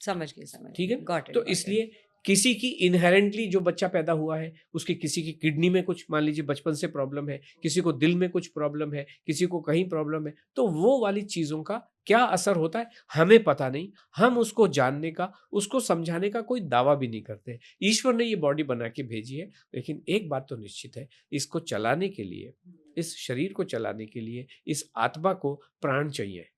समझ गई, समझ ठीक गई। है। गॉट इट, तो गॉट इट। इसलिए किसी की इनहेरेंटली जो बच्चा पैदा हुआ है, उसकी किसी की किडनी में कुछ मान लीजिए बचपन से प्रॉब्लम है, किसी को दिल में कुछ प्रॉब्लम है, किसी को कहीं प्रॉब्लम है, तो वो वाली चीजों का क्या असर होता है हमें पता नहीं। हम उसको जानने का, उसको समझाने का कोई दावा भी नहीं करते। ईश्वर ने ये बॉडी बना के भेजी है, लेकिन एक बात तो निश्चित है, इसको चलाने के लिए, इस शरीर को चलाने के लिए, इस आत्मा को प्राण चाहिए।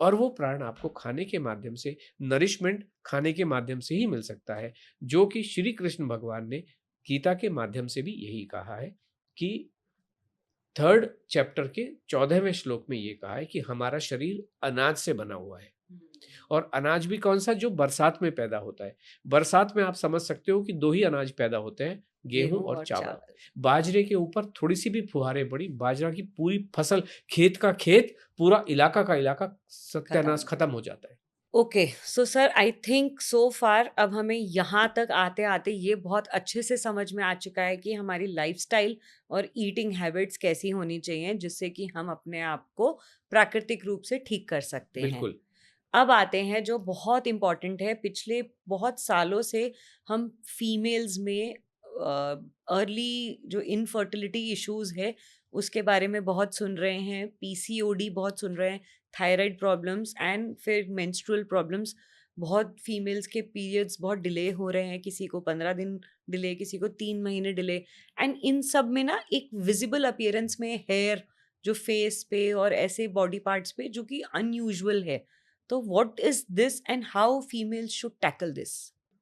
और वो प्राण आपको खाने के माध्यम से, नरिशमेंट खाने के माध्यम से ही मिल सकता है, जो कि श्री कृष्ण भगवान ने गीता के माध्यम से भी यही कहा है कि 3rd चैप्टर के 14वें श्लोक में ये कहा है कि हमारा शरीर अनाज से बना हुआ है। और अनाज भी कौन सा? जो बरसात में पैदा होता है। बरसात में आप समझ सकते हो कि 2 ही अनाज पैदा होते हैं, गेहूं और चावल। बाजरे के ऊपर थोड़ी सी भी फुहारें पड़ी, बाजरा की पूरी फसल, खेत का खेत, पूरा इलाका का इलाका सत्यानाश खत्म हो जाता है। Okay, so sir, I think so far अब हमें यहाँ तक आते आते ये बहुत अच्छे से समझ में आ चुका है कि हमारी लाइफस्टाइल और ईटिंग हैबिट्स कैसी होनी चाहिए, जिससे कि हम अपने आप को प्राकृतिक रूप से ठीक कर सकते हैं। बिल्कुल। अब आते हैं जो बहुत इम्पोर्टेंट है। पिछले बहुत सालों से हम फीमेल्स में अर्ली जो इनफर्टिलिटी इश्यूज है उसके बारे में बहुत सुन रहे हैं, पीसीओडी बहुत सुन रहे हैं, थायराइड प्रॉब्लम्स एंड फिर मेंस्ट्रुअल प्रॉब्लम्स बहुत फीमेल्स के पीरियड्स बहुत डिले हो रहे हैं, किसी को 15 दिन डिले, किसी को 3 महीने डिले, एंड इन सब में ना एक विजिबल अपीयरेंस में हेयर जो फेस पे और ऐसे बॉडी पार्ट्स पे जो कि अनयूजुअल है। तो what is this and how females should tackle this?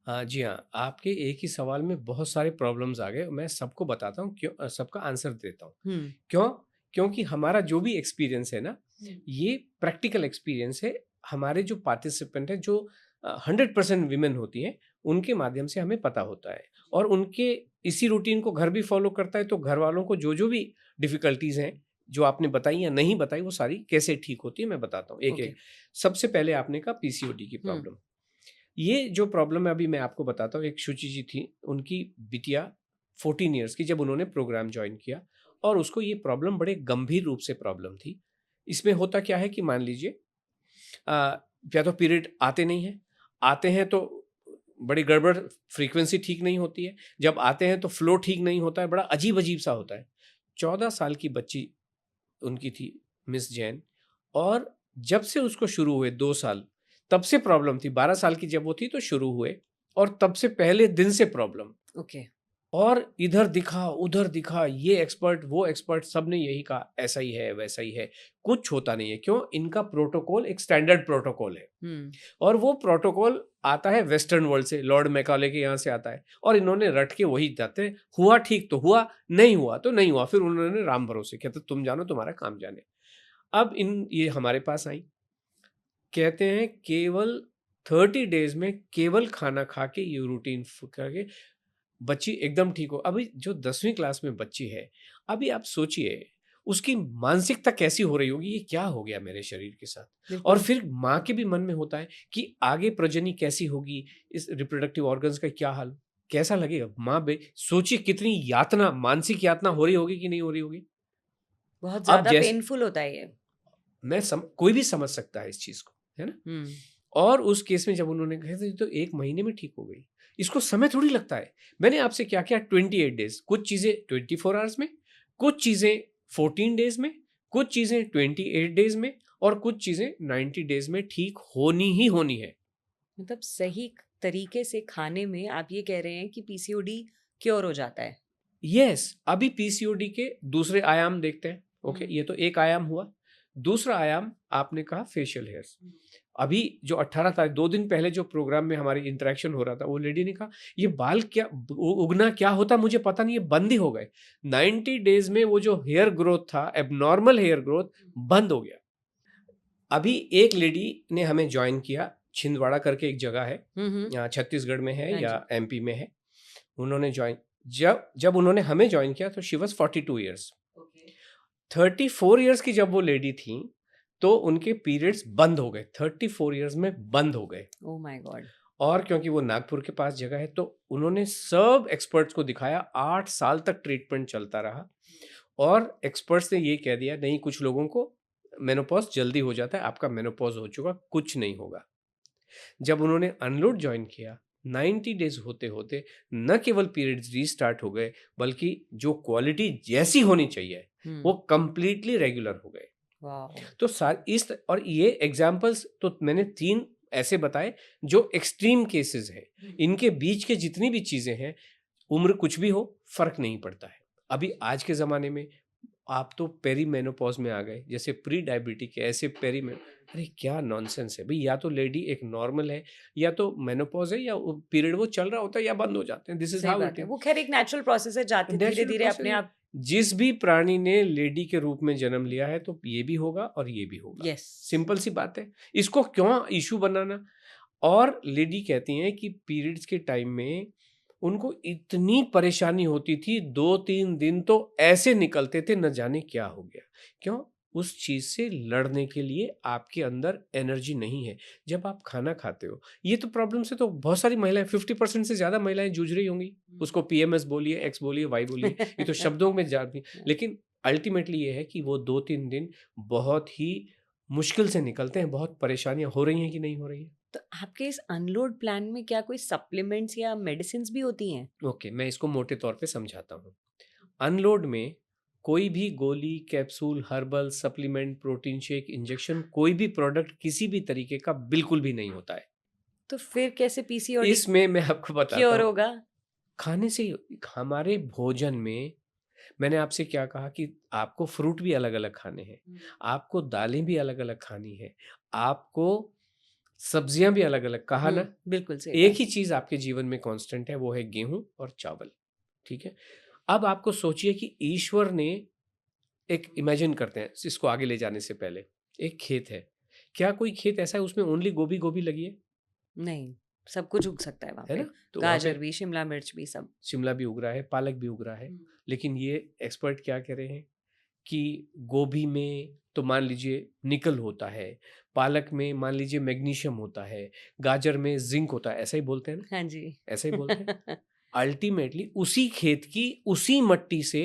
हाँ जी हाँ, आपके एक ही सवाल में बहुत सारे प्रॉब्लम्स आ गए। मैं सबको बताता हूँ क्यों, सबका आंसर देता हूँ। हम्म। क्यों? क्योंकि हमारा जो भी एक्सपीरियंस है ना, हम्म। ये प्रैक्टिकल एक्सपीरियंस है। हमारे जो पार्टिसिपेंट है, जो 100% विमेन होती हैं, उनके माध्यम से हमें पता होता है, और उनके इसी रूटीन को घर भी फॉलो करता है। तो घर वालों को जो जो भी डिफिकल्टीज हैं, जो आपने बताई या नहीं बताई, वो सारी कैसे ठीक होती है मैं बताता हूँ एक ओके। एक। सबसे पहले आपने कहा पीसीओडी की हम्म। प्रॉब्लम। ये जो प्रॉब्लम है अभी मैं आपको बताता हूँ। एक शुचि जी थी, उनकी बिटिया 14 ईयर्स की, जब उन्होंने प्रोग्राम ज्वाइन किया, और उसको ये प्रॉब्लम बड़े गंभीर रूप से प्रॉब्लम थी। इसमें होता क्या है कि मान लीजिए या तो पीरियड आते नहीं हैं, आते हैं तो बड़ी गड़बड़, फ्रीक्वेंसी ठीक नहीं होती है, जब आते हैं तो फ्लो ठीक नहीं होता है, बड़ा अजीब अजीब सा होता है। 14 साल की बच्ची उनकी थी, मिस जैन, और जब से उसको शुरू हुए 2 साल, तब से प्रॉब्लम थी। 12 साल की जब वो थी तो शुरू हुए, और तब से पहले दिन से प्रॉब्लम। ओके। और इधर दिखा उधर दिखा, ये एक्सपर्ट वो एक्सपर्ट, सब ने यही कहा ऐसा ही है वैसा ही है, कुछ होता नहीं है। क्यों? इनका प्रोटोकॉल एक स्टैंडर्ड प्रोटोकॉल है, हम्म। और वो प्रोटोकॉल आता है वेस्टर्न वर्ल्ड से, लॉर्ड मैकाले के यहाँ से आता है, और इन्होंने रट के वही जाते हैं। हुआ ठीक तो हुआ, नहीं हुआ तो नहीं हुआ, फिर उन्होंने राम भरोसे किया, तो तुम जानो तुम्हारा काम जाने। अब ये हमारे पास आई, कहते हैं केवल 30 डेज में, केवल खाना खा के, ये रूटीन करके बच्ची एकदम ठीक हो। अभी जो 10वीं क्लास में बच्ची है, अभी आप सोचिए उसकी मानसिकता कैसी हो रही होगी, ये क्या हो गया मेरे शरीर के साथ। और बिल्कुल। फिर माँ के भी मन में होता है कि आगे प्रजननी कैसी होगी, इस रिप्रोडक्टिव ऑर्गन्स का क्या हाल, कैसा लगेगा। माँ बे सोचिए कितनी यातना, मानसिक यातना हो रही होगी कि नहीं हो रही होगी। बहुत अब ज्यादा जैसे पेनफुल होता है ये। कोई भी समझ सकता है इस चीज को, है ना। हम्म। और उस केस में जब उन्होंने कहा था, तो 1 महीने में ठीक हो गई। इसको समय थोड़ी लगता है। मैंने आपसे क्या किया, 28 डेज, कुछ चीजें 24 आवर्स में, कुछ चीजें 14 डेज में, कुछ चीजें 28 डेज में, और कुछ चीजें 90 डेज में ठीक होनी ही होनी है। मतलब सही तरीके से खाने में आप ये कह रहे हैं कि पीसीओडी क्योर हो जाता है? यस, अभी पीसीओडी के दूसरे आयाम देखते हैं। ओके, हम्म। ये तो एक आयाम हुआ। दूसरा आयाम आपने कहा फेशियल हेयर्स। अभी जो 18 तारीख, 2 दिन पहले जो प्रोग्राम में हमारी इंटरेक्शन हो रहा था, वो लेडी ने कहा ये बाल क्या उगना क्या होता मुझे पता नहीं, ये बंद ही हो गए। 90 डेज में वो जो हेयर ग्रोथ था, एबनॉर्मल हेयर ग्रोथ, बंद हो गया। अभी एक लेडी ने हमें ज्वाइन किया, छिंदवाड़ा करके एक जगह है, हम्म। यहाँ छत्तीसगढ़ में है हाँ या जी। एमपी में है। उन्होंने ज्वाइन, जब जब उन्होंने हमें ज्वाइन किया तो she was 42 years. Okay. 34 years की जब वो लेडी थी, तो उनके पीरियड्स बंद हो गए, 34 ईयर्स में बंद हो गए। Oh my God. और क्योंकि वो नागपुर के पास जगह है, तो उन्होंने सब एक्सपर्ट्स को दिखाया, 8 साल तक ट्रीटमेंट चलता रहा, और एक्सपर्ट्स ने ये कह दिया नहीं, कुछ लोगों को मेनोपॉज जल्दी हो जाता है, आपका मेनोपॉज हो चुका, कुछ नहीं होगा। जब उन्होंने अनलोड ज्वाइन किया, 90 डेज होते होते न केवल पीरियड्स रीस्टार्ट हो गए, बल्कि जो क्वालिटी जैसी होनी चाहिए वो कंप्लीटली रेगुलर हो गए। वाओ। तो और ये एग्जाम्पल्स तो मैंने 3 ऐसे बताए जो एक्सट्रीम केसेस हैं। इनके बीच के जितनी भी चीजें हैं, उम्र कुछ भी हो, फर्क नहीं पड़ता है। अभी आज के जमाने में आप तो पेरी मेनोपॉज में आ गए, जैसे प्री डायबिटिक है, ऐसे पेरी में, अरे क्या नॉनसेंस है भाई। या तो लेडी एक नॉर्मल है, या तो मेनोपॉज है, या पीरियड वो चल रहा होता है, या बंद हो जाते हैं। दिस इज सही हाउ इट बात है, इज, वो खैर एक नेचुरल प्रोसेस है, जाते धीरे नेचुरल धीरे प्रोसेस अपने है। आप। जिस भी प्राणी ने लेडी के रूप में जन्म लिया है, तो ये भी होगा और ये भी होगा। यस। सिंपल सी बात है, इसको क्यों इशू बनाना। और लेडी कहती हैं कि पीरियड्स के टाइम में उनको इतनी परेशानी होती थी, 2-3 दिन तो ऐसे निकलते थे, न जाने क्या हो गया। क्यों? उस चीज से लड़ने के लिए आपके अंदर एनर्जी नहीं है। जब आप खाना खाते हो, ये तो प्रॉब्लम से तो बहुत सारी महिलाएं, 50% से ज्यादा महिलाएं जूझ रही होंगी। उसको पीएमएस बोलिए, एक्स बोलिए, वाई बोलिए, ये तो शब्दों में जाती, लेकिन अल्टीमेटली ये है कि वो 2-3 दिन बहुत ही मुश्किल से निकलते हैं। बहुत परेशानियां हो रही हैं कि नहीं हो रही है। तो आपके इस अनलोड प्लान में क्या कोई सप्लीमेंट्स या मेडिसिन भी होती हैं? ओके, मैं इसको मोटे तौर पे समझाता हूँ। अनलोड में कोई भी गोली, capsule, herbal, supplement, protein shake, injection, कोई भी प्रोडक्ट किसी भी तरीके का बिल्कुल भी नहीं होता है। तो फिर कैसे पीसीओडी इसमें मैं आपको बताता क्योर हूँ, होगा? खाने से हमारे भोजन में मैंने आपसे क्या कहा कि आपको फ्रूट भी अलग-अलग खाने हैं, आपको दालें भी अलग-अलग खानी है, आपको सब्जियाँ भी अलग-अलग कहा ना? बिल्कुल सही एक बात। ही चीज़ आपके जीवन में कांस्टेंट है, वो है गेहूँ और चावल, ठीक है? अब आपको सोचिए कि ईश्वर ने एक इमेजिन करते हैं, इसको आगे ले जाने से पहले, एक खेत है। क्या कोई खेत ऐसा है उसमें ओनली गोभी लगी नहीं, सब कुछ उग सकता है वहाँ है पे। ना? तो वहाँ पे गाजर भी, शिमला मिर्च भी सब। शिमला भी उग रहा है, पालक भी उग रहा है, हुँ। लेकिन ये एक्सपर्ट क्या कह रहे हैं कि गोभी में तो मान लीजिए निकल होता है, पालक में मान लीजिए मैग्नीशियम होता है, गाजर में ज़िंक होता है, ऐसा ही बोलते हैं ना? हाँ जी। ऐसा ही बोलते हैं? अल्टीमेटली उसी खेत की उसी मट्टी से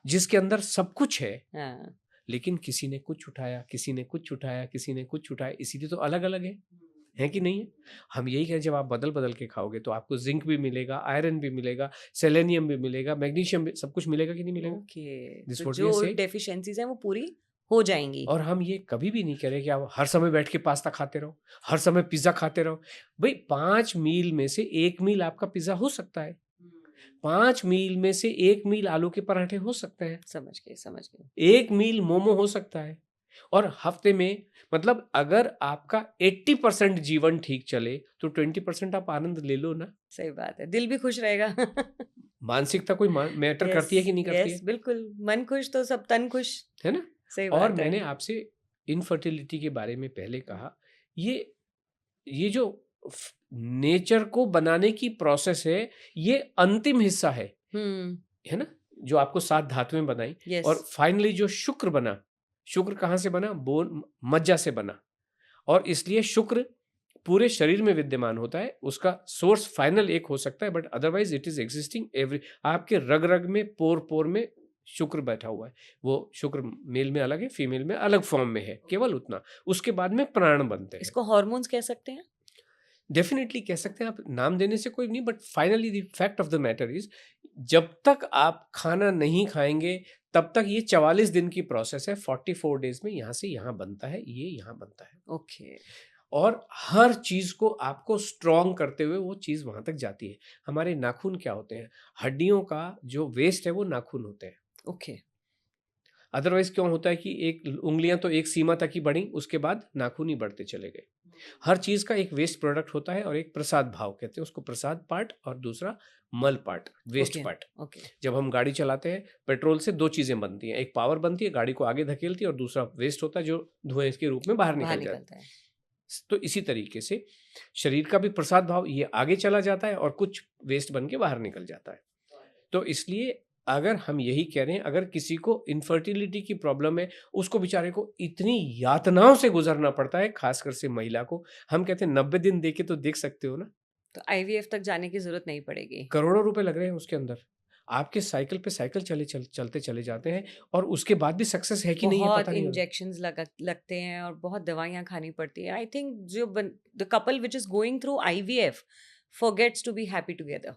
जिसके अंदर सब कुछ है, हाँ। लेकिन किसी ने कुछ उठाया, किसी ने कुछ उठाया, किसी ने कुछ उठाया, इसीलिए तो अलग-अलग है कि नहीं है? हम यही कहें जब आप बदल-बदल के खाओगे तो आपको ज़िंक भी मिलेगा, आयरन भी मिलेगा, सेलेनियम भी मिलेगा, मैग्नीशियम भी सब कुछ मिलेगा कि नहीं मिलेगा? ओके, दिस तो व्हाट वी आर जो सेइंग। डेफिशिएंसीज़ हैं वो पूरी हो जाएँगी। और हम ये कभी भी नहीं कह रहे कि आप हर समय बैठ के पास्ता खाते रहो, हर समय पिज़्ज़ा खाते रहो। भई 5 मील में से 1 मील आपका पिज़्ज़ा हो सकता है, 5 मील में से 1 मील आलू के पराठे हो सकते हैं, समझ गई, समझ गई। 1 मील मोमो हो सकता है। और हफ्ते में मतलब अगर आपका 80% जीवन ठीक चले, तो 20% आप आनंद ले लो ना। सही बात है, दिल भी खुश रहेगा। मानसिकता कोई मैटर यस, करती है कि नहीं करती यस, है? बिल्कुल, मन खुश तो सब तन खुश। है ना? सही और बात है। मैंने आपसे इनफर्टिलिटी के बारे में पहले कहा, ये ये जो नेचर को बनाने की प्रोसेस है, ये अंतिम हिस्सा हुँ, है ना? जो आपको 7 धातुएँ बनाई यस, और फाइनली जो शुक्र बना, शुक्र कहाँ से बना? बोन मज्जा से बना और इसलिए शुक्र पूरे शरीर में विद्यमान होता है। उसका सोर्स फाइनल एक हो सकता है but otherwise it is existing every आपके रग-रग में, पोर-पोर में शुक्र बैठा हुआ है। वो शुक्र मेल में अलग है, फीमेल में अलग फॉर्म में है, केवल उतना। उसके बाद में प्राण बनते हैं। इसको हॉर्मोन्स कह सकते हैं? डेफिनिटली कह सकते हैं आप नाम देने से कोई नहीं but finally the fact of the matter is जब तक आप खाना नहीं खाएंगे तब तक ये 44 दिन की प्रोसेस है 44 डेज में यहाँ से यहाँ बनता है ये यहाँ बनता है ओके, और हर चीज को आपको स्ट्रॉन्ग करते हुए वो चीज वहां तक जाती है हमारे नाखून क्या होते हैं हड्डियों का जो वेस्ट है वो नाखून होते हैं ओके, अदरवाइज क्यों होता है कि एक उंगलियां तो एक सीमा तक ही बढ़ी उसके बाद नाखून ही बढ़ते चले गए हर चीज का एक वेस्ट प्रोडक्ट होता है और एक प्रसाद भाव कहते हैं उसको प्रसाद पार्ट और दूसरा मल part waste okay, part okay, जब हम गाड़ी चलाते हैं पेट्रोल से दो चीजें बनती हैं एक पावर बनती है गाड़ी को आगे धकेलती है और दूसरा वेस्ट होता है जो धुएं के रूप में बाहर बाहर निकल जाता निकलता है। है तो इसी तरीके से शरीर का भी प्रसाद भाव ये आगे चला जाता है और कुछ वेस्ट बन के बाहर निकल जाता है तो इसलिए अगर हम यही कह रहे हैं अगर किसी को इनफर्टिलिटी की प्रॉब्लम है उसको बेचारे को इतनी यातनाओं से गुजरना पड़ता है खासकर से महिला को हम कहते हैं 90 दिन देके तो देख सकते हो ना तो आईवीएफ तक जाने की ज़रूरत नहीं पड़ेगी। करोड़ों रुपए लग रहे हैं उसके अंदर आपके साइकिल पे साइकिल चलते चले जाते हैं और उसके बाद भी सक्सेस है कि नहीं है बहुत पता नहीं होता इंजेक्शंस लगते हैं और बहुत दवाइयाँ खानी पड़ती हैं। I think the couple which is going through IVF forgets to be happy together.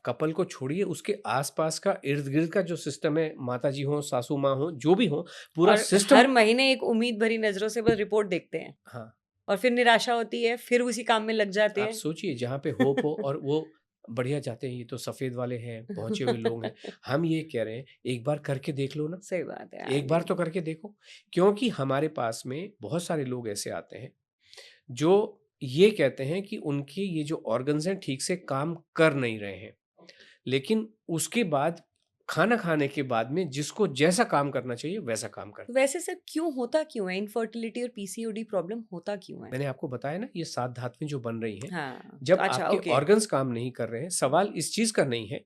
Couple को छोड़िए उसके आसपास का इर्द गिर्द का जो सिस्टम है माता जी हो सासू माँ हो जो भी हो पूरा और सिस्टम हर महीने एक उम्मीद भरी नज़रों से बस रिपोर्ट देखते हैं हाँ और फिर निराशा होती है, फिर उसी काम में लग जाते आप हैं। सोचिए जहाँ पे होप हो और वो बढ़िया जाते हैं ये तो सफ़ेद वाले हैं पहुँचे हुए लोग हैं हम ये कह रहे हैं एक बार करके देख लो ना सही बात है। एक बार तो करके देखो क्योंकि हमारे पास में बहुत सारे लोग ऐसे आते हैं जो ये कहते हैं कि उनके ये जो ऑर्गन्स हैं ठीक से काम कर नहीं रहे हैं लेकिन उसके बाद खाना खाने के बाद में जिसको जैसा काम करना चाहिए वैसा काम करते हैं वैसे सर क्यों होता क्यों है इनफर्टिलिटी और पीसीओडी प्रॉब्लम होता क्यों है? मैंने आपको बताया ना ये 7 धातुएं जो बन रही हैं हाँ, तो जब अच्छा आपके ओके, ऑर्गन्स काम नहीं कर रहे हैं सवाल इस चीज का नहीं है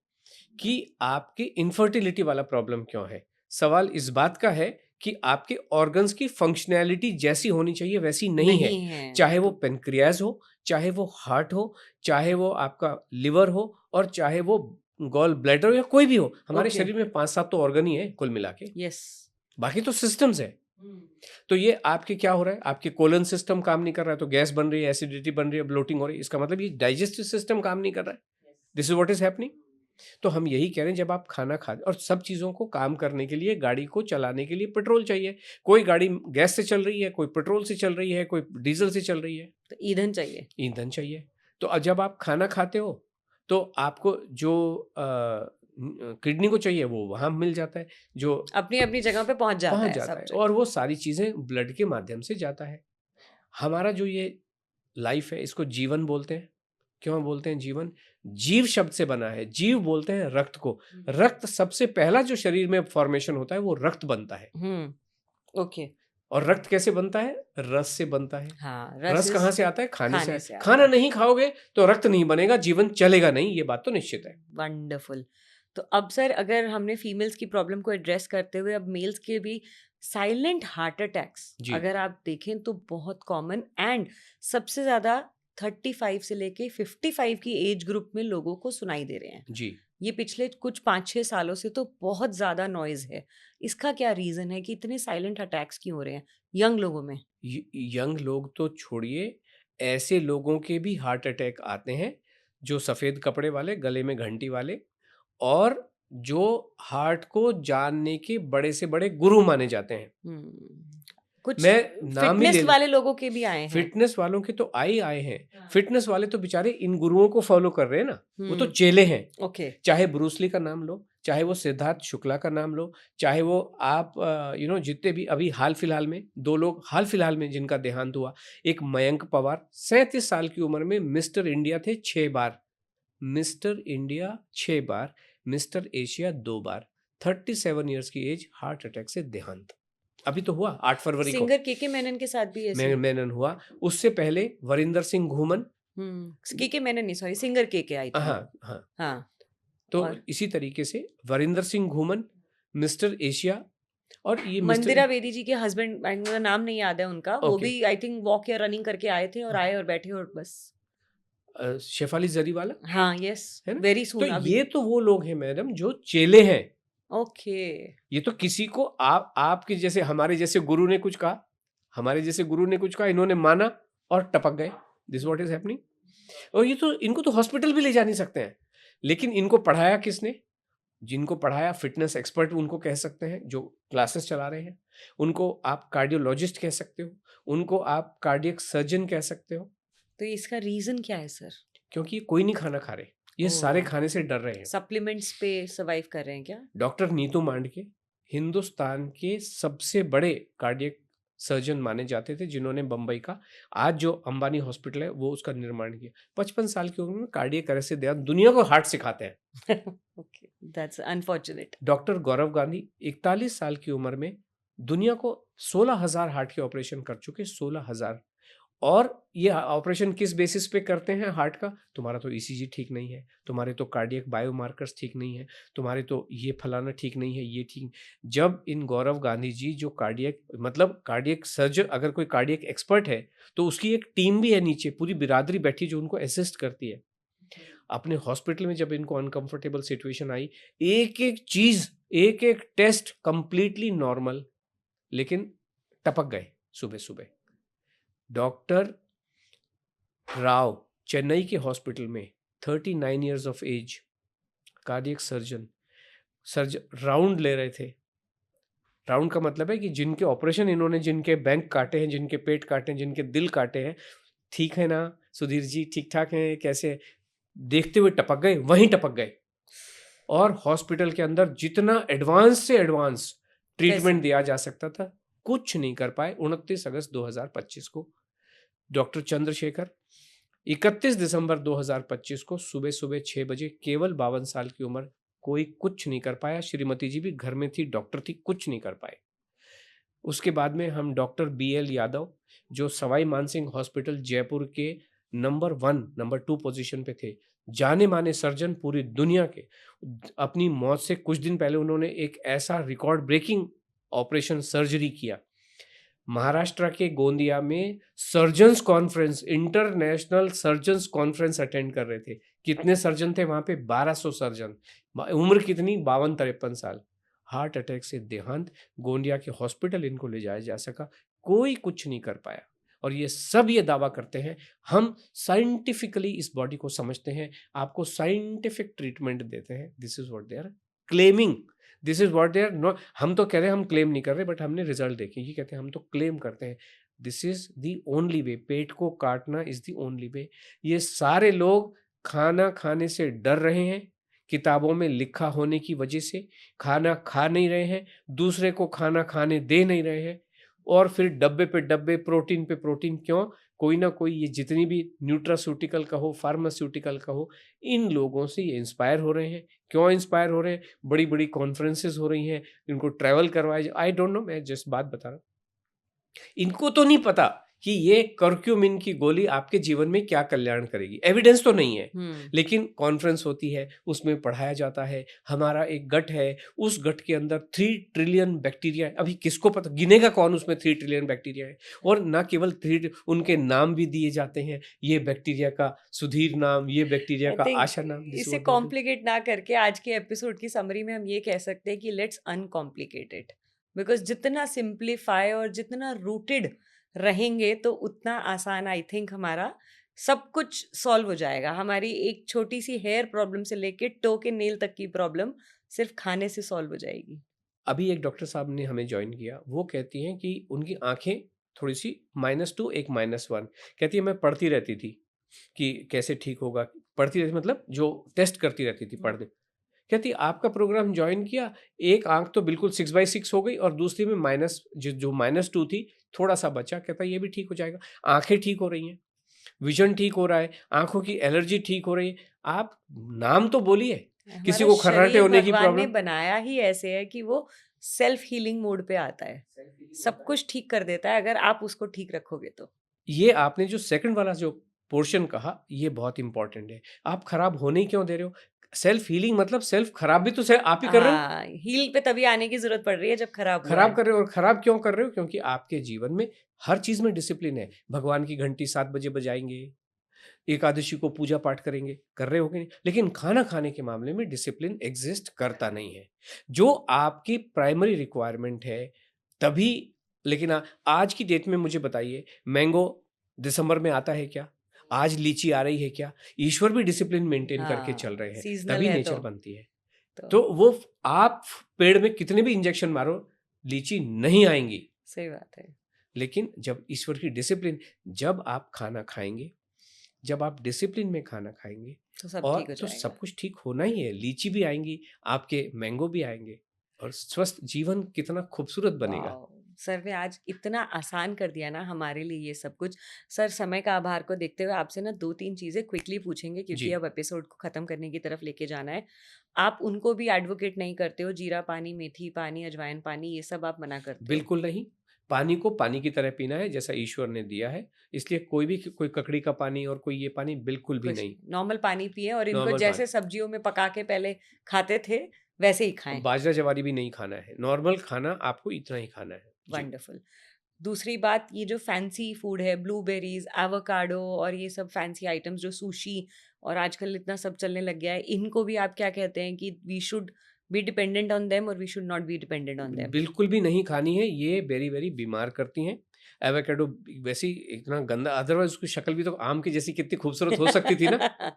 कि आपके इनफर्टिलिटी वाला प्रॉब्लम क्यों है सवाल इस बात का है कि आपके ऑर्गन्स की फंक्शनैलिटी जैसी होनी चाहिए वैसी नहीं है नहीं है। चाहे वो तो पेनक्रियाज हो चाहे वो हार्ट हो चाहे वो आपका लिवर हो और चाहे वो गॉल ब्लैडर हो या कोई भी हो हमारे ओके, शरीर में 5-7 तो ऑर्गन ही है कुल मिला के यस। बाकी तो सिस्टम्स है तो ये आपके क्या हो रहा है आपके कोलन सिस्टम काम नहीं कर रहा है तो गैस बन रही है एसिडिटी बन रही है ब्लोटिंग हो रही है इसका मतलब ये डाइजेस्टिव सिस्टम काम नहीं कर रहा है this is what is happening तो हम यही कह रहे हैं, जब आप खाना खाते, और सब चीज़ों को काम करने के लिए, गाड़ी को चलाने के लिए पेट्रोल चाहिए। कोई गाड़ी गैस से चल रही है, कोई पेट्रोल से चल रही है, कोई डीजल से चल रही है, तो ईंधन चाहिए। ईंधन चाहिए। तो जब आप खाना खाते हो तो आपको जो किडनी को चाहिए वो वहाँ मिल जाता है, जो अपनी अपनी जगह पे पहुंच जाता पहुँच है जाता सब है, जगह। और वो सारी चीज़ें ब्लड के माध्यम से जाता है। हमारा जो ये लाइफ है, इसको जीवन बोलते हैं। क्यों बोलते हैं जीवन? जीव शब्द से बना है। जीव बोलते हैं रक्त को। रक्त सबसे पहला जो शरीर में फॉर्मेशन होता है वो रक्त बनता है। ओके। और रक्त कैसे बनता है? रस से बनता है। हाँ, रस कहाँ इस से आता है? खाने से खाने आता से है। आता खाना है। नहीं खाओगे तो रक्त नहीं बनेगा, जीवन चलेगा नहीं, ये बात तो निश्चित है। वंडरफुल। तो अब सर, अगर हमने फीमेल्स की प्रॉब्लम को एड्रेस करते हुए अब मेल्स के भी साइलेंट हार्ट अटैक्स जी, अगर आप देखें तो बहुत कॉमन, एंड सबसे ज़्यादा 35 से लेके 55 की एज ग्रुप में लोगों को सुनाई दे रहे हैं। जी। ये पिछले कुछ 5-6 सालों से तो बहुत ज़्यादा नॉइज़ है। इसका क्या रीज़न है कि इतने साइलेंट अटैक्स क्यों हो रहे हैं यंग लोगों में? यंग लोग तो छोड़िए, ऐसे लोगों के भी हार्ट अटैक आते हैं जो सफ़ेद कपड़े वाले, गले में घंटी वाले, और जो हार्ट को जानने के बड़े से बड़े गुरु माने जाते हैं। कुछ मैं नाम ही ले फिटनेस वाले लोगों के भी आए हैं। फिटनेस वालों के तो आए हैं। हाँ। फिटनेस वाले तो बेचारे इन गुरुओं को फॉलो कर रहे हैं ना, वो तो हुँ, चेले हैं। ओके। चाहे ब्रूस ली का नाम लो, चाहे वो सिद्धार्थ शुक्ला का नाम लो, चाहे वो आप जितने भी अभी हाल-फिलहाल में 2 लोग हाल-फिलहाल में जिनका देहांत हुआ, एक मयंक पवार 37 साल की उम्र में मिस्टर इंडिया थे 6 बार, मिस्टर इंडिया 6 बार, मिस्टर एशिया 2 बार, 37 इयर्स की एज, हार्ट अटैक से देहांत। अभी तो हुआ 8 फरवरी को। सिंगर केके मेनन के साथ भी ऐसे? मेनन हुआ। उससे पहले वरिंदर सिंह घूमन। केके मेनन नहीं, sorry, singer KK I think. हाँ, हाँ। हाँ, तो और इसी तरीके से वरिंदर सिंह घूमन, मिस्टर एशिया, और ये मंदिरा मिस्टर बेदी जी के हस्बैंड, मुझे नाम नहीं याद है उनका, वो ओके, भी आई थिंक वॉक या रनिंग करके आए थे और आए और बैठे और बस। शेफाली जरीवाला, हाँ, यस, है ना? वेरी तो सून अभी। ये तो वो लोग हैं मैडम जो चेले हैं। ओके। ये तो किसी को आपके जैसे, हमारे जैसे गुरु ने कुछ कहा, इन्होंने माना और टपक गए। This what is happening. और ये तो, इनको तो हॉस्पिटल भी ले जा नहीं सकते हैं। लेकिन इनको पढ़ाया किसने? जिनको पढ़ाया फिटनेस एक्सपर्ट उनको कह सकते हैं, जो क्लासेस चला रहे हैं। उनको आप कार्डियोलॉजिस्ट कह सकते हो, उनको आप कार्डियक सर्जन कह सकते हो। तो इसका रीजन क्या है सर? क्योंकि ये कोई नहीं खाना खा रहे, ये सारे ओह, खाने से डर रहे हैं। सप्लीमेंट्स पे सर्वाइव कर रहे हैं क्या? डॉक्टर नीतू मांडके हिंदुस्तान के सबसे बड़े कार्डियक सर्जन माने जाते थे, जिन्होंने बम्बई का आज जो अंबानी हॉस्पिटल है वो उसका निर्माण किया। 55 साल की उम्र में कार्डियक अरेस्ट से दुनिया को हार्ट सिखाते हैं। Okay, that's unfortunate. डॉक्टर गौरव गांधी 41 साल की उम्र में दुनिया को 16,000 हार्ट के ऑपरेशन कर चुके, 16,000। और ये ऑपरेशन किस बेसिस पे करते हैं हार्ट का? तुम्हारा तो ईसीजी ठीक नहीं है, तुम्हारे तो कार्डियक बायोमार्कर्स ठीक नहीं है, तुम्हारे तो ये फलाना ठीक नहीं है, ये ठीक। जब इन गौरव गांधी जी जो कार्डियक, मतलब कार्डियक सर्जन, अगर कोई कार्डियक एक्सपर्ट है तो उसकी एक टीम भी है नीचे, पूरी बिरादरी बैठी जो उनको असिस्ट करती है। अपने हॉस्पिटल में जब इनको अनकंफर्टेबल सिचुएशन आई, एक एक चीज, एक एक टेस्ट कंप्लीटली नॉर्मल, लेकिन टपक गए सुबह सुबह। डॉक्टर राव चेन्नई के हॉस्पिटल में 39 years of age, cardiac surgeon round ले रहे थे। राउंड का मतलब है कि जिनके ऑपरेशन इन्होंने, जिनके बैंक काटे हैं, जिनके पेट काटे हैं, जिनके दिल काटे हैं, ठीक है ना सुधीर जी, ठीक ठाक हैं, कैसे? देखते हुए टपक गए, वहीं टपक गए। और हॉस्पिटल के अंदर जितना एडवांस से एडवांस ट्रीटमेंट दिया जा सकता था, कुछ नहीं कर पाए। 29 अगस्त 2025 को डॉक्टर चंद्रशेखर, 31 दिसंबर 2025 को सुबह सुबह 6 बजे, केवल 52 साल की उम्र, कोई कुछ नहीं कर पाया। श्रीमती जी भी घर में थी, डॉक्टर थी, कुछ नहीं कर पाए। उसके बाद में हम डॉक्टर BL यादव, जो सवाई मानसिंह हॉस्पिटल जयपुर के नंबर 1 नंबर 2 पोजीशन पे थे, जाने माने सर्जन पूरी दुनिया के, अपनी मौत से कुछ दिन पहले उन्होंने एक ऐसा रिकॉर्ड ब्रेकिंग ऑपरेशन सर्जरी किया। महाराष्ट्र के गोंदिया में surgeons conference, international surgeons conference attend कर रहे थे। कितने सर्जन थे वहां पे? 1200 सर्जन। उम्र कितनी? 52-53 साल। हार्ट अटैक से देहांत। गोंदिया के हॉस्पिटल इनको ले जाया जा सका, कोई कुछ नहीं कर पाया। और ये सब ये दावा करते हैं हम साइंटिफिकली इस बॉडी को समझते हैं, आपको साइंटिफिक ट्रीटमेंट देते हैं। This is what they are claiming, this is what they are not. हम तो कह रहे हैं हम क्लेम नहीं कर रहे, बट हमने रिजल्ट देखे, ये कहते हैं हम तो क्लेम करते हैं। This is the only way, पेट को काटना इज दी ओनली वे। ये सारे लोग खाना खाने से डर रहे हैं, किताबों में लिखा होने की वजह से खाना खा नहीं रहे हैं, दूसरे को खाना खाने दे नहीं रहे हैं, और फिर डब्बे पे डब्बे, प्रोटीन पे प्रोटीन। क्यों? कोई ना कोई, ये जितनी भी न्यूट्रास्यूटिकल का हो, फार्मास्यूटिकल का हो, इन लोगों से ये इंस्पायर हो रहे हैं। क्यों इंस्पायर हो रहे हैं? बड़ी बड़ी कॉन्फ्रेंसेस हो रही हैं, इनको ट्रैवल करवाए, आई डोंट नो, मैं जस्ट बात बता रहा हूँ। इनको तो नहीं पता कि ये कर्क्यूमिन की गोली आपके जीवन में क्या कल्याण करेगी, एविडेंस तो नहीं है, लेकिन कॉन्फ्रेंस होती है, उसमें पढ़ाया जाता है। हमारा एक गट है, उस गट के अंदर 3 ट्रिलियन बैक्टीरिया है। अभी किसको पता, गिनेगा कौन उसमें 3 ट्रिलियन बैक्टीरिया है? और ना केवल 3, उनके नाम भी दिए जाते हैं, ये बैक्टीरिया का सुधीर नाम, ये बैक्टीरिया का आशा नाम। इसे कॉम्प्लिकेट ना करके आज के एपिसोड की समरी में हम ये कह सकते हैं कि लेट्स अनकॉम्प्लिकेट इट, बिकॉज जितना सिंप्लीफाई और जितना रूटेड रहेंगे तो उतना आसान, आई थिंक, हमारा सब कुछ सॉल्व हो जाएगा। हमारी एक छोटी सी हेयर प्रॉब्लम से लेके टो के नेल तक की प्रॉब्लम सिर्फ खाने से सॉल्व हो जाएगी। अभी एक डॉक्टर साहब ने हमें ज्वाइन किया, वो कहती हैं कि उनकी आंखें थोड़ी सी -2 एक -1, कहती है मैं पढ़ती रहती थी कि कैसे ठीक होगा, पढ़ती रहती मतलब जो टेस्ट करती रहती थी पढ़ दे। कहती आपका प्रोग्राम ज्वाइन किया, एक आंख तो बिल्कुल 6/6 हो गई और दूसरी में माइनस जो -2 थी थोड़ा सा बचा। कहता ये भी ठीक हो जाएगा। आंखें ठीक हो रही हैं, विजन ठीक हो रहा है, आंखों की एलर्जी ठीक हो रही है। आप नाम तो बोलिए, किसी को खर्राटे होने की भगवान ने प्रॉब्लम, बनाया ही ऐसे है कि वो सेल्फ हीलिंग मोड पे आता है, सब कुछ ठीक कर देता है अगर आप उसको ठीक रखोगे तो। ये आपने जो सेकंड वाला जो पोर्शन कहा, ये बहुत इंपॉर्टेंट है। आप खराब होने ही क्यों दे रहे हो? सेल्फ हीलिंग मतलब सेल्फ खराब भी तो आप ही कर रहे हो। हाँ, हील पे तभी आने की जरूरत पड़ रही है जब खराब हुआ खराब है। कर रहे हो, और खराब क्यों कर रहे हो? क्योंकि आपके जीवन में हर चीज में डिसिप्लिन है। भगवान की घंटी 7 बजे बजाएंगे, एकादशी को पूजा पाठ करेंगे, कर रहे हो कि नहीं? लेकिन खाना खाने के मामले में डिसिप्लिन एग्जिस्ट करता नहीं है, जो आपकी प्राइमरी रिक्वायरमेंट है तभी। लेकिन आज की डेट में मुझे बताइए, मैंगो दिसंबर में आता है क्या? आज लीची आ रही है क्या? ईश्वर भी डिसिप्लिन मेंटेन करके चल रहे हैं, सीजनल तभी है नेचर बनती है। तो तो वो आप पेड़ में कितने भी इंजेक्शन मारो, लीची नहीं आएंगी। सही बात है। लेकिन जब ईश्वर की डिसिप्लिन, जब आप खाना खाएंगे, जब आप डिसिप्लिन में खाना खाएंगे, तो सब और ठीक हो तो जाएगा। सब कुछ ठीक होना ही है। लीची भी आएंगी, आपके मैंगो भी आएंगे, और स्वस्थ जीवन कितना खूबसूरत बनेगा। वाओ! सर ने आज इतना आसान कर दिया ना हमारे लिए ये सब कुछ। सर, समय का आभार को देखते हुए आपसे ना 2-3 चीज़ें क्विकली पूछेंगे क्योंकि जी। अब एपिसोड को ख़त्म करने की तरफ लेके जाना है। आप उनको भी एडवोकेट नहीं करते हो, जीरा पानी, मेथी पानी, अजवाइन पानी, ये सब आप मना करते हो। बिल्कुल नहीं। पानी को पानी की तरह पीना है जैसा ईश्वर ने दिया है। इसलिए कोई ककड़ी का पानी और कोई ये पानी बिल्कुल भी कुछ नहीं। नॉर्मल पानी पिएँ और इनको नॉर्मल जैसे पानी। सब्जियों में पका के पहले खाते थे, वैसे ही खाएँ। बाजरा जवारी भी नहीं खाना है। नॉर्मल खाना आपको इतना ही खाना है। जी। वंडरफुल। दूसरी बात, ये जो फैंसी फूड है, ब्लूबेरीज, एवोकाडो और ये सब फैंसी आइटम्स जो सुशी और आजकल इतना सब चलने लग गया है, इनको भी आप क्या कहते हैं कि we should be dependent on them और we should not be dependent on them? बिल्कुल भी नहीं खानी है, ये वेरी बीमार करती हैं। एवोकाडो वैसे ही इतना गंदा, अदरवाइज़ उसकी शक्ल भी तो आम की जैसी कितनी खूबसूरत हो सकती थी ना।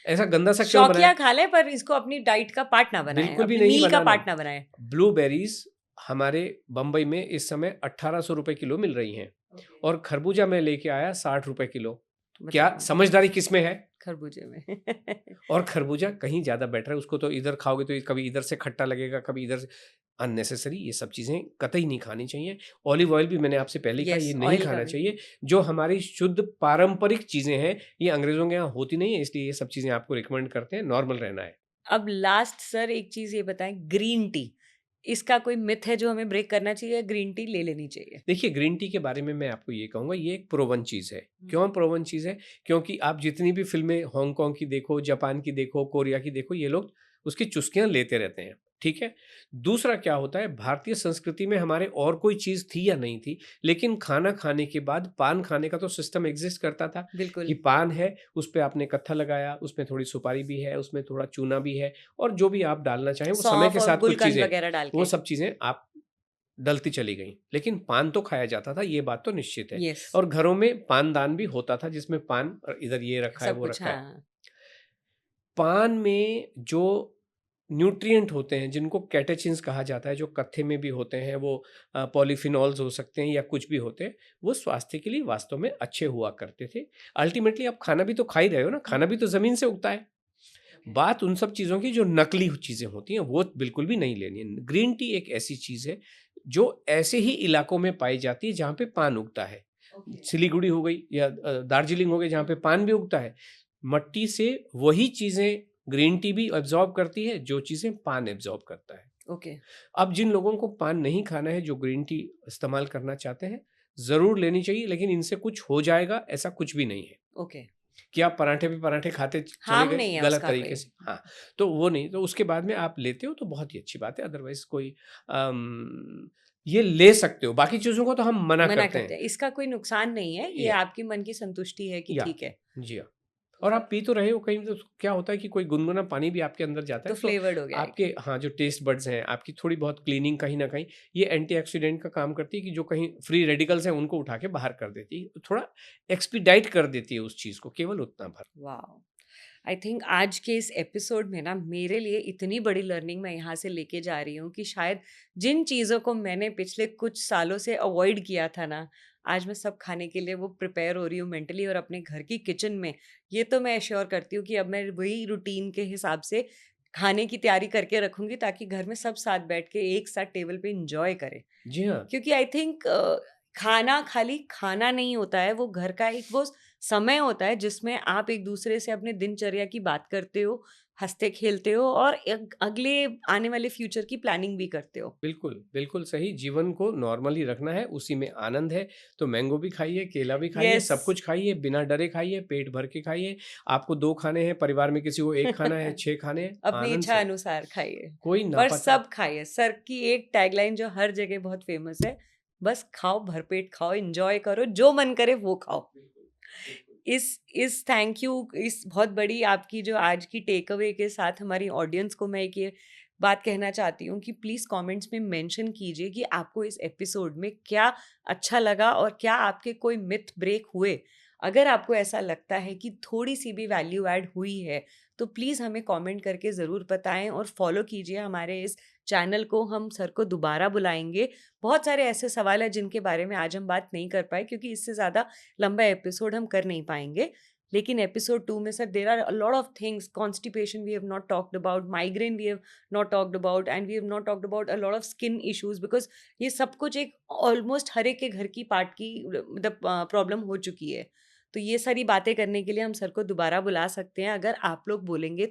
ऐसा गंदा सा क्यों बनाया? शौकिया खा लें पर इसको अपनी डाइट का पार्ट ना बनाएं, बिल्कुल भी अपनी नहीं मील का बनाना। पार्ट ना बनाएं। ब्लूबेरीज़ हमारे बम्बई में इस समय 1800 रुपए किलो मिल रही हैं, और खरबूजा मैं लेके आया 60 रुपए किलो। क्या बताओ, समझदारी किसमें है? खरबूजे में। और खरबूजा कहीं ज़्यादा बेटर है। उसको तो इधर खाओगे तो कभी इधर से खट्टा लगेगा, कभी इधर से। अननेसेसरी ये सब चीज़ें कतई नहीं खानी चाहिए। ऑलिव ऑयल भी मैंने आपसे पहले ही कहा, यस, ये नहीं ऑयल का खाना भी। चाहिए। जो हमारी शुद्ध पारंपरिक चीज़ें हैं, ये अंग्रेज़ों के यहाँ होती नहीं है, इसलिए ये सब चीज़ें आपको रिकमेंड करते हैं, नॉर्मल रहना है। अब लास्ट सर एक चीज़ ये बताएं, ग्रीन टी, इसका कोई मिथ है जो हमें ब्रेक करना चाहिए या ग्रीन टी ले लेनी चाहिए? देखिए, ग्रीन टी के बारे में मैं आपको ये कहूँगा, ये एक प्रूवन चीज़ है। क्यों प्रूवन चीज़ है? क्योंकि आप जितनी भी फ़िल्में हांगकांग की देखो, जापान की देखो, कोरिया की देखो, ये लोग उसकी चुस्कियाँ लेते रहते हैं, ठीक है? दूसरा क्या होता है, भारतीय संस्कृति में हमारे और कोई चीज़ थी या नहीं थी, लेकिन खाना खाने के बाद पान खाने का तो सिस्टम एग्ज़िस्ट करता था कि बिल्कुल। पान है, उस पे आपने कत्था लगाया, उसमें थोड़ी सुपारी भी है, उसमें थोड़ा चूना भी है, और जो भी आप डालना चाहें, वो समय सौंफ के और साथ कुछ गुलकंद चीज़ें, वगैरह डाल वो के। सब चीज़ें आप डलती चली गई, लेकिन पान तो खाया जाता था, ये बात तो निश्चित है। यस, और घरों में पानदान भी होता था, जिसमें पान इधर ये रखा है, सब वो कुछ, रखा है। हाँ। पान में जो न्यूट्रिएंट होते हैं, जिनको कैटेचिन्स कहा जाता है, जो कत्थे में भी होते हैं, वो पॉलीफिनॉल्स हो सकते हैं या कुछ भी होते हैं, वो स्वास्थ्य के लिए वास्तव में अच्छे हुआ करते थे। अल्टीमेटली आप खाना भी तो खा ही रहे हो ना, खाना भी तो ज़मीन से उगता है। बात उन सब चीज़ों की जो नकली चीज़ें होती हैं, वो बिल्कुल भी नहीं लेनी है। ग्रीन टी एक ऐसी चीज़ है, जो ऐसे ही इलाकों में पाई जाती है जहाँ पे पान उगता है। सिलीगुड़ी हो गई या दार्जिलिंग हो गई, जहाँ पे पान भी उगता है। मट्टी से वही चीज़ें ग्रीन टी भी एब्ज़ॉर्ब करती है, जो चीज़ें पान एब्ज़ॉर्ब करता है। ओके, अब जिन लोगों को पान नहीं खाना है, जो ग्रीन टी इस्तेमाल करना चाहते हैं, ज़रूर लेनी चाहिए, लेकिन इनसे कुछ हो जाएगा, ऐसा कुछ भी नहीं है। ओके। कि आप पराठे पे पराठे खाते चले हार्म गए नहीं है गलत उसका तरीके कोई। से, हाँ, तो वो नहीं, तो उसके बाद में आप लेते हो तो बहुत ही अच्छी बात है, अदरवाइज़ कोई ये ले सकते हो, बाकी चीज़ों को तो हम मना मना करते करते हैं। हैं, इसका कोई नुकसान नहीं है, ये या आपके मन की संतुष्टि है कि या ठीक है, जी हाँ। और आप पी तो रहे हो कहीं, तो क्या होता है कि कोई गुनगुना पानी भी आपके अंदर जाता तो है, तो फ्लेवर्ड हो गया एक। आपके, हाँ, जो टेस्ट बड्स हैं, आपकी थोड़ी बहुत क्लीनिंग कहीं न कहीं ये एंटीऑक्सीडेंट का काम करती है, कि जो कहीं फ्री रेडिकल्स हैं, उनको उठा के बाहर कर देती है। थोड़ा एक्सपीडाइट कर देती है उस चीज़ को, केवल उतना भर। वाओ! आई थिंक आज के इस एपिसोड में ना मेरे लिए इतनी बड़ी लर्निंग मैं यहाँ से लेके जा रही हूँ कि शायद जिन चीज़ों को मैंने पिछले कुछ सालों से अवॉइड किया था ना, आज मैं सब खाने के लिए वो प्रिपेयर हो रही हूँ मेंटली और अपने घर की किचन में। ये तो मैं एश्योर करती हूँ कि अब मैं वही रूटीन के हिसाब से खाने की तैयारी करके रखूँगी ताकि घर में सब साथ बैठ के एक साथ टेबल पे एन्जॉय करें। जी हाँ, क्योंकि आई थिंक खाना खाली खाना नहीं होता है, वो घर का एक वो समय होता है जिसमें आप एक दूसरे से अपने दिनचर्या की बात करते हो, हँसते-खेलते हो और अगले आने वाले फ्यूचर की प्लानिंग भी करते हो। बिल्कुल, बिल्कुल सही। जीवन को नॉर्मल ही रखना है, उसी में आनंद है। तो मैंगो भी खाइए, केला भी खाइए, यस। सब कुछ खाइए, बिना डरे खाइए, पेट भर के खाइए। आपको 2 खाने हैं, परिवार में किसी को 1 खाना है, 6 खाने हैं, अपनी आनंद इच्छा से। अनुसार खाइए, कोई पर नापता। सब खाइए। सर की एक टैगलाइन जो हर जगह बहुत फेमस है, बस खाओ, भरपेट खाओ, एन्जॉय करो, जो मन करे वो खाओ। बिल्कुल, बिल्कुल। इस थैंक यू, इस बहुत बड़ी आपकी जो आज की टेक अवे के साथ हमारी ऑडियंस को मैं एक ये बात कहना चाहती हूँ कि प्लीज़ कमेंट्स में मेंशन कीजिए कि आपको इस एपिसोड में क्या अच्छा लगा और क्या आपके कोई मिथ ब्रेक हुए। अगर आपको ऐसा लगता है कि थोड़ी सी भी वैल्यू ऐड हुई है तो प्लीज़ हमें कमेंट करके ज़रूर बताएं और फॉलो कीजिए हमारे इस चैनल को। हम सर को दोबारा बुलाएंगे। बहुत सारे ऐसे सवाल हैं जिनके बारे में आज हम बात नहीं कर पाए क्योंकि इससे ज़्यादा लंबा एपिसोड हम कर नहीं पाएंगे। लेकिन एपिसोड 2 में sir there are a lot of things, constipation we have not talked about, migraine we have not talked about and we have not talked about a lot of skin issues because ये सब कुछ एक almost हर एक के घर की part की मतलब प्रॉब्लम हो चुकी है। तो ये सारी बातें करने के लिए हम सर को दोबारा बुला सकते हैं अगर आप लोग बोलेंगे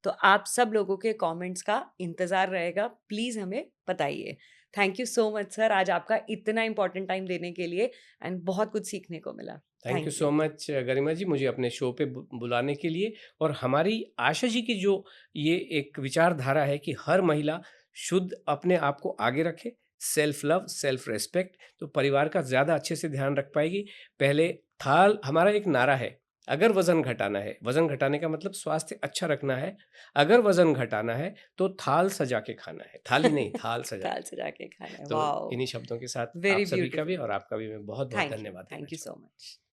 तो आप सब लोगों के कमेंट्स का इंतज़ार रहेगा। प्लीज़ हमें बताइए। Thank you so much sir, आज आपका इतना इम्पोर्टेंट टाइम देने के लिए एंड बहुत कुछ सीखने को मिला। Thank you thank so you. Much Garima ji, मुझे अपने शो पे बुलाने के लिए। और हमारी आशा जी की जो ये एक विचारधारा है कि हर महिला शुद्ध अपने आप को आगे रखे, सेल्फ लव, सेल्फ रिस्पेक्ट, तो परिवार का ज़्यादा अच्छे से ध्यान रख पाएगी। पहले थाल, हमारा एक नारा है, अगर वज़न घटाना है, वज़न घटाने का मतलब स्वास्थ्य अच्छा रखना है, अगर वज़न घटाना है तो थाल सजा के खाना है, थाली नहीं, थाल सजा दाल के। सजा के खाना है। तो वाओ! इन्हीं शब्दों के साथ आप वेरी सभी का भी ब्यूटीफुल। और आपका भी मैं बहुत बहुत धन्यवाद देना थैंक यू चाहूँगा। So much.